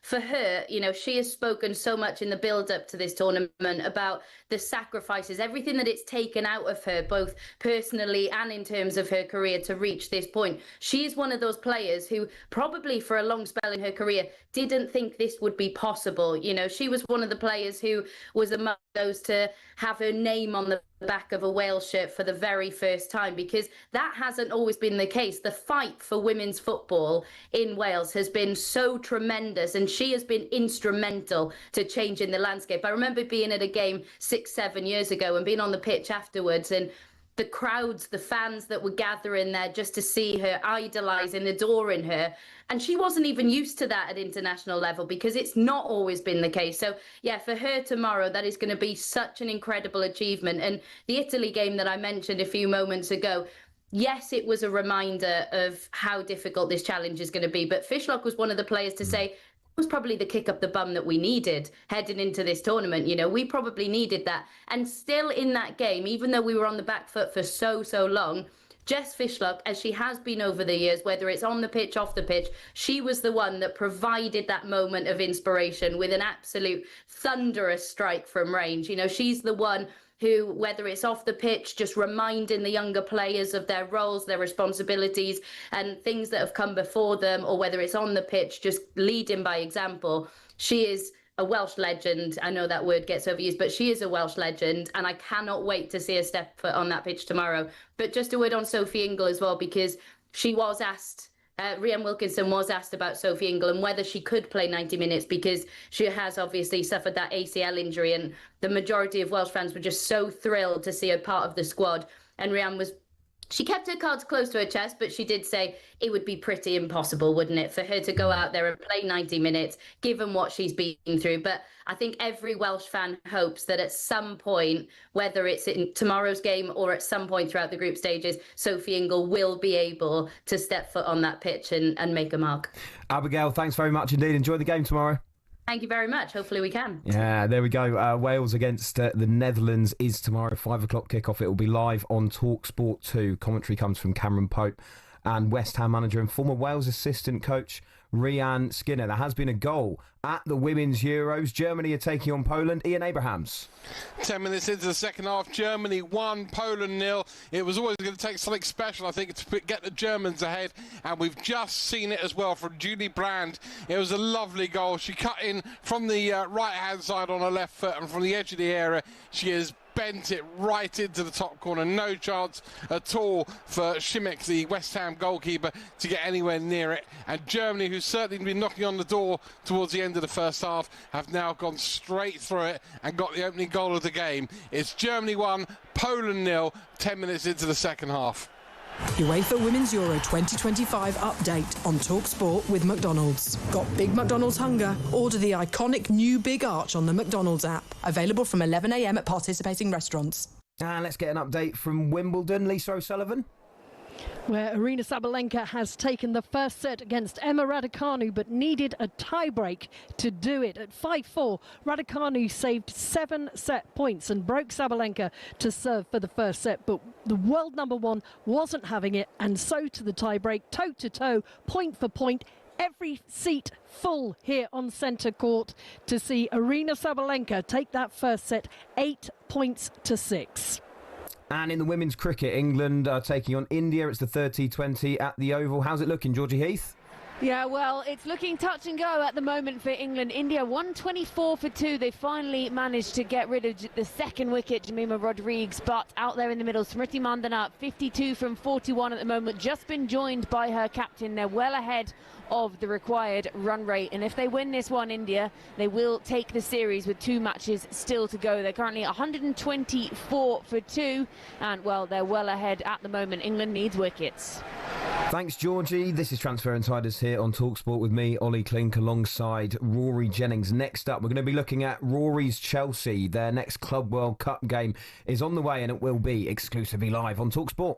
for her, you know, she has spoken so much in the build-up to this tournament about the sacrifices, everything that it's taken out of her, both personally and in terms of her career to reach this point. She is one of those players who probably for a long spell in her career didn't think this would be possible. You know, she was one of the players who was among those to have her name on the back of a Wales shirt for the very first time, because that hasn't always been the case. The fight for women's football in Wales has been so tremendous, and she has been instrumental to changing the landscape. I remember being at a game 6-7 years ago and being on the pitch afterwards, and the crowds, the fans that were gathering there just to see her, idolising, adoring her. And she wasn't even used to that at international level, because it's not always been the case. So, yeah, for her tomorrow, that is going to be such an incredible achievement. And the Italy game that I mentioned a few moments ago, yes, it was a reminder of how difficult this challenge is going to be. But Fishlock was one of the players to say, was probably the kick up the bum that we needed heading into this tournament. You know, we probably needed that. And still in that game, even though we were on the back foot for so long, Jess Fishlock, as she has been over the years, whether it's on the pitch, off the pitch, she was the one that provided that moment of inspiration with an absolute thunderous strike from range. You know, she's the one who, whether it's off the pitch, just reminding the younger players of their roles, their responsibilities, and things that have come before them, or whether it's on the pitch, just leading by example. She is a Welsh legend. I know that word gets overused, but she is a Welsh legend, and I cannot wait to see her step foot on that pitch tomorrow. But just a word on Sophie Ingle as well, because she was asked, Rhian Wilkinson was asked about Sophie Ingle and whether she could play 90 minutes, because she has obviously suffered that ACL injury, and the majority of Welsh fans were just so thrilled to see her part of the squad. And Rhian she kept her cards close to her chest, but she did say it would be pretty impossible, wouldn't it, for her to go out there and play 90 minutes, given what she's been through. But I think every Welsh fan hopes that at some point, whether it's in tomorrow's game or at some point throughout the group stages, Sophie Ingle will be able to step foot on that pitch and make a mark. Abigail, thanks very much indeed. Enjoy the game tomorrow. Thank you very much. Hopefully we can. Yeah, there we go. Wales against the Netherlands is tomorrow, 5 o'clock kickoff. It will be live on talkSPORT 2. Commentary comes from Cameron Pope and West Ham manager and former Wales assistant coach Rhian Skinner. There has been a goal at the Women's Euros. Germany are taking on Poland. Ian Abrahams. 10 minutes into the second half, Germany 1, Poland 0. It was always going to take something special, I think, to get the Germans ahead, and we've just seen it as well from Julie Brand. It was a lovely goal. She cut in from the right-hand side on her left foot, and from the edge of the area, she has bent it right into the top corner. No chance at all for Schimek, the West Ham goalkeeper, to get anywhere near it. And Germany, who's certainly been knocking on the door towards the end of the first half, have now gone straight through it and got the opening goal of the game. It's Germany 1, Poland 0, 10 minutes into the second half. UEFA Women's Euro 2025 update on talkSPORT with McDonald's. Got big McDonald's hunger? Order the iconic new Big Arch on the McDonald's app. Available from 11 a.m. at participating restaurants. And let's get an update from Wimbledon. Lisa O'Sullivan. Where Aryna Sabalenka has taken the first set against Emma Raducanu but needed a tiebreak to do it. At 5-4, Raducanu saved 7 set points and broke Sabalenka to serve for the first set, but the world number one wasn't having it, and so to the tiebreak, toe-to-toe, point for point. Every seat full here on centre court to see Aryna Sabalenka take that first set 8-6. And in the women's cricket, England are taking on India. It's the third T20 at the Oval. How's it looking, Georgie Heath? Yeah, well, it's looking touch and go at the moment for England. India 124 for 2. They finally managed to get rid of the second wicket, Jemima Rodriguez, but out there in the middle, Smriti Mandana, 52 from 41 at the moment, just been joined by her captain. They're well ahead of the required run rate, and if they win this one, India, they will take the series with 2 matches still to go. They're currently 124 for 2, and well, they're well ahead at the moment. England needs wickets. Thanks, Georgie. This is Transfer Insiders here on talkSPORT with me, Olly Clink, alongside Rory Jennings. Next up, we're going to be looking at Rory's Chelsea. Their next Club World Cup game is on the way, and it will be exclusively live on talkSPORT.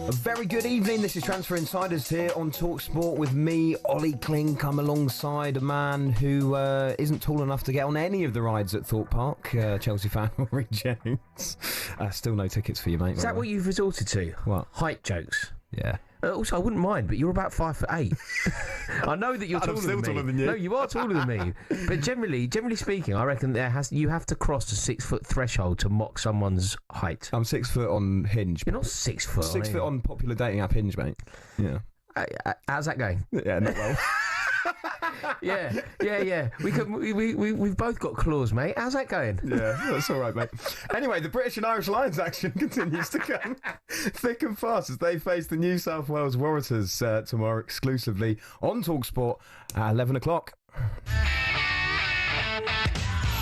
A very good evening. This is Transfer Insiders here on talkSPORT with me, Olly Clink. I'm alongside a man who isn't tall enough to get on any of the rides at Thorpe Park, Chelsea fan Rory Jennings. Still no tickets for you, mate. Is that what you've resorted to? What? Height jokes? Yeah. Also, I wouldn't mind, but you're about 5'8". I know that you're I'm taller still than me. taller than you. No, you are taller than me. But generally speaking, I reckon you have to cross the 6 foot threshold to mock someone's height. I'm 6 foot on Hinge. You're not 6 foot. 6 foot on popular dating app Hinge, mate. Yeah. How's that going? Yeah, not well. Yeah. We've both got claws, mate. How's that going? Yeah, that's all right, mate. Anyway, the British and Irish Lions action continues to come thick and fast as they face the New South Wales Warriors tomorrow exclusively on talkSPORT at 11 o'clock.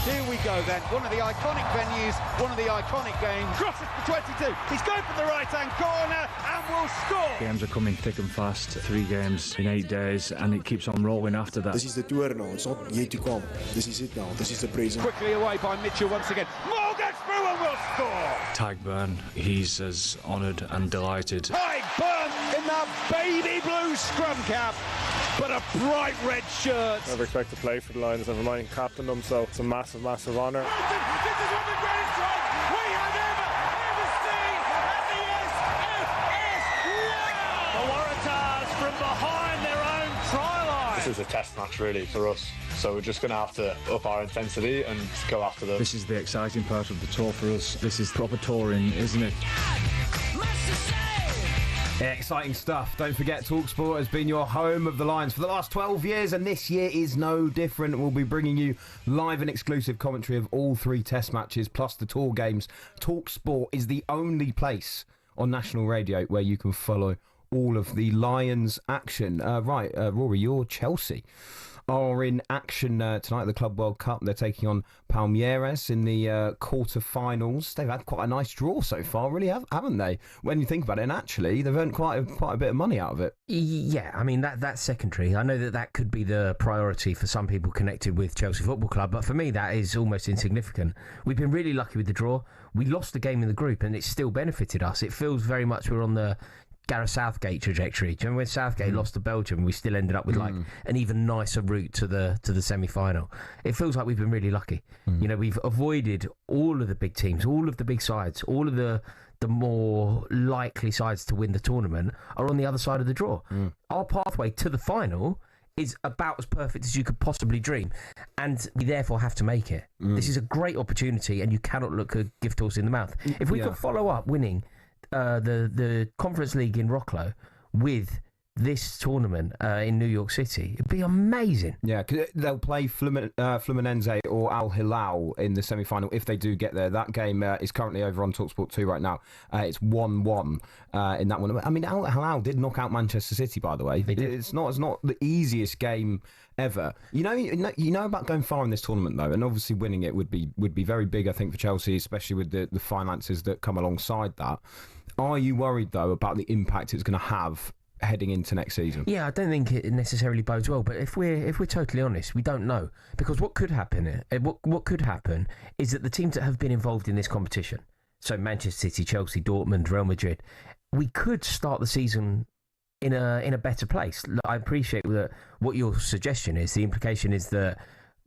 Here we go then, one of the iconic venues, one of the iconic games. Crosses for 22, he's going for the right-hand corner and will score! Games are coming thick and fast, 3 games in 8 days, and it keeps on rolling after that. This is the tour now, it's not yet to come. This is it now, this is the present. Quickly away by Mitchell once again. Moore gets through and will score! Tagburn, he's as honoured and delighted. Tagburn in the baby blue scrum cap, but a bright red shirt. Never expect to play for the Lions, never mind captain them, so it's a massive honour. This is one of the greatest strikes we have ever seen at the SFS. The Waratahs from behind their own try line. This is a test match really for us, so we're just going to have to up our intensity and go after them. This is the exciting part of the tour for us. This is proper touring, isn't it? Yeah, exciting stuff. Don't forget, talkSPORT has been your home of the Lions for the last 12 years, and this year is no different. We'll be bringing you live and exclusive commentary of all 3 test matches, plus the tour games. talkSPORT is the only place on national radio where you can follow all of the Lions action. Rory, you're Chelsea. Are in action tonight at the Club World Cup. They're taking on Palmeiras in the quarter-finals. They've had quite a nice draw so far, really, haven't they? When you think about it, and actually, they've earned quite a bit of money out of it. Yeah, I mean, that's secondary. I know that could be the priority for some people connected with Chelsea Football Club, but for me, that is almost insignificant. We've been really lucky with the draw. We lost the game in the group, and it still benefited us. It feels very much we're on the Gareth Southgate trajectory. Do you remember when Southgate lost to Belgium? We still ended up with like an even nicer route to the semi-final. It feels like we've been really lucky. You know, we've avoided all of the big teams, all of the big sides, all of the more likely sides to win the tournament are on the other side of the draw. Our pathway to the final is about as perfect as you could possibly dream, and we therefore have to make it. This is a great opportunity, and you cannot look a gift horse in the mouth. If we could follow up winning the Conference League in Rocklow with this tournament in New York City, it'd be amazing. Yeah, cause they'll play Fluminense or Al Hilal in the semi-final if they do get there. That game is currently over on talkSPORT 2 right now. It's 1-1 in that one. I mean, Al Hilal did knock out Manchester City, by the way. It's not the easiest game ever. You know about going far in this tournament though, and obviously winning it would be very big, I think, for Chelsea, especially with the finances that come alongside that. Are you worried though about the impact it's going to have heading into next season? Yeah, I don't think it necessarily bodes well. But if we're totally honest, we don't know, because what could happen? What could happen is that the teams that have been involved in this competition, so Manchester City, Chelsea, Dortmund, Real Madrid, we could start the season in a better place. I appreciate that what your suggestion is. The implication is that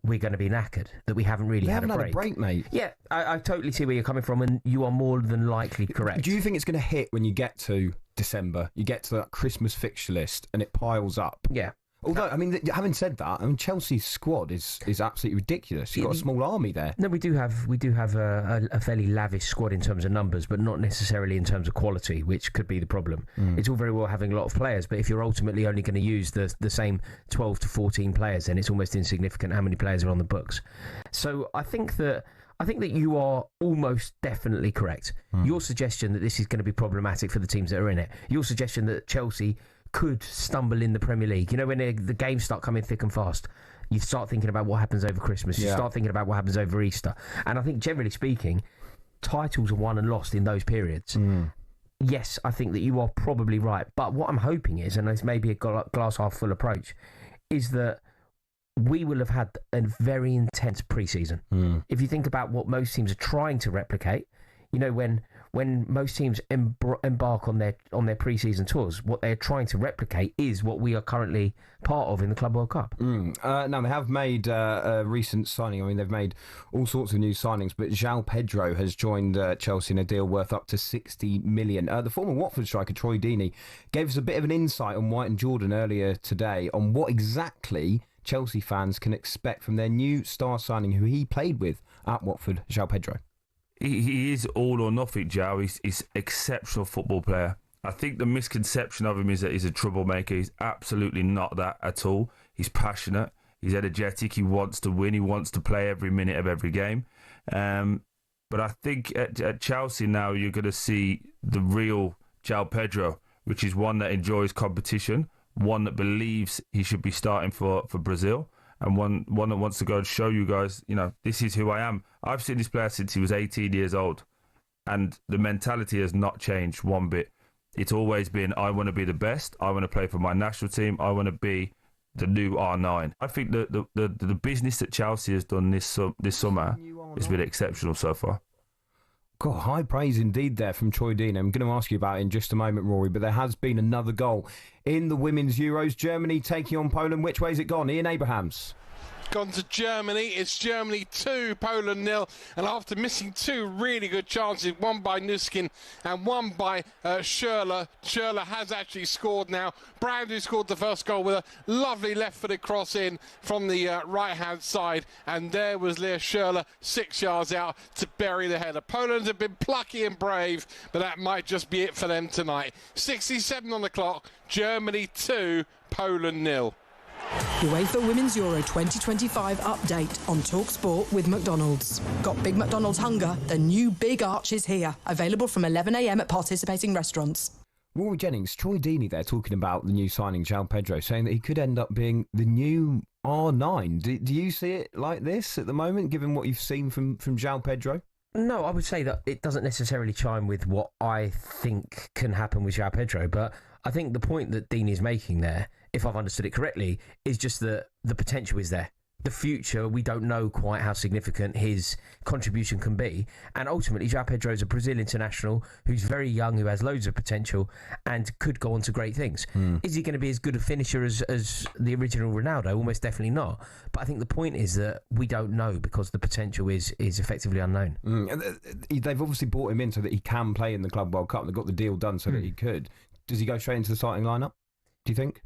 we're going to be knackered, that we haven't really had a break, mate. Yeah, I totally see where you're coming from, and you are more than likely correct. Do you think it's going to hit when you get to December, you get to that Christmas fixture list and it piles up? Yeah. Although, I mean, having said that, I mean, Chelsea's squad is absolutely ridiculous. You've got a small army there. No, we do have a fairly lavish squad in terms of numbers, but not necessarily in terms of quality, which could be the problem. It's all very well having a lot of players, but if you're ultimately only going to use the same 12 to 14 players, then it's almost insignificant how many players are on the books. So I think that you are almost definitely correct. Your suggestion that this is going to be problematic for the teams that are in it. Your suggestion that Chelsea could stumble in the Premier League. You know, when the games start coming thick and fast, you start thinking about what happens over Christmas. You start thinking about what happens over Easter. And I think, generally speaking, titles are won and lost in those periods. Yes, I think that you are probably right. But what I'm hoping is, and it's maybe a glass half full approach, is that we will have had a very intense pre-season. If you think about what most teams are trying to replicate, you know, when when most teams embark on their pre-season tours, what they're trying to replicate is what we are currently part of in the Club World Cup. Now, they have made a recent signing. I mean, they've made all sorts of new signings, but João Pedro has joined Chelsea in a deal worth up to $60 million. The former Watford striker, Troy Deeney, gave us a bit of an insight on White and Jordan earlier today on what exactly Chelsea fans can expect from their new star signing who he played with at Watford, João Pedro. He is all or nothing, João. He's an exceptional football player. I think the misconception of him is that he's a troublemaker. He's absolutely not that at all. He's passionate. He's energetic. He wants to win. He wants to play every minute of every game. But I think at Chelsea now you're going to see the real João Pedro, which is one that enjoys competition, one that believes he should be starting for Brazil, and one that wants to go and show you guys, this is who I am. I've seen this player since he was 18 years old, and the mentality has not changed one bit. It's always been, I want to be the best, I want to play for my national team, I want to be the new R9. I think the business that Chelsea has done this summer has been exceptional so far. God, high praise indeed there from Troy Deeney. I'm going to ask you about it in just a moment, Rory, but there has been another goal in the Women's Euros. Germany taking on Poland. Which way has it gone? Ian Abrahams. Gone to Germany. It's Germany 2, Poland 0. And after missing two really good chances, one by Nuskin and one by Schürrle. Schürrle has actually scored now. Brand, who scored the first goal with a lovely left-footed cross in from the right-hand side. And there was Leah Schürrle 6 yards out to bury the header. Poland have been plucky and brave, but that might just be it for them tonight. 67 on the clock. Germany 2, Poland 0. UEFA Women's Euro 2025 update on talkSPORT with McDonald's. Got Big McDonald's hunger? The new Big Arch is here. Available from 11 a.m. at participating restaurants. Rory Jennings, Troy Deeney there talking about the new signing, João Pedro, saying that he could end up being the new R9. Do you see it like this at the moment, given what you've seen from João Pedro? No, I would say that it doesn't necessarily chime with what I think can happen with João Pedro, but I think the point that Dean is making there, if I've understood it correctly, is just that the potential is there. The future, we don't know quite how significant his contribution can be. And ultimately, João Pedro is a Brazil international who's very young, who has loads of potential and could go on to great things. Is he going to be as good a finisher as the original Ronaldo? Almost definitely not. But I think the point is that we don't know because the potential is effectively unknown. They've obviously brought him in so that he can play in the Club World Cup. They've got the deal done so that he could. Does he go straight into the starting lineup, do you think?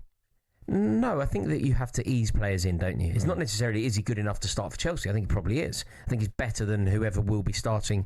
No, I think that you have to ease players in, don't you? It's not necessarily, is he good enough to start for Chelsea? I think he probably is. I think he's better than whoever will be starting